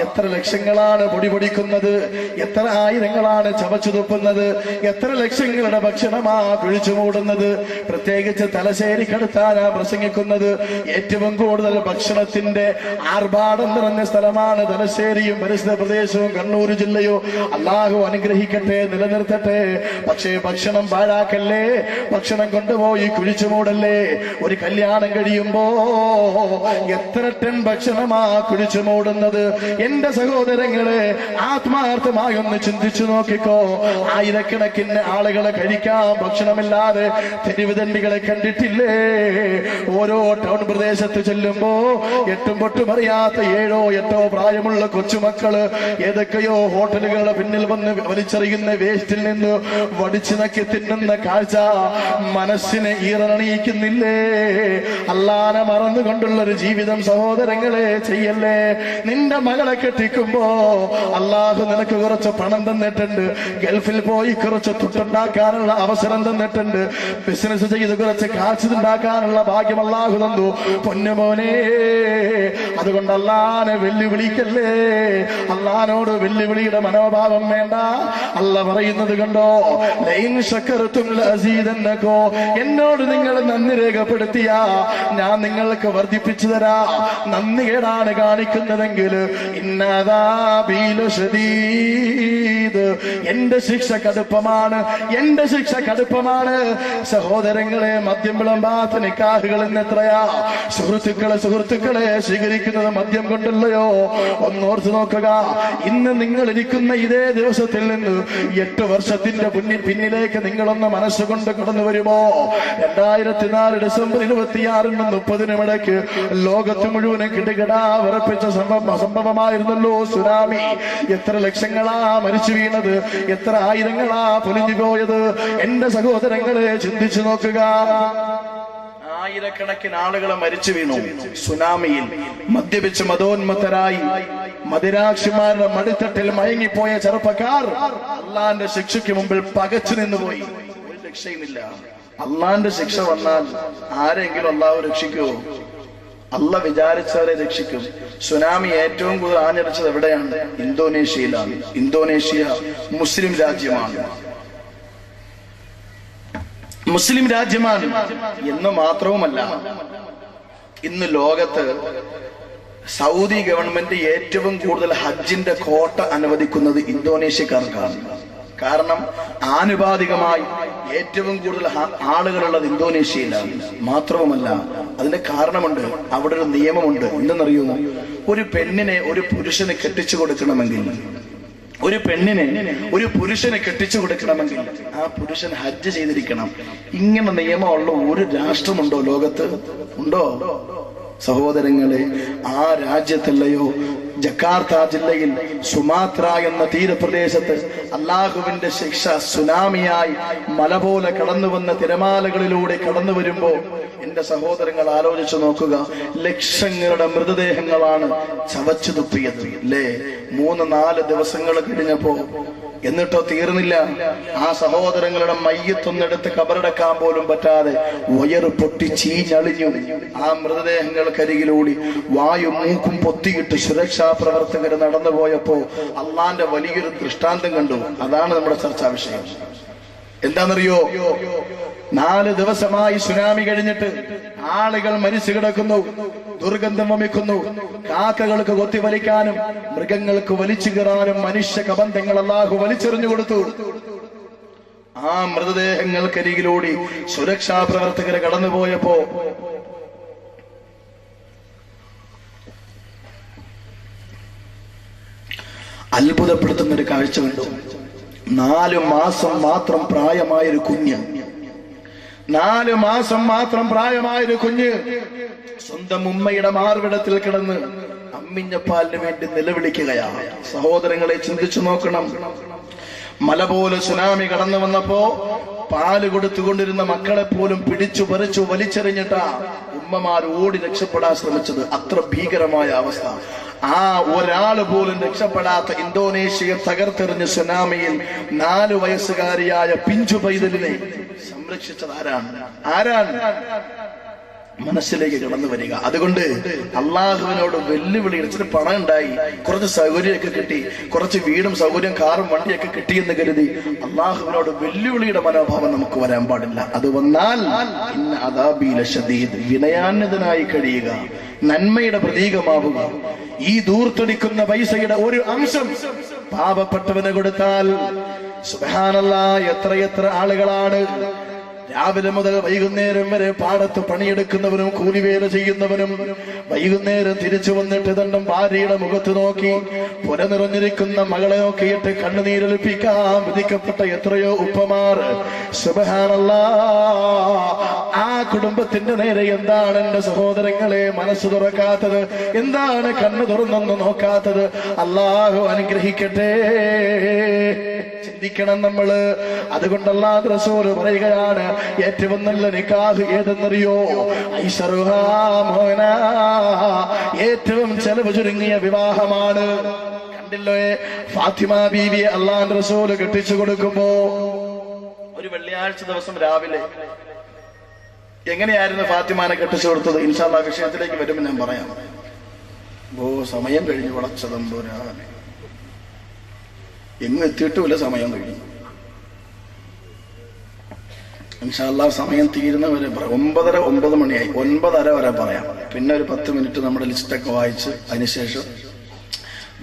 എത്ര ലക്ഷങ്ങളാണ് പൊടിപൊടിക്കുന്നത്, എത്ര ആയിരങ്ങളാണ് ചവച്ചു തുപ്പുന്നത്, എത്ര ലക്ഷങ്ങളുടെ ഭക്ഷണമാ കുഴിച്ചു മൂടുന്നത്. പ്രത്യേകിച്ച് തലശ്ശേരിക്കടുത്താണ് പ്രസംഗിക്കുന്നത്. ഏറ്റവും കൂടുതൽ ഭക്ഷണത്തിന്റെ ആർഭാടം നിറഞ്ഞ സ്ഥലമാണ് തലശ്ശേരിയും പരിസര പ്രദേശവും കണ്ണൂർ ജില്ലയോ. അല്ലാഹു അനുഗ്രഹിക്കട്ടെ, നിലനിർത്തട്ടെ. പക്ഷേ ഭക്ഷണം പാഴാക്കല്ലേ, ഭക്ഷണം കൊണ്ടുപോയി കുഴിച്ചു മൂടല്ലേ. ഒരു കല്യാണം കഴിയുമ്പോ എത്ര ടൺ ഭക്ഷണമാ കുഴിച്ചു മൂടുന്നത്. എന്റെ സഹോദരങ്ങളെ, ആത്മാർത്ഥമായി ഒന്ന് ചിന്തിച്ചു നോക്കിക്കോ. ആയിരക്കണക്കിന് ആളുകളെ കഴിക്കാൻ ഭക്ഷണമില്ലാതെ തെരുവുതണ്ടികളെ കണ്ടിട്ടില്ലേ? ഓരോ ടൗൺ പ്രദേശത്ത് ചെല്ലുമ്പോ എട്ടും പൊട്ടും അറിയാത്ത 7 or 8 പ്രായമുള്ള കൊച്ചുമക്കള് ഏതൊക്കെയോ ഹോട്ടലുകളുടെ പിന്നിൽ വന്ന് വലിച്ചെറിയുന്ന വേസ്റ്റിൽ നിന്ന് വടിച്ചു നക്കി തിന്നുന്ന കാഴ്ച മനസ്സിനെ ഈറണിയിക്കുന്നില്ലേ? അല്ലാഹനെ മറന്നുകൊണ്ടുള്ളൊരു ജീവിതം സഹോദരങ്ങളെ ചെയ്യല്ലേ. നിന്റെ മകളെ കെട്ടിക്കുമ്പോ അള്ളാഹു നിനക്ക് കുറച്ച് പണം തന്നിട്ടുണ്ട്, ഗൾഫിൽ പോയി കുറച്ച് തുട്ടുണ്ടാക്കാനുള്ള അവസരം തന്നിട്ടുണ്ട്, ബിസിനസ് ചെയ്ത് കുറച്ച് കാശ് ഉണ്ടാക്കാനുള്ള ഭാഗ്യം അള്ളാഹു തന്നു. പൊന്നുമോനെ, അതുകൊണ്ട് അള്ളാഹനെ വെല്ലുവിളിക്കല്ലേ. അള്ളാഹനോട് വെല്ലുവിളിയുടെ മനോഭാവം വേണ്ട. അല്ല പറയുന്നത് കണ്ടോ, ലൈൻ ശക്കറത്തും ലഅസീദന്നകോ, എന്നോട് നിങ്ങൾ നന്ദി രേഖപ്പെടുത്തിയ ഞാൻ നിങ്ങൾക്ക് വർദ്ധിപ്പിച്ചു തരാ. നന്ദി കേടാണ് കാണിക്കുന്നതെങ്കിൽ ഇന്നദാബി ലശദീദ്, എന്റെ ശിക്ഷ കടുപ്പമാണ്, എന്റെ ശിക്ഷ കടുപ്പമാണ്. സഹോദരങ്ങളെ, മദ്യം വിളമ്പാത്ത നിക്കാഹുകൾ ഇന്ന് എത്രയാ? സുഹൃത്തുക്കളെ സ്വീകരിക്കുന്നത് മദ്യം കൊണ്ടല്ലയോ? ഒന്നോർത്ത് നോക്കുക. ഇന്ന് നിങ്ങൾ ഇരിക്കുന്ന ഇതേ ദിവസത്തിൽ നിന്ന് 8 വർഷത്തിന്റെ പിന്നിലേക്ക് നിങ്ങളൊന്ന് മനസ്സുകൊണ്ട് കടന്നു വരുമോ? 2004 ഡിസംബർ 26-നും 30-നും ഇടയ്ക്ക് ലോകത്ത് മുഴുവനും കിടുകിടാ വിറപ്പിച്ച സംഭവമായിരുന്നല്ലോ സുനാമി. എത്ര ലക്ഷങ്ങളാ മരിച്ചു വീണത്, എത്ര ആയിരങ്ങളാ പൊലിഞ്ഞു പോയത്. എന്റെ സഹോദരങ്ങളെ, ചിന്തിച്ചു നോക്കുക. ആയിരക്കണക്കിന് ആളുകളെ മരിച്ചു വീണു സുനാമിയിൽ. മദ്യപിച്ച് മതോന്മത്തരായി മദിരാക്ഷിമാരുടെ മടിത്തട്ടിൽ മയങ്ങിപ്പോയ ചെറുപ്പക്കാർ അള്ളാന്റെ ശിക്ഷയ്ക്ക് മുമ്പിൽ പകച്ചു നിന്നുപോയി. ഒരു രക്ഷയുമില്ല. അള്ളാന്റെ ശിക്ഷ വന്നാൽ ആരെങ്കിലും അള്ളാഹു രക്ഷിക്കുമോ? അല്ല വിചാരിച്ചവരെ രക്ഷിക്കും. സുനാമി ഏറ്റവും കൂടുതൽ ആഞ്ഞടിച്ചത് എവിടെയാണ്? ഇന്തോനേഷ്യയിലാണ്. ഇന്തോനേഷ്യ മുസ്ലിം രാജ്യമാണ്, മുസ്ലിം രാജ്യമാണ് എന്ന് മാത്രവുമല്ല, ഇന്ന് ലോകത്ത് സൗദി ഗവൺമെന്റ് ഏറ്റവും കൂടുതൽ ഹജ്ജിന്റെ കോട്ട അനുവദിക്കുന്നത് ഇന്തോനേഷ്യക്കാർക്കാണ്. കാരണം ആനുപാതികമായി ഏറ്റവും കൂടുതൽ ആളുകളുള്ളത് ഇന്തോനേഷ്യയിലാണ്. മാത്രവുമല്ല, അതിന്റെ കാരണമുണ്ട്. അവിടെ ഒരു നിയമമുണ്ട്. എന്തെന്നറിയുമോ? ഒരു പെണ്ണിനെ ഒരു പുരുഷന് കെട്ടിച്ചു കൊടുക്കണമെങ്കിൽ, ഒരു പെണ്ണിനെ ഒരു പുരുഷനെ കെട്ടിച്ചു കൊടുക്കണമെങ്കിൽ ആ പുരുഷൻ ഹജ്ജ് ചെയ്തിരിക്കണം. ഇങ്ങനെ നിയമമുള്ള ഒരു രാഷ്ട്രമുണ്ടോ ലോകത്ത്? ഉണ്ടോ? സഹോദരങ്ങളെ, ആ രാജ്യത്തല്ലയോ ജക്കാർത്ത ജില്ലയിൽ സുമാത്ര എന്ന തീരപ്രദേശത്ത് അള്ളാഹുവിന്റെ ശിക്ഷ സുനാമിയായി മല പോലെ കടന്നു വന്ന തിരമാലകളിലൂടെ കടന്നു വരുമ്പോ എന്റെ സഹോദരങ്ങൾ ആലോചിച്ചു നോക്കുക. ലക്ഷങ്ങളുടെ മൃതദേഹങ്ങളാണ് ചവച്ചു തുപ്പിയത് അല്ലേ? 3-4 ദിവസങ്ങൾ കഴിഞ്ഞപ്പോ. എന്നിട്ടോ തീർന്നില്ല. ആ സഹോദരങ്ങളുടെ മയ്യത്തൊന്നെടുത്ത് കബറടക്കാൻ പോലും പറ്റാതെ വയറ് പൊട്ടി ചീഞ്ഞളിഞ്ഞു. ആ മൃതദേഹങ്ങൾക്കരികിലൂടെ വായു മൂക്കും പൊത്തിയിട്ട് സുരക്ഷാ പ്രവർത്തകർ നടന്നുപോയപ്പോ അള്ളാന്റെ വലിയൊരു ദൃഷ്ടാന്തം കണ്ടു. അതാണ് നമ്മുടെ ചർച്ചാ വിഷയം. എന്താണെന്നറിയോ? 4 ദിവസമായി സുനാമി കഴിഞ്ഞിട്ട് ആളുകൾ മരിച്ചു കിടക്കുന്നു, ദുർഗന്ധം വമിക്കുന്നു. കാക്കകൾക്ക് കൊത്തിവലിക്കാനും മൃഗങ്ങൾക്ക് വലിച്ചു കയറാനും മനുഷ്യ കബന്ധങ്ങൾ അല്ലാഹു വലിച്ചെറിഞ്ഞു കൊടുത്തു. ആ മൃതദേഹങ്ങൾക്കരികിലൂടെ സുരക്ഷാ പ്രവർത്തകരെ കടന്നുപോയപ്പോ അത്ഭുതപ്പെടുത്തുന്ന ഒരു കാഴ്ച കണ്ടു. 4 മാസം മാത്രം പ്രായമായൊരു കുഞ്ഞ്, 4 മാസം മാത്രം പ്രായമായൊരു കുഞ്ഞ് സ്വന്തം ഉമ്മയുടെ മാർവിടത്തിൽ കിടന്ന് അമ്മിഞ്ഞപ്പാലിന് വേണ്ടി നിലവിളിക്കുകയാണ്. സഹോദരങ്ങളെ, ചിന്തിച്ചു നോക്കണം. മല പോലെ സുനാമി കടന്നു വന്നപ്പോ പാല് കൊടുത്തുകൊണ്ടിരുന്ന മക്കളെ പോലും പിടിച്ചു പറിച്ചു വലിച്ചെറിഞ്ഞിട്ടാ ഉമ്മമാർ ഓടി രക്ഷപ്പെടാൻ ശ്രമിച്ചത്. അത്ര ഭീകരമായ അവസ്ഥ. ആ ഒരാൾ പോലും രക്ഷപ്പെടാത്ത ഇന്തോനേഷ്യയെ തകർത്തെറിഞ്ഞ സുനാമിയിൽ 4 വയസ്സുകാരിയായ പിഞ്ചു പൈതലിനെ സംരക്ഷിച്ചത് ആരാണ്? മനസ്സിലേക്ക് കടന്നു വരിക. അതുകൊണ്ട് അള്ളാഹുവിനോട് വെല്ലുവിളി. ഇച്ചിരി പണം ഉണ്ടായി, കുറച്ച് സൗകര്യമൊക്കെ കിട്ടി, കുറച്ച് വീടും സൗകര്യം കാറും വണ്ടിയൊക്കെ കിട്ടിയെന്ന് കരുതി അള്ളാഹുവിനോട് വെല്ലുവിളിയുടെ മനോഭാവം നമുക്ക് വരാൻ പാടില്ല. അത് വന്നാൽ ഇന്ന അദാബി ലശദീദ്, വിനയാന്വിതനായി കഴിയുക, നന്മയുടെ പ്രതീകമാവുക. ഈ ദൂർത്തടിക്കുന്ന പൈസയുടെ ഒരു അംശം പാവപ്പെട്ടവന് കൊടുത്താൽ സുബ്ഹാനല്ലാഹ്, എത്രയെത്ര ആളുകളാണ് രാവിലെ മുതൽ വൈകുന്നേരം വരെ പാടത്ത് പണിയെടുക്കുന്നവനും കൂലിവേല ചെയ്യുന്നവനും വൈകുന്നേരം തിരിച്ചു വന്നിട്ട് തന്റെ ഭാര്യയുടെ മുഖത്ത് നോക്കി പുര നിറഞ്ഞിരിക്കുന്ന മകളെ നോക്കിയിട്ട് കണ്ണുനീരൊലിപ്പിക്കാൻ വിധിക്കപ്പെട്ട എത്രയോ ഉപ്പമാർ. സുബ്ഹാനല്ലാഹ്, ആ കുടുംബത്തിന്റെ നേരെ എന്താണ് എന്റെ സഹോദരങ്ങളെ മനസ്സ് തുറക്കാത്തത്? എന്താണ് കണ്ണു തുറന്നൊന്ന് നോക്കാത്തത്? അല്ലാഹു അനുഗ്രഹിക്കട്ടെ. ചിന്തിക്കണം നമ്മള്. അതുകൊണ്ട് അല്ലാഹു റസൂൽ പറയുകയാണ്, ഏറ്റവും നല്ല നിക്കാഹ് ഏതെന്നറിയോ? ഐസറുഹാ മോനാ, ഏറ്റവും ചെലവ് ചുരുങ്ങിയ വിവാഹമാണ്. കണ്ടില്ലേ, ഫാത്തിമ ബീവിയെ അല്ലാഹു റസൂൽ കെട്ടിച്ചു കൊടുക്കുമ്പോ ഒരു വെള്ളിയാഴ്ച ദിവസം രാവിലെ എങ്ങനെയായിരുന്നു ഫാത്തിമാനെ കെട്ടിച്ചു കൊടുത്തത്? ഇൻഷാ അല്ലാഹ് വിഷയത്തിലേക്ക് വരുമ്പോൾ ഞാൻ പറയാം. സമയം കഴിഞ്ഞു വളച്ചതമ്പുരാനെ, എങ്ങും എത്തിയിട്ടുമില്ല, സമയം കഴിഞ്ഞു. ഇൻഷാ അല്ലാഹ് സമയം തീരുന്നവരെ 9:30 മണിയായി. 9:30 വരെ പറയാം. പിന്നെ ഒരു 10 മിനിറ്റ് നമ്മുടെ ലിസ്റ്റൊക്കെ വായിച്ച് അതിനുശേഷം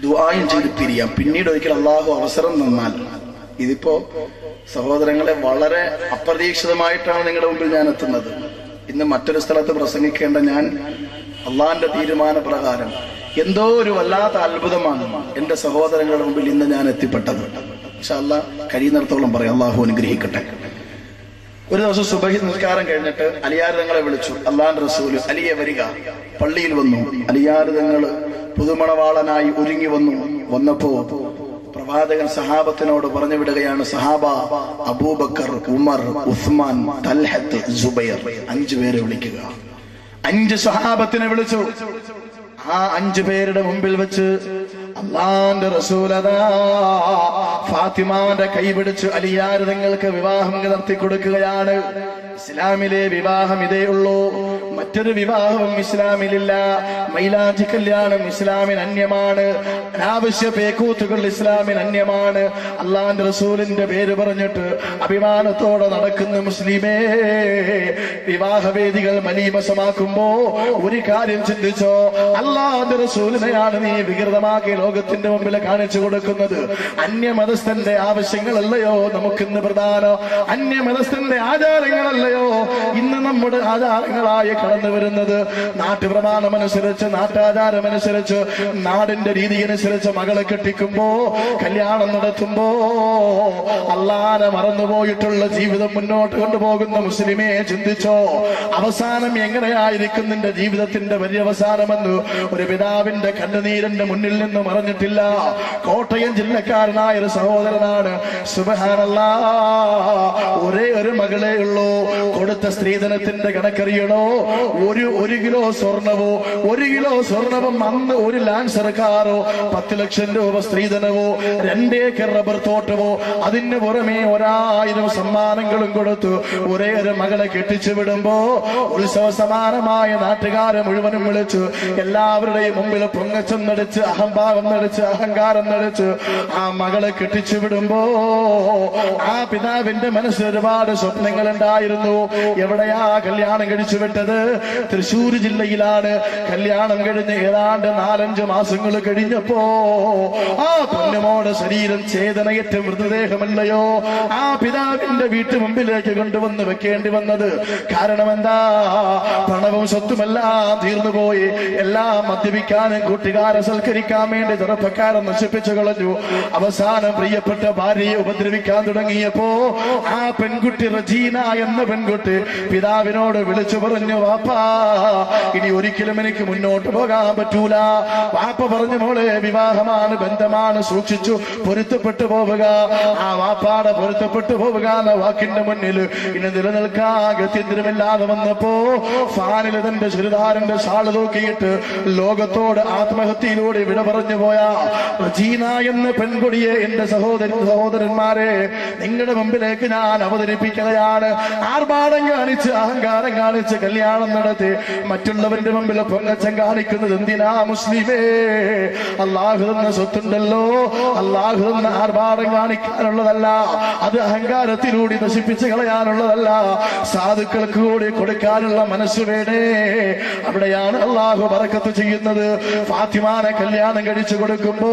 ദുആയും ചെയ്ത് പിരിയാം. പിന്നീട് ഒരിക്കൽ അള്ളാഹു അവസരം തന്നാൽ, ഇതിപ്പോ സഹോദരങ്ങളെ വളരെ അപ്രതീക്ഷിതമായിട്ടാണ് നിങ്ങളുടെ മുമ്പിൽ ഞാൻ എത്തുന്നത്. ഇന്ന് മറ്റൊരു സ്ഥലത്ത് പ്രസംഗിക്കേണ്ട ഞാൻ അള്ളാഹിന്റെ തീരുമാനപ്രകാരം എന്തോ ഒരു വല്ലാത്ത അത്ഭുതമാണ് എന്റെ സഹോദരങ്ങളുടെ മുമ്പിൽ ഇന്ന് ഞാൻ എത്തിപ്പെട്ടത്. ഇൻഷാ അല്ലാഹ് കഴിയുന്നിടത്തോളം പറയാം. അള്ളാഹു അനുഗ്രഹിക്കട്ടെ. ഒരു ദിവസം സുബഹി നിസ്കാരം കഴിഞ്ഞിട്ട് അലിയാർ തങ്ങളെ വിളിച്ചു. അല്ലാഹുവിന്റെ റസൂൽ അലിയെ വരിക. പള്ളിയിൽ വന്നു. അലിയാർ തങ്ങൾ പുതുമണവാളനായി ഒരുങ്ങി വന്നപ്പോ പ്രവാചകൻ സഹാബത്തിനോട് പറഞ്ഞു വിടുകയാണ്, സഹാബ അബൂബക്കർ, ഉമർ, ഉസ്മാൻ, തൽഹത്ത്, സുബൈർ, 5 പേരെ വിളിക്കുക. 5 സഹാബത്തിനെ വിളിച്ചു. ആ 5 പേരുടെ മുമ്പിൽ വെച്ച് അല്ലാഹുവിന്റെ റസൂൽ അതാ ഫാത്തിമാന്റെ കൈപിടിച്ച് അലിയാർ തങ്ങൾക്ക് വിവാഹം നടത്തി കൊടുക്കുകയാണ്. ഇസ്ലാമിലെ വിവാഹം ഇതേ ഉള്ളൂ, മറ്റൊരു വിവാഹവും ഇസ്ലാമിലില്ല. മൈലാഞ്ചി കല്യാണം ഇസ്ലാമിന് അന്യമാണ്. അനാവശ്യ പേക്കൂത്തുകൾ ഇസ്ലാമിന് അന്യമാണ്. അല്ലാഹുവിന്റെ റസൂലിന്റെ പേര് പറഞ്ഞിട്ട് അഭിമാനത്തോടെ നടക്കുന്ന മുസ്ലിമേ, വിവാഹവേദികൾ മലീമസമാക്കുമ്പോ ഒരു കാര്യം ചിന്തിച്ചോ, അല്ലാഹുവിന്റെ റസൂലിനെയാണ് നീ വികൃതമാക്കി ലോകത്തിന്റെ മുമ്പിൽ കാണിച്ചു കൊടുക്കുന്നത്. അന്യമതസ്ഥന്റെ ആവശ്യങ്ങളല്ലയോ നമുക്കിന്ന് പ്രധാനം? അന്യമതസ്ഥന്റെ ആചാരങ്ങളല്ലയോ ഇന്ന് നമ്മുടെ ആചാരങ്ങളായി കടന്നു വരുന്നത്? നാട്ടുപ്രമാണമനുസരിച്ച്, നാട്ടാചാരമനുസരിച്ച്, നാടിന്റെ രീതി അനുസരിച്ച് മകളെ കെട്ടിക്കുമ്പോ, കല്യാണം നടത്തുമ്പോ അല്ലാഹനെ മറന്നുപോയിട്ടുള്ള ജീവിതം മുന്നോട്ട് കൊണ്ടുപോകുന്ന മുസ്ലിമേ, ചിന്തിച്ചോ, അവസാനം എങ്ങനെയായിരിക്കും നിന്റെ ജീവിതത്തിന്റെ പര്യവസാനമെന്ന് ഒരു പിതാവിന്റെ കണ്ണുനീരിന്റെ മുന്നിൽ നിന്ന് മറഞ്ഞിട്ടില്ല. കോട്ടയം ജില്ലക്കാരനായ ഒരു സഹോദരനാണ്. സുബ്ഹാനല്ലാഹ്, ഒരേ ഒരു മകളേ ഉള്ളൂ. കൊടുത്ത സ്ത്രീധനത്തിന്റെ കണക്കറിയണോ? ഒരു കിലോ സ്വർണവോ, 1 കിലോ സ്വർണവും അന്ന് 1 ലാൻഡ് സർക്കാരോ, 10 ലക്ഷം രൂപ സ്ത്രീധനവോ, 2 ഏക്കർ റബ്ബർ തോട്ടവോ, അതിന് പുറമെ 1000 സമ്മാനങ്ങളും കൊടുത്തു ഒരേ ഒരു മകളെ കെട്ടിച്ചു വിടുമ്പോ ഉത്സവ സമാനമായ നാട്ടുകാരെ മുഴുവനും വിളിച്ചു എല്ലാവരുടെയും മുമ്പിൽ പൊങ്ങച്ചം നടിച്ച്, അഹംഭാവം നടിച്ച്, അഹങ്കാരം നടിച്ച് ആ മകളെ കെട്ടിച്ചു വിടുമ്പോ ആ പിതാവിന്റെ മനസ്സിൽ ഒരുപാട് സ്വപ്നങ്ങൾ ഉണ്ടായിരുന്നു. എവിടെയാ കല്യാണം കഴിച്ചു വിട്ടത്? തൃശ്ശൂർ ജില്ലയിലാണ്. കല്യാണം കഴിഞ്ഞ് ഏതാണ്ട് 4-5 മാസങ്ങൾ കഴിഞ്ഞപ്പോ ആ പൊന്നുമോടെ ശരീരം ചേതനയേറ്റ മൃതദേഹമല്ലയോ ആ പിതാവിന്റെ വീട്ടു മുമ്പിലേക്ക് കൊണ്ടുവന്ന് വെക്കേണ്ടി വന്നത്? കാരണം എന്താ? പണവും സ്വത്തുമെല്ലാം തീർന്നുപോയി. എല്ലാം മദ്യപിക്കാനും കൂട്ടുകാരെ സൽക്കരിക്കാൻ വേണ്ടി ചെറുപ്പക്കാരെ നശിപ്പിച്ചു കളഞ്ഞു. അവസാനം പ്രിയപ്പെട്ട ഭാര്യയെ ഉപദ്രവിക്കാൻ തുടങ്ങിയപ്പോ ആ പെൺകുട്ടി, റജീന എന്ന പെൺകുട്ടി, പിതാവിനോട് വിളിച്ചു പറഞ്ഞു, വാപ്പാ ഇനി ഒരിക്കലും എനിക്ക് മുന്നോട്ട് പോകാൻ പറ്റൂല. വാപ്പ പറഞ്ഞു, മോളെ വിവാഹമാണ്, ബന്ധമാണ്, സൂക്ഷിച്ചു പൊരുത്തപ്പെട്ടു പോവുക. ആ വാപ്പാടെ പൊരുത്തപ്പെട്ടു പോവുക എന്ന വാക്കിന്റെ മുന്നിൽ ഇനി നിലനിൽക്കാൻ ഗത്യന്തരമില്ലാതെ വന്നപ്പോ ഫാനിൽ തന്റെ ചുരിദാറിന്റെ ഷാള് തൂക്കിയിട്ട് ലോകത്തോട് ആത്മഹത്യയിലൂടെ വിട പറഞ്ഞു പോയ റജീന എന്ന പെൺകുടിയെ എന്റെ സഹോദരന്മാരെ നിങ്ങളുടെ മുമ്പിലേക്ക് ഞാൻ അവതരിപ്പിക്കുകയാണ്. ആർഭാടം കാണിച്ച്, അഹങ്കാരം കാണിച്ച് കല്യാണം നടത്തി മറ്റുള്ളവരുടെ മുമ്പിൽ പൊങ്ങച്ചം കാണിക്കുന്നത് എന്തിനാ മുസ്ലിമേ? അല്ലാഹു തന്ന സ്വത്തുണ്ടല്ലോ, അല്ലാഹു തന്ന ആർഭാടം കാണിക്കാനുള്ളതല്ല, അത് അഹങ്കാരത്തിലൂടെ നശിപ്പിച്ച് കളയാനുള്ളതല്ല, സാധുക്കൾക്ക് കൂടി കൊടുക്കാനുള്ള മനസ്സ് വേണേ. അവിടെയാണ് അല്ലാഹു ബറക്കത്ത് ചെയ്യുന്നത്. ഫാത്തിമാനെ കല്യാണം കഴിച്ചു കൊടുക്കുമ്പോ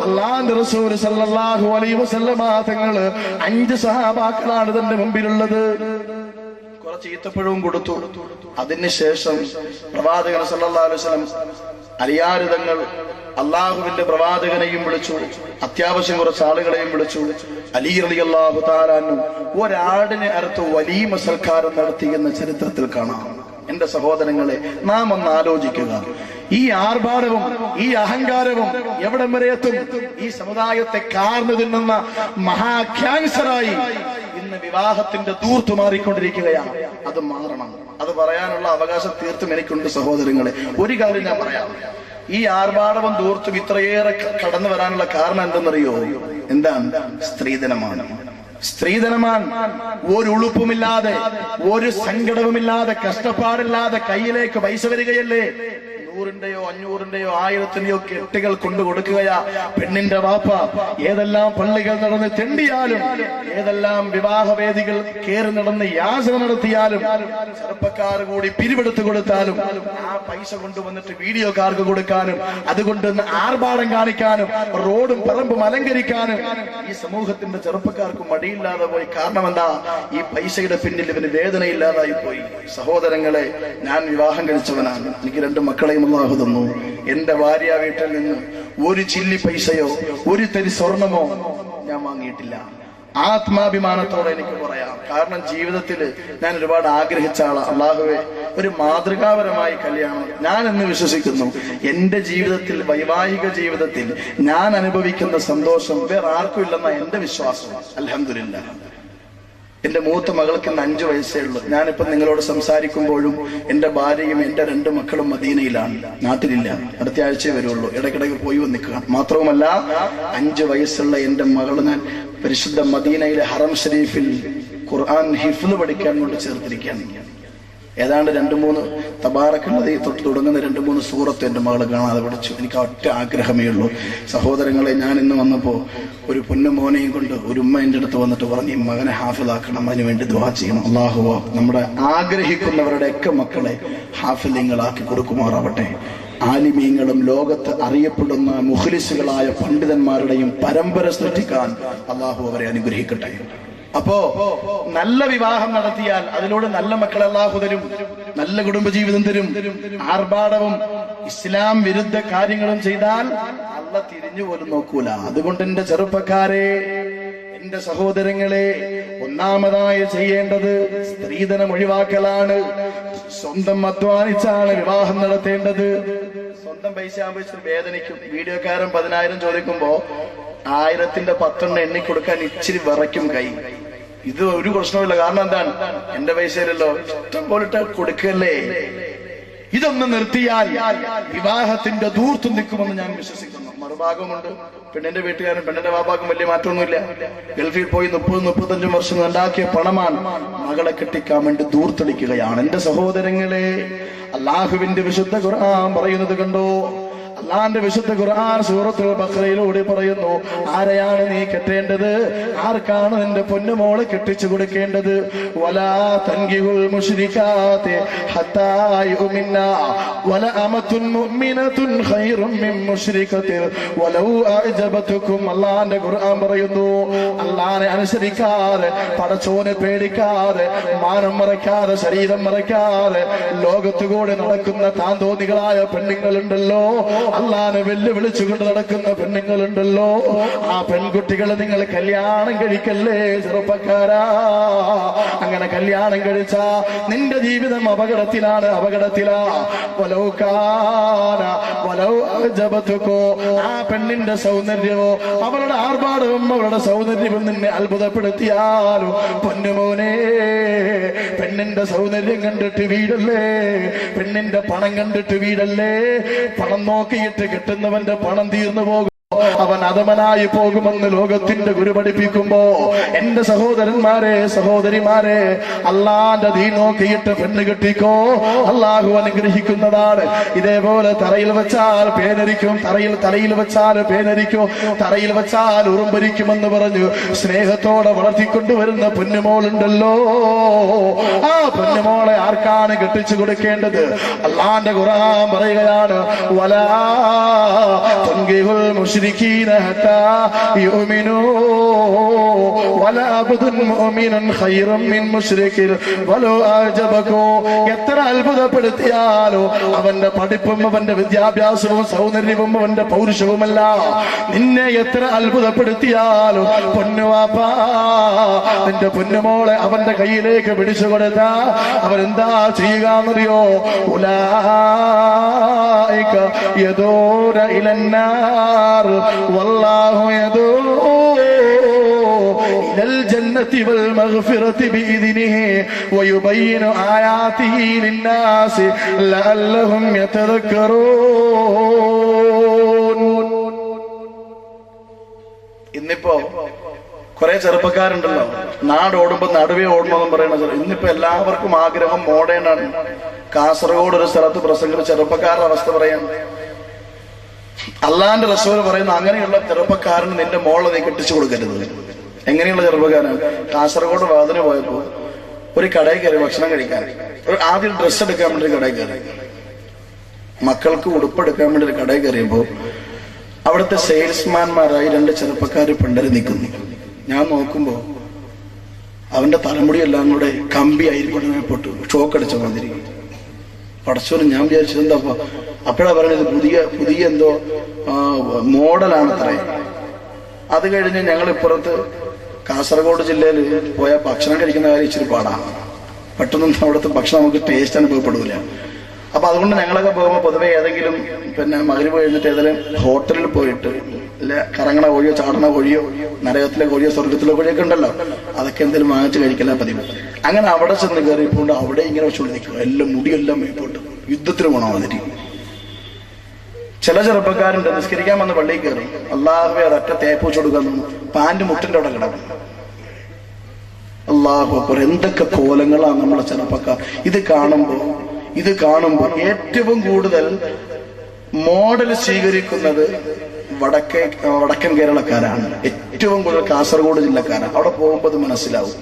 അല്ലാഹുവിന്റെ റസൂൽ സല്ലല്ലാഹു അലൈഹി വസല്ലമ തങ്ങൾ 5 സഹാബാക്കളാണ് തന്റെ മുമ്പിലുള്ളത്. ചീത്തപ്പഴവും കൊടുത്തു. അതിനുശേഷം പ്രവാചകൻ സല്ലല്ലാഹു അലൈഹി വസല്ലം അലിയാരിതങ്ങൾ അള്ളാഹുവിന്റെ പ്രവാചകനെയും വിളിച്ചു, അത്യാവശ്യം കുറച്ച് ആളുകളെയും വിളിച്ചു. അലി റളിയല്ലാഹു തആല അൻഹു ഒരാടിനെ അറുത്ത് വലീമ സൽക്കാരം നടത്തിയെന്ന ചരിത്രത്തിൽ കാണാം. എന്റെ സഹോദരങ്ങളെ, നാം ഒന്ന് ആലോചിക്കുക. ഈ ആർഭാടവും ഈ അഹങ്കാരവും എവിടം വരെ എത്തും? ഈ സമുദായത്തെ കാർന്നു തിന്നുന്ന മഹാ ക്യാൻസറായി ഇന്ന് വിവാഹത്തിന്റെ ദൂർത്തു മാറിക്കൊണ്ടിരിക്കുകയാണ്. അത് മാറണം. അത് പറയാനുള്ള അവകാശം തീർത്തും എനിക്കുണ്ട് സഹോദരങ്ങളെ. ഒരു കാര്യം ഞാൻ പറയാം. ഈ ആർഭാടവും ദൂർത്തും ഇത്രയേറെ കടന്നു വരാനുള്ള കാരണം എന്തെന്നറിയോ? എന്താണ്? സ്ത്രീധനമാണ്. സ്ത്രീധനമാണ്. ഒരു ഉളുപ്പുമില്ലാതെ, ഒരു സങ്കടവുമില്ലാതെ, കഷ്ടപ്പാടില്ലാതെ കയ്യിലേക്ക് പൈസ വരികയല്ലേ. 100ന്റെയോ 500ന്റെയോ 1000ന്റെയോ കെട്ടുകൾ കൊണ്ടു കൊടുക്കുകയാ. പെണ്ണിന്റെ വാപ്പ ഏതെല്ലാം പള്ളികൾ നടന്ന് തെണ്ടിയാലും, ഏതെല്ലാം വിവാഹവേദികൾ കയറി നടന്ന് യാചന നടത്തിയാലും, ചെറുപ്പക്കാർ കൂടി പിരിവെടുത്തു കൊടുത്താലും ആ പൈസ കൊണ്ടുവന്നിട്ട് വീഡിയോക്കാർക്ക് കൊടുക്കാനും, അതുകൊണ്ട് ആർഭാടം കാണിക്കാനും, റോഡും പറമ്പും അലങ്കരിക്കാനും ഈ സമൂഹത്തിന്റെ ചെറുപ്പക്കാർക്ക് മടിയില്ലാതെ പോയി. കാരണം എന്താ? ഈ പൈസയുടെ പിന്നിൽ ഇവന് വേദനയില്ലാതായി പോയി. സഹോദരങ്ങളെ, ഞാൻ വിവാഹം കഴിച്ചവനാണ്. എനിക്ക് 2 മക്കളെയും അല്ലാഹു തന്നു. എന്റെ ഭാര്യ വീട്ടിൽ നിന്ന് ഒരു ചില്ലി പൈസയോ ഒരു തരി സ്വർണമോ ഞാൻ വാങ്ങിയിട്ടില്ല. ആത്മാഭിമാനത്തോടെ എനിക്ക് പറയാം. കാരണം ജീവിതത്തിൽ ഞാൻ ഒരുപാട് ആഗ്രഹിച്ച ആളാ. അല്ലാഹുവേ, ഒരു മാതൃകാപരമായി കല്യാണം ഞാൻ എന്ന് വിശ്വസിക്കുന്നു. എന്റെ ജീവിതത്തിൽ, വൈവാഹിക ജീവിതത്തിൽ ഞാൻ അനുഭവിക്കുന്ന സന്തോഷം വേറെ ആർക്കും ഇല്ലെന്ന എന്റെ വിശ്വാസം. അൽഹംദുലില്ലാഹ്. എന്റെ മൂത്ത മകൾക്ക് 5 വയസ്സേ ഉള്ളൂ. ഞാനിപ്പം നിങ്ങളോട് സംസാരിക്കുമ്പോഴും എന്റെ ഭാര്യയും എന്റെ 2 മക്കളും മദീനയിലാണ്, നാട്ടിലില്ല. അടുത്ത ആഴ്ചയെ വരുള്ളൂ. ഇടയ്ക്കിടയ്ക്ക് പോയി വന്നിക്കുക. മാത്രവുമല്ല, 5 വയസ്സുള്ള എന്റെ മകള് ഞാൻ പരിശുദ്ധ മദീനയിലെ ഹറം ഷരീഫിൽ ഖുർആൻ ഹിഫ്ള് പഠിക്കാൻ കൊണ്ട് ചേർത്തിരിക്കുകയാണ്. ഏതാണ്ട് 2-3 തബാറക്കുള്ളതി തൊട്ട് തുടങ്ങുന്ന 2-3 സൂറത്ത് എന്റെ മകള് കാണാതെ പഠിച്ചു. എനിക്ക് ഒറ്റ ആഗ്രഹമേ ഉള്ളൂ. സഹോദരങ്ങളെ, ഞാൻ ഇന്ന് വന്നപ്പോ ഒരു പൊന്നുമോനെയും കൊണ്ട് ഒരു ഉമ്മ എന്റെ അടുത്ത് വന്നിട്ട് പറഞ്ഞു, ഈ മകനെ ഹാഫിളാക്കണം, അതിനു വേണ്ടി ദുആ ചെയ്യണം. അല്ലാഹുവേ, നമ്മുടെ ആഗ്രഹിക്കുന്നവരുടെയൊക്കെ മക്കളെ ഹാഫിളീങ്ങളാക്കി കൊടുക്കുമാറാവട്ടെ. ആലിമീങ്ങളും ലോകത്ത് അറിയപ്പെടുന്ന മുഖ്ലിസുകളായ പണ്ഡിതന്മാരുടെയും പരമ്പര സൃഷ്ടിക്കാൻ അല്ലാഹു അവരെ അനുഗ്രഹിക്കട്ടെ. അപ്പോ നല്ല വിവാഹം നടത്തിയാൽ അതിലൂടെ നല്ല മക്കളെ അല്ലാഹു തരും, നല്ല കുടുംബജീവിതം തരും. ആർഭാടവും ഇസ്ലാം വിരുദ്ധ കാര്യങ്ങളും ചെയ്താൽ അല്ലാഹു തിരിഞ്ഞു പോലും നോക്കൂല. അതുകൊണ്ട് എന്റെ ചെറുപ്പക്കാരെ, എന്റെ സഹോദരങ്ങളെ, ഒന്നാമതായി ചെയ്യേണ്ടത് സ്ത്രീധനം ഒഴിവാക്കലാണ്. സ്വന്തം അധ്വാനിച്ചാണ് വിവാഹം നടത്തേണ്ടത്. സ്വന്തം പൈസ ആവശ്യം വേദനിക്കും. വീഡിയോക്കാരൻ 10,000 ചോദിക്കുമ്പോ 1000ന്റെ 10 എണ്ണിക്കൊടുക്കാൻ ഇച്ചിരി വിറയ്ക്കും കൈ. ഇത് ഒരു പ്രശ്നമില്ല. കാരണം എന്താണ്? എന്റെ പൈസയിലല്ലോ, ഇഷ്ടം പോലിട്ട് കൊടുക്കല്ലേ. ഇതൊന്ന് നിർത്തിയാൽ വിവാഹത്തിന്റെ ദൂർത്തും നിൽക്കുമെന്ന് ഞാൻ വിശ്വസിക്കുന്നു. മറുഭാഗമുണ്ട്. പെണ്ണിന്റെ വീട്ടുകാരും പെണ്ണിന്റെ വാപ്പാക്കും വലിയ മാറ്റമൊന്നുമില്ല. ഗൾഫിൽ പോയി 30-35 വർഷം ഉണ്ടാക്കിയ പണമാണ് മകളെ കെട്ടിക്കാൻ വേണ്ടി ദൂർത്തടിക്കുകയാണ്. എന്റെ സഹോദരങ്ങളെ, അല്ലാഹുവിന്റെ വിശുദ്ധ ഖുർആൻ പറയുന്നത് കണ്ടോ? അല്ലാഹുവിന്റെ വിശുദ്ധ ഖുർആൻ സൂറത്തുൽ ബഖറയിലൂടെ പറയുന്നു, ആരെയാണ് നീ കെട്ടേണ്ടത്, ആർക്കാണ് നിന്റെ പൊന്നുമോളെ കെട്ടിച്ചു കൊടുക്കേണ്ടത്. വലാ തൻകിഹുൽ മുശ്രികാതി ഹത്താ യുമിന വലാ അമതുൻ മുഅ്മിനതുൻ ഖൈറും മിൻ മുശ്രികതിൻ വലൗ അഅജബതുകും. അല്ലാഹുവിന്റെ ഖുർആൻ പറയുന്നു, അല്ലാഹുവിനെ അനുസരിക്കാതെ, പടച്ചോനെ പേടിക്കാതെ, മാനം മറയ്ക്കാതെ, ശരീരം മറയ്ക്കാതെ ലോകത്തുകൂടെ നടക്കുന്ന താന്തോന്നികളായ പെണ്ണുങ്ങളുണ്ടല്ലോ, അല്ലാഹുവിനെ വെല്ലുവിളിച്ചുകൊണ്ട് നടക്കുന്ന പെണ്ണുങ്ങളുണ്ടല്ലോ, ആ പെൺകുട്ടികളെ നിങ്ങൾ കല്യാണം കഴിക്കല്ലേ ചെറുപ്പക്കാരാ. അങ്ങനെ കല്യാണം കഴിച്ചാ നിന്റെ ജീവിതം അപകടത്തിലാണ്. ആ പെണ്ണിന്റെ സൗന്ദര്യമോ അവളുടെ ആർഭാടവും അവളുടെ സൗന്ദര്യവും നിന്നെ അത്ഭുതപ്പെടുത്തിയാലും പൊന്നുമോനെ, പെണ്ണിന്റെ സൗന്ദര്യം കണ്ടിട്ട് വീടല്ലേ, പെണ്ണിന്റെ പണം കണ്ടിട്ട് വീടല്ലേ. പണം നോക്കിയിട്ട് കിട്ടുന്നവന്റെ പണം തീർന്നു പോകും, അവൻ അധമനായി പോകുമെന്ന് ലോകത്തിന്റെ ഗുരു പഠിപ്പിക്കുമ്പോ, എന്റെ സഹോദരന്മാരെ, സഹോദരിമാരെ, അല്ലാഹുവിന്റെ ദീൻ നോക്കിയിട്ട് പെണ്ണ് കെട്ടിക്കോ. അല്ലാഹു അനുഗ്രഹിക്കുന്നതാണ്. ഇതേപോലെ തറയിൽ വെച്ചാൽ പേനരിക്കും, തലയിൽ വെച്ചാൽ പേനരിക്കും, തറയിൽ വെച്ചാൽ ഉറുമ്പരിക്കുമെന്ന് പറഞ്ഞു സ്നേഹത്തോടെ വളർത്തിക്കൊണ്ടുവരുന്ന പൊന്നുമോളുണ്ടല്ലോ, ആ പൊന്നുമോളെ ആർക്കാണ് കെട്ടിച്ചു കൊടുക്കേണ്ടത്? അല്ലാഹുവിന്റെ ഖുർആൻ പറയുകയാണ്, വലാ തൻകിഹുൽ മുശ്രിക മുശ്രികീന ഹത്താ യുമിനൂ വലാ അബ്ദുൻ മുഅ്മിനുൻ ഖൈറൻ മിൻ മുശ്രികിൻ വലോ അഅജബകൂ. എത്ര അത്ഭുതപ്പെടുത്തിയാലോ അവന്റെ പഠിപ്പും അവന്റെ വിദ്യാഭ്യാസവും സൗന്ദര്യവും അവന്റെ പൗരുഷവുമല്ല, നിന്നെ എത്ര അത്ഭുതപ്പെടുത്തിയാലോ പൊന്നുവാപ്പാ നിന്റെ പൊന്നുമോളെ അവന്റെ കയ്യിലേക്ക് പിടിച്ചു കൊടുത്താ അവരെന്താ ചെയ്യുക എന്നറിയോ? ഉലൈക യദൂന ഇലന്നാർ വല്ലാഹു യദൂ ഇലൽ ജന്നതി വൽ മഗ്ഫിറതി ബിഇദ്നിഹി വയുബയ്യിനു ആയാതിഹി ലിന്നാസി ലഅല്ലഹും യതദക്കറൂൻ. ഇന്നിപ്പോ കുറെ ചെറുപ്പക്കാരുണ്ടല്ലോ, നാടോടുമ്പോ നടുവേ ഓടണമെന്ന് പറയുന്നത്. ഇന്നിപ്പോ എല്ലാവർക്കും ആഗ്രഹം മോഡേൺ ആണ്. കാസർഗോഡ് ഒരു സ്ഥലത്ത് പ്രസംഗിച്ച ചെറുപ്പക്കാരുടെ അവസ്ഥ പറയാൻ അള്ളാന്റെ റസൂൽ പറയുന്നു, അങ്ങനെയുള്ള ചെറുപ്പക്കാരന് നിന്റെ മോളെ നീ കെട്ടിച്ചു കൊടുക്കരുത്. എങ്ങനെയുള്ള ചെറുപ്പക്കാരൻ? കാസർഗോഡ് വാതിന് പോയപ്പോ ഒരു കടയിൽ കയറി ഭക്ഷണം കഴിക്കാൻ, ആദ്യം ഡ്രസ്സ് എടുക്കാൻ വേണ്ടി ഒരു കടയിൽ കയറി, മക്കൾക്ക് ഉടുപ്പെടുക്കാൻ വേണ്ടി ഒരു കടയിൽ കയറിയപ്പോ അവിടുത്തെ സെയിൽസ്മാൻമാരായി 2 ചെറുപ്പക്കാർ പെണ്ടര് നിൽക്കുന്നു. ഞാൻ നോക്കുമ്പോ അവന്റെ തലമുടിയെല്ലാം കൂടെ കമ്പി ആയിരിക്കും പൊട്ടു, ഷോക്ക് അടിച്ച മാതിരി. പടച്ചോനും ഞാൻ വിചാരിച്ചത് എന്താ അപ്പോഴാ പറഞ്ഞത് പുതിയ എന്തോ മോഡലാണ് അത്രേ. അത് കഴിഞ്ഞ് ഞങ്ങൾ ഇപ്പുറത്ത് കാസർഗോഡ് ജില്ലയിൽ പോയ ഭക്ഷണം കഴിക്കുന്ന കാര്യം ഇച്ചിരി പാടാണ്. പെട്ടെന്നൊന്നും അവിടുത്തെ ഭക്ഷണം നമുക്ക് ടേസ്റ്റ് അനുഭവപ്പെടില്ല. അപ്പൊ അതുകൊണ്ട് ഞങ്ങളൊക്കെ പോകുമ്പോൾ പൊതുവെ ഏതെങ്കിലും മഗ്‌രിബ് കഴിഞ്ഞിട്ട് ഏതെങ്കിലും ഹോട്ടലിൽ പോയിട്ട് കറങ്ങണ കോഴിയോ ചാടണ കോഴിയോ നരകത്തിലെ കോഴിയോ സ്വർഗത്തിലെ കോഴിയൊക്കെ ഉണ്ടല്ലോ, അതൊക്കെ എന്തെങ്കിലും വാങ്ങിച്ച് കഴിക്കല പതിവ്. അങ്ങനെ അവിടെ ചെന്ന് കയറിയപ്പോണ്ട് അവിടെ ഇങ്ങനെ വെച്ചുകൊണ്ട് നിൽക്കുക, എല്ലാം മുടിയെല്ലാം മേപ്പോട്ട് യുദ്ധത്തിന് പോകണം അതിരി. ചില ചെറുപ്പക്കാരുണ്ട് നിസ്കരിക്കാൻ വന്ന് പള്ളിയിൽ കയറി അള്ളാഹുവെ ഒരൊറ്റ തേപ്പ് വെച്ച് കൊടുക്കാൻ പാന്റ് മുട്ടിന്റെ അവിടെ കിടക്കും. അള്ളാഹു അക്ബർ, എന്തൊക്കെ കോലങ്ങളാണ് നമ്മളെ ചെറുപ്പക്കാർ. ഇത് കാണുമ്പോ ഏറ്റവും കൂടുതൽ മോഡൽ സ്വീകരിക്കുന്നത് വടക്കൻ കേരളക്കാരാണ്. ഏറ്റവും കൂടുതൽ കാസർഗോഡ് ജില്ലക്കാരാണ്. അവിടെ പോകുമ്പോൾ അത് മനസ്സിലാവും.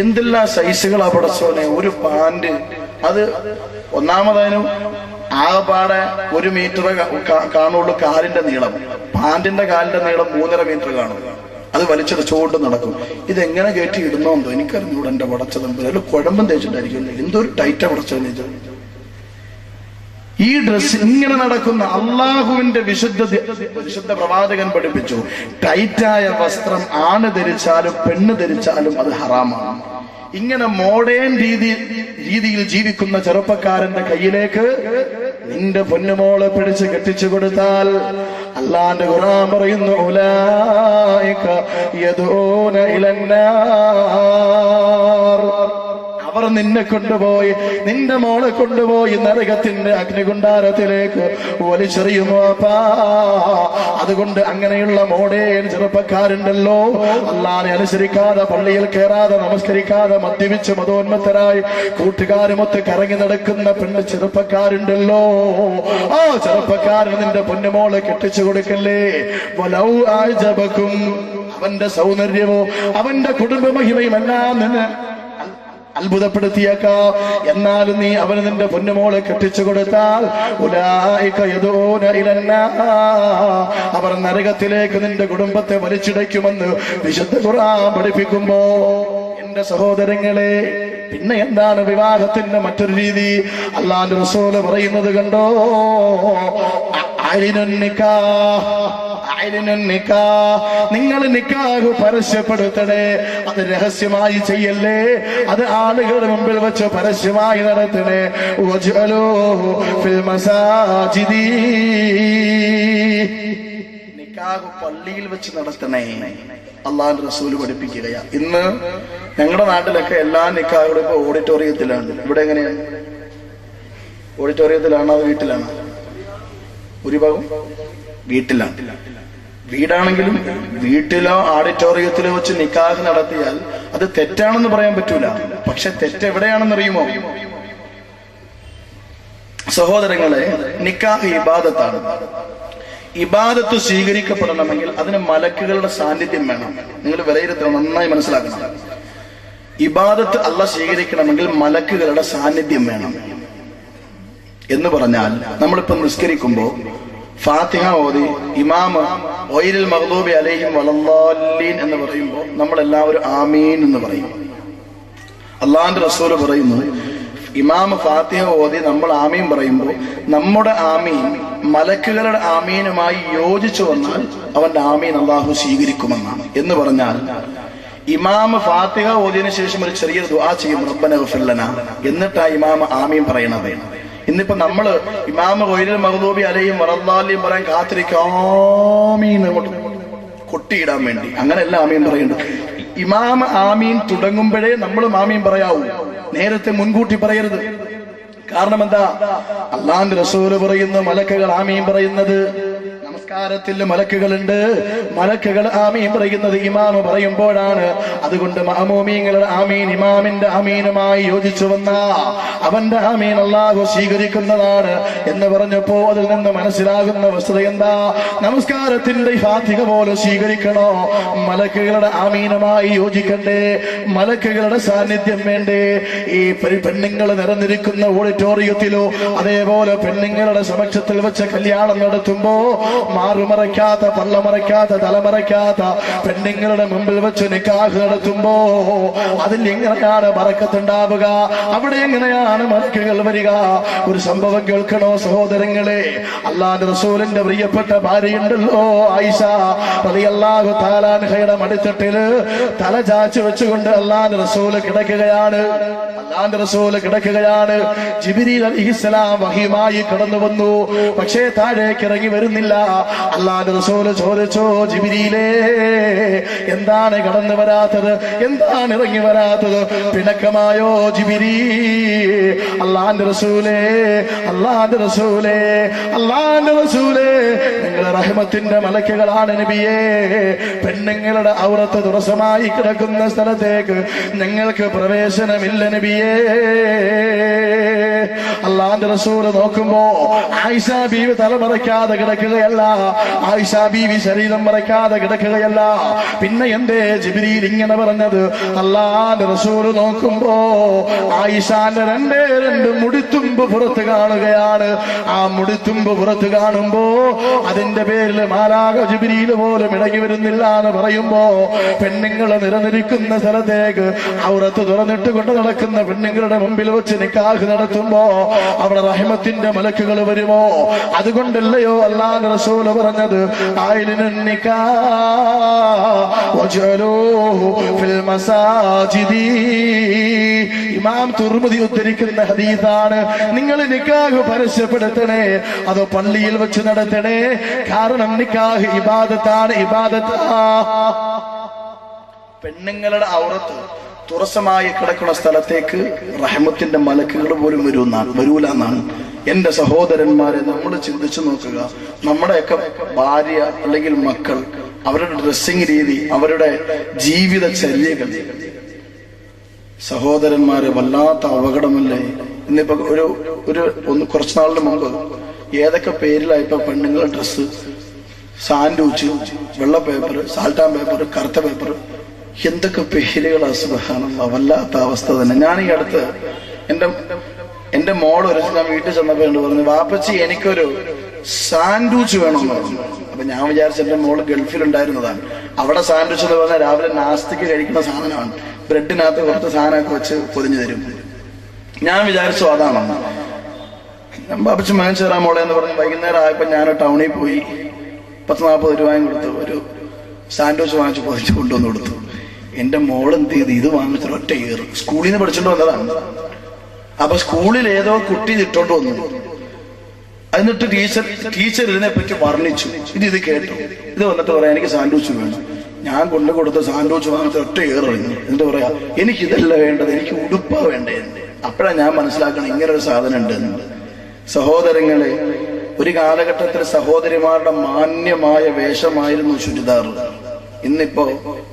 എന്തെല്ലാം സൈസുകളാ പടച്ചോനെ. ഒരു പാന്റ് അത് ഒന്നാമതിനും ആകെപ്പാടെ 1 മീറ്റർ കാണുള്ളൂ കാലിന്റെ നീളം. പാന്റിന്റെ കാലിന്റെ നീളം 3.5 മീറ്റർ കാണും. അത് വലിച്ചത് ചോട്ട് നടക്കും. ഇതെങ്ങനെ കയറ്റി ഇടുന്നോന്തോ എനിക്കറിഞ്ഞൂടെ. എന്റെ പടച്ചതമ്പ് അല്ല കുഴമ്പം തേച്ചിട്ടായിരിക്കും. എന്തൊരു ടൈറ്റാ പടച്ചോനെ. ഈ ഡ്രസ് ഇങ്ങനെ നടക്കുന്ന അള്ളാഹുവിന്റെ വിശുദ്ധ പ്രവാചകൻ പഠിപ്പിച്ചു, ടൈറ്റായ വസ്ത്രം ആണ് ധരിച്ചാലും പെണ്ണ് ധരിച്ചാലും അത് ഹറാമാണ്. ഇങ്ങനെ മോഡേൺ രീതിയിൽ ജീവിക്കുന്ന ചെറുപ്പക്കാരന്റെ കയ്യിലേക്ക് നിന്റെ പൊന്നുമോളെ പിടിച്ച് കെട്ടിച്ചു കൊടുത്താൽ അള്ളാന്റെ ഖുർആൻ പറയുന്നു, ഉലൈക യദൂന ഇലന്നാർ. അവർ നിന്നെ കൊണ്ടുപോയി, നിന്റെ മോളെ കൊണ്ടുപോയി നരകത്തിന്റെ അഗ്നികുണ്ഡാരത്തിലേക്ക് വലിച്ചെറിയുമോ? അതുകൊണ്ട് അങ്ങനെയുള്ള മോഡേൺ ചെറുപ്പക്കാരുണ്ടല്ലോ, അള്ളാനെ അനുസരിക്കാതെ പള്ളിയിൽ കയറാതെ നമസ്കരിക്കാതെ മദ്യപിച്ച് മതോന്മത്തരായി കൂട്ടുകാരുമൊത്ത് കറങ്ങി നടക്കുന്ന പെണ്ണ് ചെറുപ്പക്കാരുണ്ടല്ലോ, ആ ചെറുപ്പക്കാരന് നിന്റെ പൊന്നുമോളെ കെട്ടിച്ചു കൊടുക്കല്ലേ. വലൗ അഅജബകും, അവന്റെ സൗന്ദര്യമോ അവന്റെ കുടുംബ മഹിമയും എല്ലാം നിന്ന് അത്ഭുതപ്പെടുത്തിയേക്കാം. എന്നാലും നീ അവന് നിന്റെ പൊന്നുമോളെ കെട്ടിച്ചു കൊടുത്താൽ ഉലൈക യദൂന ഇലന്നാർ, അവർ നരകത്തിലേക്ക് നിന്റെ കുടുംബത്തെ വലിച്ചിടയ്ക്കുമെന്ന് വിശുദ്ധ ഖുർആൻ പഠിപ്പിക്കുമ്പോ എന്റെ സഹോദരങ്ങളെ, പിന്നെ എന്താണ് വിവാഹത്തിന്റെ മറ്റൊരു രീതി? അല്ലാഹുവിന്റെ റസൂല് പറയുന്നത് കണ്ടോ, നിങ്ങൾ നിക്കാഹ് പരസ്യപ്പെടുത്തണേ. അത് രഹസ്യമായി ചെയ്യല്ലേ, അത് ആളുകളുടെ മുമ്പിൽ വെച്ച് പരസ്യമായി നടത്തണേ. നിക്കാഹ് പള്ളിയിൽ വെച്ച് നടത്തണേ. അള്ളാഹുവിന്റെ റസൂല് പഠിപ്പിക്കുകയാ. ഇന്ന് ഞങ്ങളുടെ നാട്ടിലൊക്കെ എല്ലാ നിക്കാഹുകളും ഇപ്പൊ ഓഡിറ്റോറിയത്തിലാണ്. ഇവിടെ എങ്ങനെയാണ്? ഓഡിറ്റോറിയത്തിലാണോ അത് വീട്ടിലാണോ? ഭൂരിഭാഗം വീട്ടിലാണ്. വീടാണെങ്കിലും വീട്ടിലോ ഓഡിറ്റോറിയത്തിലോ വെച്ച് നിക്കാഹ് നടത്തിയാൽ അത് തെറ്റാണെന്ന് പറയാൻ പറ്റൂല. പക്ഷെ തെറ്റ് എവിടെയാണെന്നറിയുമോ സഹോദരങ്ങളെ? നിക്കാഹ് ഇബാദത്താണ്. ഇബാദത്ത് സ്വീകരിക്കപ്പെടണമെങ്കിൽ അതിന് മലക്കുകളുടെ സാന്നിധ്യം വേണം. നിങ്ങൾ വിലയിരുത്തണം, നന്നായി മനസ്സിലാക്കണം. ഇബാദത്ത് അല്ലാഹ് സ്വീകരിക്കണമെങ്കിൽ മലക്കുകളുടെ സാന്നിധ്യം വേണം എന്ന് പറഞ്ഞാൽ, നമ്മളിപ്പോ നിസ്കരിക്കുമ്പോ ഫാത്തിഹ ഓതി ഇമാം ഗൈറിൽ മഗ്ദൂബി അലൈഹിം വലദ്ദാല്ലീൻ എന്ന് പറയുമ്പോൾ നമ്മളെല്ലാവരും ആമീൻ എന്ന് പറയും. അള്ളാഹുവിന്റെ റസൂൽ പറയുന്നു, ഇമാം ഫാത്തിഹ ഓതി നമ്മൾ ആമീൻ പറയുമ്പോൾ നമ്മുടെ ആമീൻ മലക്കുകളുടെ ആമീനുമായി യോജിച്ചു വന്നാൽ അവന്റെ ആമീൻ അള്ളാഹു സ്വീകരിക്കുമെന്നാണ്. എന്ന് പറഞ്ഞാൽ ഇമാം ഫാത്തിഹ ഓതിയതിനു ശേഷം ഒരു ചെറിയൊരു ദുആ ചെയ്യും, റബ്ബന ഗ്ഫിർ ലനാ, എന്നിട്ടാ ഇമാം ആമീൻ പറയണത്. ഇന്നിപ്പോ നമ്മള് ഇമാം ഗൈറിൽ മഗ്ദൂബി അലൈഹിം വലദ്ദാല്ലീൻ പറയാൻ കാത്തിരിക്കും ആമീൻ കൊട്ടിയിടാൻ വേണ്ടി. അങ്ങനെയല്ല ആമീൻ പറയേണ്ടത്. ഇമാം ആമീൻ തുടങ്ങുമ്പോഴേ നമ്മളും ആമീൻ പറയാവൂ, നേരത്തെ മുൻകൂട്ടി പറയരുത്. കാരണം എന്താ? അല്ലാഹുവിന്റെ റസൂല് പറയുന്നു, മലക്കുകൾ ആമീൻ പറയുന്നത്, നമസ്കാരത്തിൽ മലക്കുകളുണ്ട്, മലക്കുകൾ ആമീൻ പറയുന്നത് ഇമാം പറയുമ്പോഴാണ്. അതുകൊണ്ട് മഅമൂമീങ്ങളുടെ ആമീൻ ഇമാമിന്റെ ആമീനുമായി യോജിച്ചു വന്ന അവന്റെ ആമീൻ അല്ലാഹു സ്വീകരിക്കുന്നതാണ് എന്ന് പറഞ്ഞപ്പോ അതിൽ നിന്ന് മനസ്സിലാകുന്ന വസ്തുത എന്താ? നമസ്കാരത്തിന്റെ ഫാത്തിഹ പോലെ സ്വീകരിക്കണോ? മലക്കുകളുടെ ആമീനുമായി യോജിക്കണ്ടേ? മലക്കുകളുടെ സാന്നിധ്യം വേണ്ടേ? ഈ പെണ്ണുങ്ങൾ നിറഞ്ഞിരിക്കുന്ന ഓഡിറ്റോറിയത്തിലോ അതേപോലെ പെണ്ണുങ്ങളുടെ സമക്ഷത്തിൽ വെച്ച കല്യാണം നടത്തുമ്പോ മാറുമറയ്ക്കാത്ത പള്ളമറയ്ക്കാത്ത തലമറയ്ക്കാത്ത പെണ്ണുങ്ങളുടെ മുമ്പിൽ വെച്ച് നിക്കാഹ് നടത്തുമ്പോ അതിൽ എങ്ങനെയാണ് ബറക്കത്തുണ്ടാവുക? അവിടെ എങ്ങനെയാണ് മലക്കുകൾ വരിക? ഒരു സംഭവം കേൾക്കണോ സഹോദരങ്ങളെ? അല്ലാഹുവിന്റെ റസൂലിന്റെ പ്രിയപ്പെട്ട ഭാര്യയുണ്ടല്ലോ ആയിഷ റളിയല്ലാഹു തആല അൻഹയുടെ മടിത്തട്ടില് തല ചാച്ചു വെച്ചുകൊണ്ട് അല്ലാഹുവിന്റെ റസൂല് കിടക്കുകയാണ്. അല്ലാഹുവിന്റെ റസൂല് കിടക്കുകയാണ്. ജിബ്രീൽ അലൈഹിസ്സലാം വഹിയുമായി കടന്നു വന്നു. പക്ഷേ താഴേക്ക് ഇറങ്ങി വരുന്നില്ല. അല്ലാഹുവിന്റെ റസൂല് ചോദിച്ചു, ജിബ്രീലേ എന്താണ് കടന്നു വരാത്തത്? എന്താണ് ഇറങ്ങി വരാത്തത്? പിണക്കമായോ ജിബ്രീൽ? അല്ലാഹുവിന്റെ റസൂലേ, അല്ലാഹുവിന്റെ റസൂലേ, അല്ലാഹുവിന്റെ റസൂലേ, നിങ്ങൾ റഹ്മത്തിന്റെ മലക്കുകളാണ് നബിയേ. പെണ്ണുങ്ങളുടെ ഔറത്ത് തുറസമായി കിടക്കുന്ന സ്ഥലത്തേക്ക് ഞങ്ങൾക്ക് പ്രവേശനമില്ല നബിയേ. അല്ലാഹുവിന്റെ റസൂല് നോക്കുമ്പോ ആയിഷ ബീവി തലമറയ്ക്കാതെ കിടക്കുകയല്ല, ആയിഷ ബീവി ശരീരം മറയ്ക്കാതെ കിടക്കുകയല്ല. പിന്നെ എന്തേ ജിബ്രീൽ ഇങ്ങനെ പറഞ്ഞത്? അല്ലാഹുവിന്റെ റസൂല് നോക്കുമ്പോ ആയിഷാന്റെ രണ്ട് മുടിത്തുമ്പ് പുറത്ത് കാണുകയാണ്. ആ മുടിത്തുമ്പ് പുറത്ത് കാണുമ്പോ അതിന്റെ പേരിൽ മാലാഖ ജിബ്രീൽ പോലും ഇടങ്ങി വരുന്നില്ല എന്ന് പറയുമ്പോ പെണ്ണുങ്ങൾ നിറഞ്ഞിരിക്കുന്ന സ്ഥലത്തേക്ക് ഔറത്ത് തുറന്നിട്ട് കൊണ്ട് നടക്കുന്ന പെണ്ണുങ്ങളുടെ മുമ്പിൽ വെച്ച് നിക്കാഹ് നടത്തുമ്പോ അവിടെ റഹ്മത്തിന്റെ മലക്കുകൾ വരുമോ? അതുകൊണ്ടല്ലയോ അല്ലാഹുവിന്റെ റസൂൽ പറഞ്ഞത്, ആയിലിനുൻ നിക്കാഹ് വജഅലൂഹു ഫിൽ മസാജിദി. ഇമാം തുർമുദി ഉദ്ധരിക്കുന്ന ഹദീസാണ്. നിങ്ങൾ നിക്കാഹ് പരസ്യപ്പെടുത്തണേ, അത് പള്ളിയിൽ വെച്ച് നടത്തണേ. കാരണം നിക്കാഹ് ഇബാദത്താണ്, ഇബാദത്താ. പെണ്ണുങ്ങളുടെ ഔറത്ത് തുറസമായി കിടക്കുന്ന സ്ഥലത്തേക്ക് റഹ്മത്തിന്റെ മലക്കുകൾ പോലും വരൂല എന്നാണ്. എന്റെ സഹോദരന്മാരെ, നമ്മൾ ചിന്തിച്ചു നോക്കുക. നമ്മുടെയൊക്കെ ഭാര്യ അല്ലെങ്കിൽ മക്കൾ, അവരുടെ ഡ്രസ്സിംഗ് രീതി, അവരുടെ ജീവിതചര്യകൾ, സഹോദരന്മാരെ വല്ലാത്ത അപകടമല്ലേ? ഇന്നിപ്പോ കുറച്ചു നാളിന് മുമ്പ് ഏതൊക്കെ പേരിലായി ഇപ്പൊ പെണ്ണുങ്ങളുടെ ഡ്രസ്സ്, സാൻഡ്വിച്ച്, വെള്ള പേപ്പർ, സാൾട്ടാൻ പേപ്പർ, കറുത്ത പേപ്പർ, എന്തൊക്കെ പേരുകളാ സുബ്ഹാനല്ലാഹ്. വല്ലാത്ത അവസ്ഥ തന്നെ. ഞാൻ ഈ അടുത്ത് എന്റെ മോൾ ഒരു ഞാൻ വീട്ടിൽ ചെന്നപ്പോ പറഞ്ഞു, വാപ്പച്ചി എനിക്കൊരു സാൻഡ്വിച്ച് വേണമെന്ന് പറഞ്ഞു. അപ്പൊ ഞാൻ വിചാരിച്ച എന്റെ മോള് ഗൾഫിലുണ്ടായിരുന്നതാണ്. അവിടെ സാൻഡ്വിച്ച് എന്ന് പറഞ്ഞാൽ രാവിലെ നാസ്തിക്ക് കഴിക്കുന്ന സാധനമാണ്. ബ്രെഡിനകത്ത് കുറച്ച് സാധനമൊക്കെ വെച്ച് പൊതിഞ്ഞു തരും. ഞാൻ വിചാരിച്ചു അതാണെന്ന്. വാപ്പച്ചി വാങ്ങിച്ചു തരാൻ മോളെ എന്ന് പറഞ്ഞ് വൈകുന്നേരം ആയപ്പോ ഞാൻ ടൗണിൽ പോയി 40 രൂപയും കൊടുത്തു ഒരു സാൻഡ്വിച്ച് വാങ്ങിച്ച് പൊതിച്ച് കൊണ്ടുവന്ന് കൊടുത്തു. എന്റെ മോൾ എന്ത് ചെയ്ത് ഇത് വാങ്ങിച്ചിട്ട് ഒറ്റ ഏറ്. സ്കൂളിൽ നിന്ന് പഠിച്ചോണ്ട് വന്നതാണ്. അപ്പൊ സ്കൂളിൽ ഏതോ കുട്ടി ഇട്ടോണ്ട് വന്നു. എന്നിട്ട് ടീച്ചർ ഇതിനെ പറ്റി വർണ്ണിച്ചു. ഇത് കേട്ടു. ഇത് വന്നിട്ട് പറയാം, എനിക്ക് സാൻഡ്വിച്ച് വേണം. ഞാൻ കൊണ്ടു കൊടുത്ത സാൻഡ്വിച്ച് വാങ്ങിച്ച ഒറ്റ ഏററിഞ്ഞു. എന്നിട്ട് പറയാ, എനിക്കിതല്ല വേണ്ടത്, എനിക്ക് ഉടുപ്പാ വേണ്ടേ. അപ്പോഴാണ് ഞാൻ മനസ്സിലാക്കണം ഇങ്ങനൊരു സാധനം ഉണ്ട് എന്ന്. സഹോദരങ്ങളെ, ഒരു കാലഘട്ടത്തിൽ സഹോദരിമാരുടെ മാന്യമായ വേഷമായിരുന്നു ചുരിദാർ. ഇന്നിപ്പോ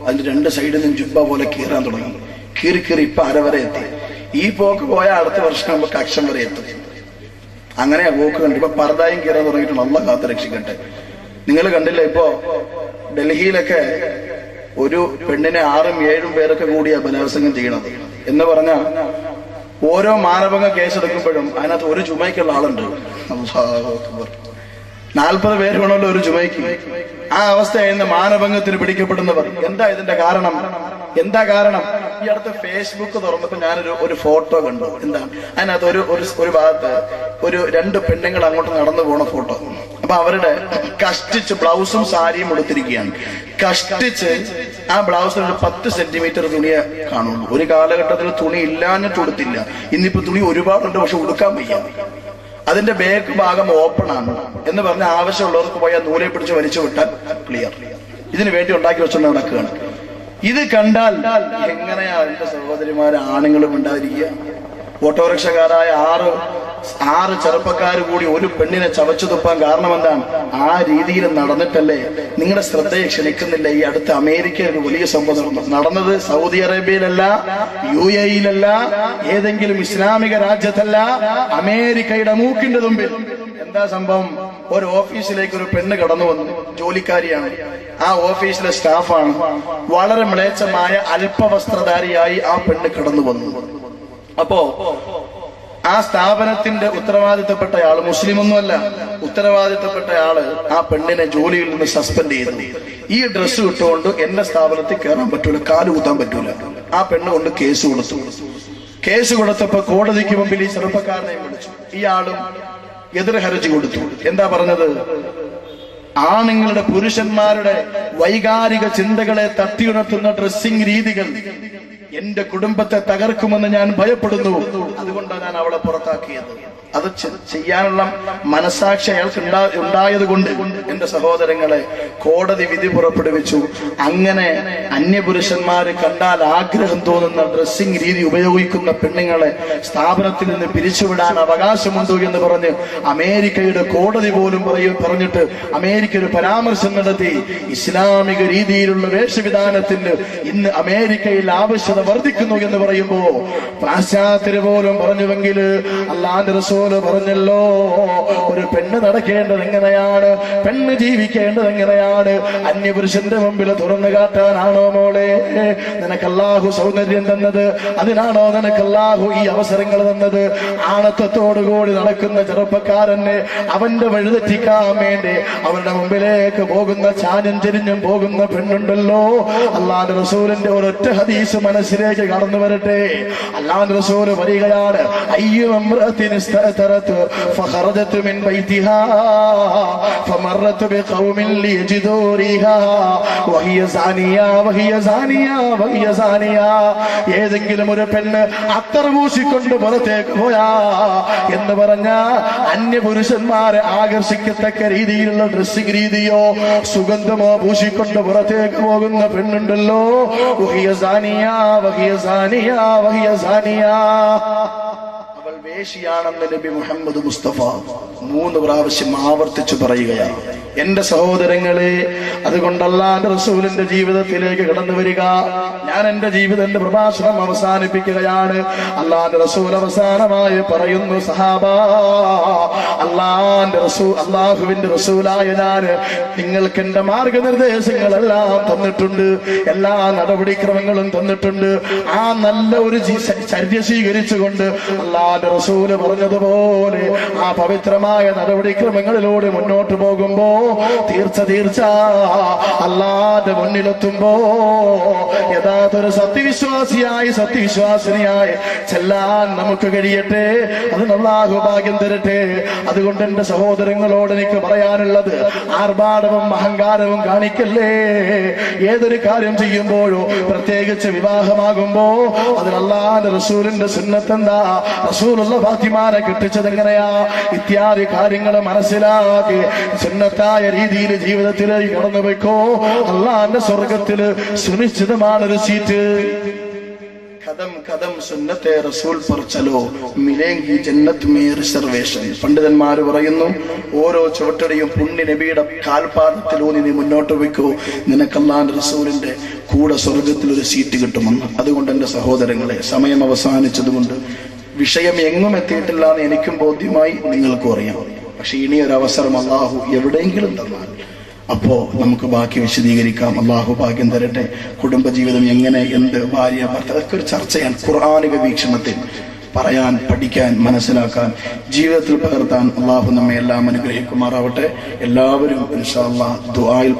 അതിന്റെ 2 സൈഡിൽ നിന്നും ജുബ്ബ പോലെ കീറാൻ തുടങ്ങി. കീറി ഇപ്പൊ അരവരെ എത്തി. ഈ പോക്ക് പോയാൽ അടുത്ത വർഷം നമുക്ക് അക്ഷം വരെ എത്തും. അങ്ങനെയാ പോക്ക് കണ്ടു. ഇപ്പൊ പർദായും കീറാൻ തുടങ്ങിയിട്ട് അല്ലാഹ് കാത്ത് രക്ഷിക്കട്ടെ. നിങ്ങൾ കണ്ടില്ല, ഇപ്പോ ഡൽഹിയിലൊക്കെ ഒരു പെണ്ണിനെ 6ഉം 7ഉം പേരൊക്കെ കൂടിയാ ബലാത്സംഗം ചെയ്യണത് എന്ന് പറഞ്ഞാൽ ഓരോ മാനഭംഗ കേസെടുക്കുമ്പോഴും അതിനകത്ത് ഒരു ചുമയ്ക്കുള്ള ആളുണ്ട്. അല്ലാഹു അക്ബർ. 40 പേര് വേണമല്ലോ ഒരു ജുമയ്ക്ക്. ആ അവസ്ഥയായിരുന്ന മാനഭംഗത്തിന് പിടിക്കപ്പെടുന്നവർ. എന്താ ഇതിന്റെ കാരണം? ഈ അടുത്ത് ഫേസ്ബുക്ക് തുറന്നപ്പോ ഞാനൊരു ഫോട്ടോ കണ്ടു. എന്താ അതിനകത്ത് ഒരു ഭാഗത്ത് 2 പെണ്ണുങ്ങൾ അങ്ങോട്ട് നടന്നു പോണ ഫോട്ടോ. അപ്പൊ അവരുടെ കഷ്ടിച്ച് ബ്ലൗസും സാരിയും എടുത്തിരിക്കുകയാണ്. കഷ്ടിച്ച് ആ ബ്ലൗസിന് ഒരു 10 സെന്റിമീറ്റർ തുണിയെ കാണുള്ളൂ. ഒരു കാലഘട്ടത്തിൽ തുണി ഇല്ലാഞ്ഞിട്ട് ഉടുത്തില്ല. ഇന്നിപ്പോ തുണി ഒരുപാടുണ്ട്, പക്ഷെ ഉടുക്കാൻ വയ്യ. അതിന്റെ ബാക്ക് ഭാഗം ഓപ്പൺ ആണ് എന്ന് പറഞ്ഞ ആവശ്യമുള്ളവർക്ക് പോയാൽ നൂലെ പിടിച്ച് വലിച്ചു വിട്ടാൽ ക്ലിയർ. ഇതിനു വേണ്ടി ഉണ്ടാക്കി വെച്ചുകൊണ്ട് നടക്കുകയാണ്. ഇത് കണ്ടാൽ എങ്ങനെയാ എന്റെ സഹോദരിമാരെ ആണുങ്ങളും ഉണ്ടായിരിക്കുക? ഓട്ടോറിക്ഷക്കാരായ ആറ് ചെറുപ്പക്കാർ കൂടി ഒരു പെണ്ണിനെ ചവച്ചു തുപ്പാൻ കാരണം എന്താണ്? ആ രീതിയിൽ നടന്നിട്ടല്ലേ? നിങ്ങളുടെ ശ്രദ്ധയെ ക്ഷണിക്കുന്നില്ല. ഈ അടുത്ത അമേരിക്കയിൽ ഒരു വലിയ സംഭവം നടന്നത് സൗദി അറേബ്യയിലല്ല, UAE-യിലല്ല, ഏതെങ്കിലും ഇസ്ലാമിക രാജ്യത്തല്ല, അമേരിക്കയുടെ മൂക്കിന്റെ തുമ്പിൽ. എന്താ സംഭവം? ഒരു ഓഫീസിലേക്ക് ഒരു പെണ്ണ് കടന്നു വന്നു. ജോലിക്കാരിയാണ്, ആ ഓഫീസിലെ സ്റ്റാഫാണ്. വളരെ മ്ലേച്ഛമായ അല്പവസ്ത്രധാരിയായി ആ പെണ്ണ് കടന്നു വന്നു. അപ്പോ ആ സ്ഥാപനത്തിന്റെ ഉത്തരവാദിത്തപ്പെട്ടയാള്, മുസ്ലിം ഒന്നുമല്ല, ഉത്തരവാദിത്തപ്പെട്ടയാള് ആ പെണ്ണിനെ ജോലിയിൽ നിന്ന് സസ്പെൻഡ് ചെയ്തു. ഈ ഡ്രസ്സ് ഇട്ടുകൊണ്ട് എന്റെ സ്ഥാപനത്തിൽ കയറാൻ പറ്റൂല, കാല് കുത്താൻ പറ്റൂല. ആ പെണ്ണ് കൊണ്ട് കേസ് കൊടുത്തപ്പോ കോടതിക്ക് മുമ്പിൽ ഈ ചെറുപ്പക്കാരനെ വിളിച്ചു. ഇയാളും എതിർ ഹർജി കൊടുത്തു. എന്താ പറഞ്ഞത്? ആണുങ്ങളുടെ, പുരുഷന്മാരുടെ വൈകാരിക ചിന്തകളെ തട്ടിയുണർത്തുന്ന ഡ്രസ്സിംഗ് രീതികൾ എന്റെ കുടുംബത്തെ തകർക്കുമെന്ന് ഞാൻ ഭയപ്പെടുന്നു. അതുകൊണ്ടാണ് ഞാൻ അവളെ പുറത്താക്കിയത്. അത് ചെയ്യാനുള്ള മനസാക്ഷി അയാൾക്ക് ഉണ്ടായത് കൊണ്ട് എന്റെ സഹോദരങ്ങളെ കോടതി വിധി പുറപ്പെടുവിച്ചു. അങ്ങനെ അന്യപുരുഷന്മാര് കണ്ടാൽ ആഗ്രഹം തോന്നുന്ന ഡ്രസ്സിംഗ് രീതി ഉപയോഗിക്കുന്ന പെണ്ണുങ്ങളെ സ്ഥാപനത്തിൽ നിന്ന് പിരിച്ചുവിടാൻ അവകാശമുണ്ടോ എന്ന് പറഞ്ഞ് അമേരിക്കയുടെ കോടതി പോലും പറഞ്ഞിട്ട് അമേരിക്ക ഒരു പരാമർശം നടത്തി. ഇസ്ലാമിക രീതിയിലുള്ള വേഷവിധാനത്തിന് ഇന്ന് അമേരിക്കയിൽ ആവശ്യത വർദ്ധിക്കുന്നു എന്ന് പറയുമ്പോ പാശ്ചാത്യര് പോലും പറഞ്ഞുവെങ്കിൽ അല്ലാഹുവിന്റെ റസൂൽ പറഞ്ഞല്ലോ, ഒരു പെണ്ണ് നടക്കേണ്ടത് എങ്ങനെയാണ്, പെണ്ണ് ജീവിക്കേണ്ടത് എങ്ങനെയാണ്? അന്യപുരുഷന്റെ മുമ്പിൽ തുറന്നു കാട്ടാനാണോ മോളെ നിനക്ക് അല്ലാഹു സൗന്ദര്യം തന്നത്? അതിനാണോ നിനക്ക് അല്ലാഹു ഈ അവസരങ്ങൾ തന്നത്? ആണത്വത്തോടുകൂടി നടക്കുന്ന ചെറുപ്പക്കാരനെ അവന്റെ വഴിതെറ്റിക്കാൻ വേണ്ടി അവരുടെ മുമ്പിലേക്ക് പോകുന്ന, ചാഞ്ഞും ചെരിഞ്ഞും പോകുന്ന പെണ്ണുണ്ടല്ലോ. അല്ലാഹുവിന്റെ റസൂലിന്റെ ഒരൊറ്റ ഹദീസ് മനസ്സിലേക്ക് കടന്നു വരട്ടെ. അല്ലാഹുവിന്റെ റസൂൽ വരികയാണ്, അയ്യോ فخرجت من بيتها فمرت بقوم ليجدوا ريحها وهي زانية. ഏതെങ്കിലും ഒരു പെണ്ണ് അത്തർ പൂശിക്കൊണ്ട് പുറത്തേക്ക് പോയാ എന്ന് പറഞ്ഞ അന്യപുരുഷന്മാരെ ആകർഷിക്കത്തക്ക രീതിയിലുള്ള ഡ്രസ്സിംഗ് രീതിയോ സുഗന്ധമോ പൂശിക്കൊണ്ട് പുറത്തേക്ക് പോകുന്ന പെണ്ണുണ്ടല്ലോ, വഹിയ സാനിയ. അവൾ വേശിയാണെന്ന് നബി മുഹമ്മദ് മുസ്തഫ 3 പ്രാവശ്യം ആവർത്തിച്ചു പറയുകയാണ്. എന്റെ സഹോദരങ്ങളെ, അതുകൊണ്ട് അല്ലാഹുവിന്റെ റസൂലിന്റെ ജീവിതത്തിലേക്ക് കടന്നു വരിക. ഞാൻ എന്റെ ജീവിതത്തിന്റെ പ്രഭാഷണം അവസാനിപ്പിക്കുകയാണ്. അല്ലാഹുവിന്റെ റസൂൽ അവസാനമായി പറയുന്നു, സഹാബ, അല്ലാഹുവിന്റെ റസൂലായ ഞാൻ നിങ്ങൾക്ക് എന്റെ മാർഗനിർദ്ദേശങ്ങളെല്ലാം തന്നിട്ടുണ്ട്, എല്ലാ നടപടിക്രമങ്ങളും തന്നിട്ടുണ്ട്. ആ നല്ല ഒരു ചര്യ സ്വീകരിച്ചുകൊണ്ട് അല്ലാഹുവിന്റെ റസൂല് പറഞ്ഞതുപോലെ ആ പവിത്രമായ നടപടിക്രമങ്ങളിലൂടെ മുന്നോട്ട് പോകുമ്പോ തീർച്ച അല്ലാഹുവിന്റെ മുന്നിലെത്തുമ്പോ യഥാർത്ഥ സത്യവിശ്വാസിനിയായി ചെല്ലാൻ നമുക്ക് കഴിയട്ടെ. അതിന് അല്ലാഹു ഭാഗ്യം തരട്ടെ. അതുകൊണ്ട് എന്റെ സഹോദരങ്ങളോട് എനിക്ക് പറയാനുള്ളത്, ആർഭാടവും അഹങ്കാരവും കാണിക്കല്ലേ. ഏതൊരു കാര്യം ചെയ്യുമ്പോഴോ, പ്രത്യേകിച്ച് വിവാഹമാകുമ്പോ, അതിന് അല്ലാഹുവിന്റെ റസൂലിന്റെ സുന്നത്തെന്താ, റസൂലുള്ള ഫാത്തിമാനെ കെട്ടിച്ചത് എങ്ങനെയാ, ഇത്യാദി കാര്യങ്ങൾ മനസ്സിലാക്കി സുന്നത്തായ രീതിയിൽ ജീവിതത്തിലേക്ക് കടന്നു വെക്കോ. അല്ലാഹുവിന്റെ സ്വർഗത്തില് സുനിശ്ചിതമാണൊരു സീറ്റ്. കദം സുന്നത്തെ റസൂൽ पर चलो मिलेंगी जन्नत में रिजर्वेशन. പണ്ഡിതന്മാർ പറയുന്നു, ഓരോ ചുവട്ടടിയും പുണ്യ നബിയുടെ കാൽപാദത്തിലൂന്നി നീ മുന്നോട്ട് വെക്കൂ, നിനക്ക് അല്ലാഹുവിന്റെ റസൂലിന്റെ കൂടെ സ്വർഗത്തിൽ ഒരു സീറ്റ് കിട്ടുമെന്ന്. അതുകൊണ്ട് എന്റെ സഹോദരങ്ങളെ, സമയം അവസാനിച്ചതുകൊണ്ട് വിഷയം എങ്ങും എത്തിയിട്ടില്ല എന്ന് എനിക്കും ബോധ്യമായി, നിങ്ങൾക്കും അറിയാം. പക്ഷെ ഇനിയൊരവസരം അല്ലാഹു എവിടെയെങ്കിലും തന്നാൽ അപ്പോ നമുക്ക് ബാക്കി വിശദീകരിക്കാം. അല്ലാഹു ഭാഗ്യം തരട്ടെ. കുടുംബജീവിതം എങ്ങനെ, എന്ത്, ഭാര്യ ഭർത്താവ്, അതൊക്കെ ഒരു ചർച്ചയാണ് ഖുർആനിക വീക്ഷണത്തിൽ. പറയാൻ, പഠിക്കാൻ, മനസ്സിലാക്കാൻ, ജീവിതത്തിൽ പകർത്താൻ അള്ളാഹു നമ്മെ എല്ലാം അനുഗ്രഹിക്കുമാറാവട്ടെ. എല്ലാവരും ഇൻഷാ അല്ലാഹ് ദുആയിൽ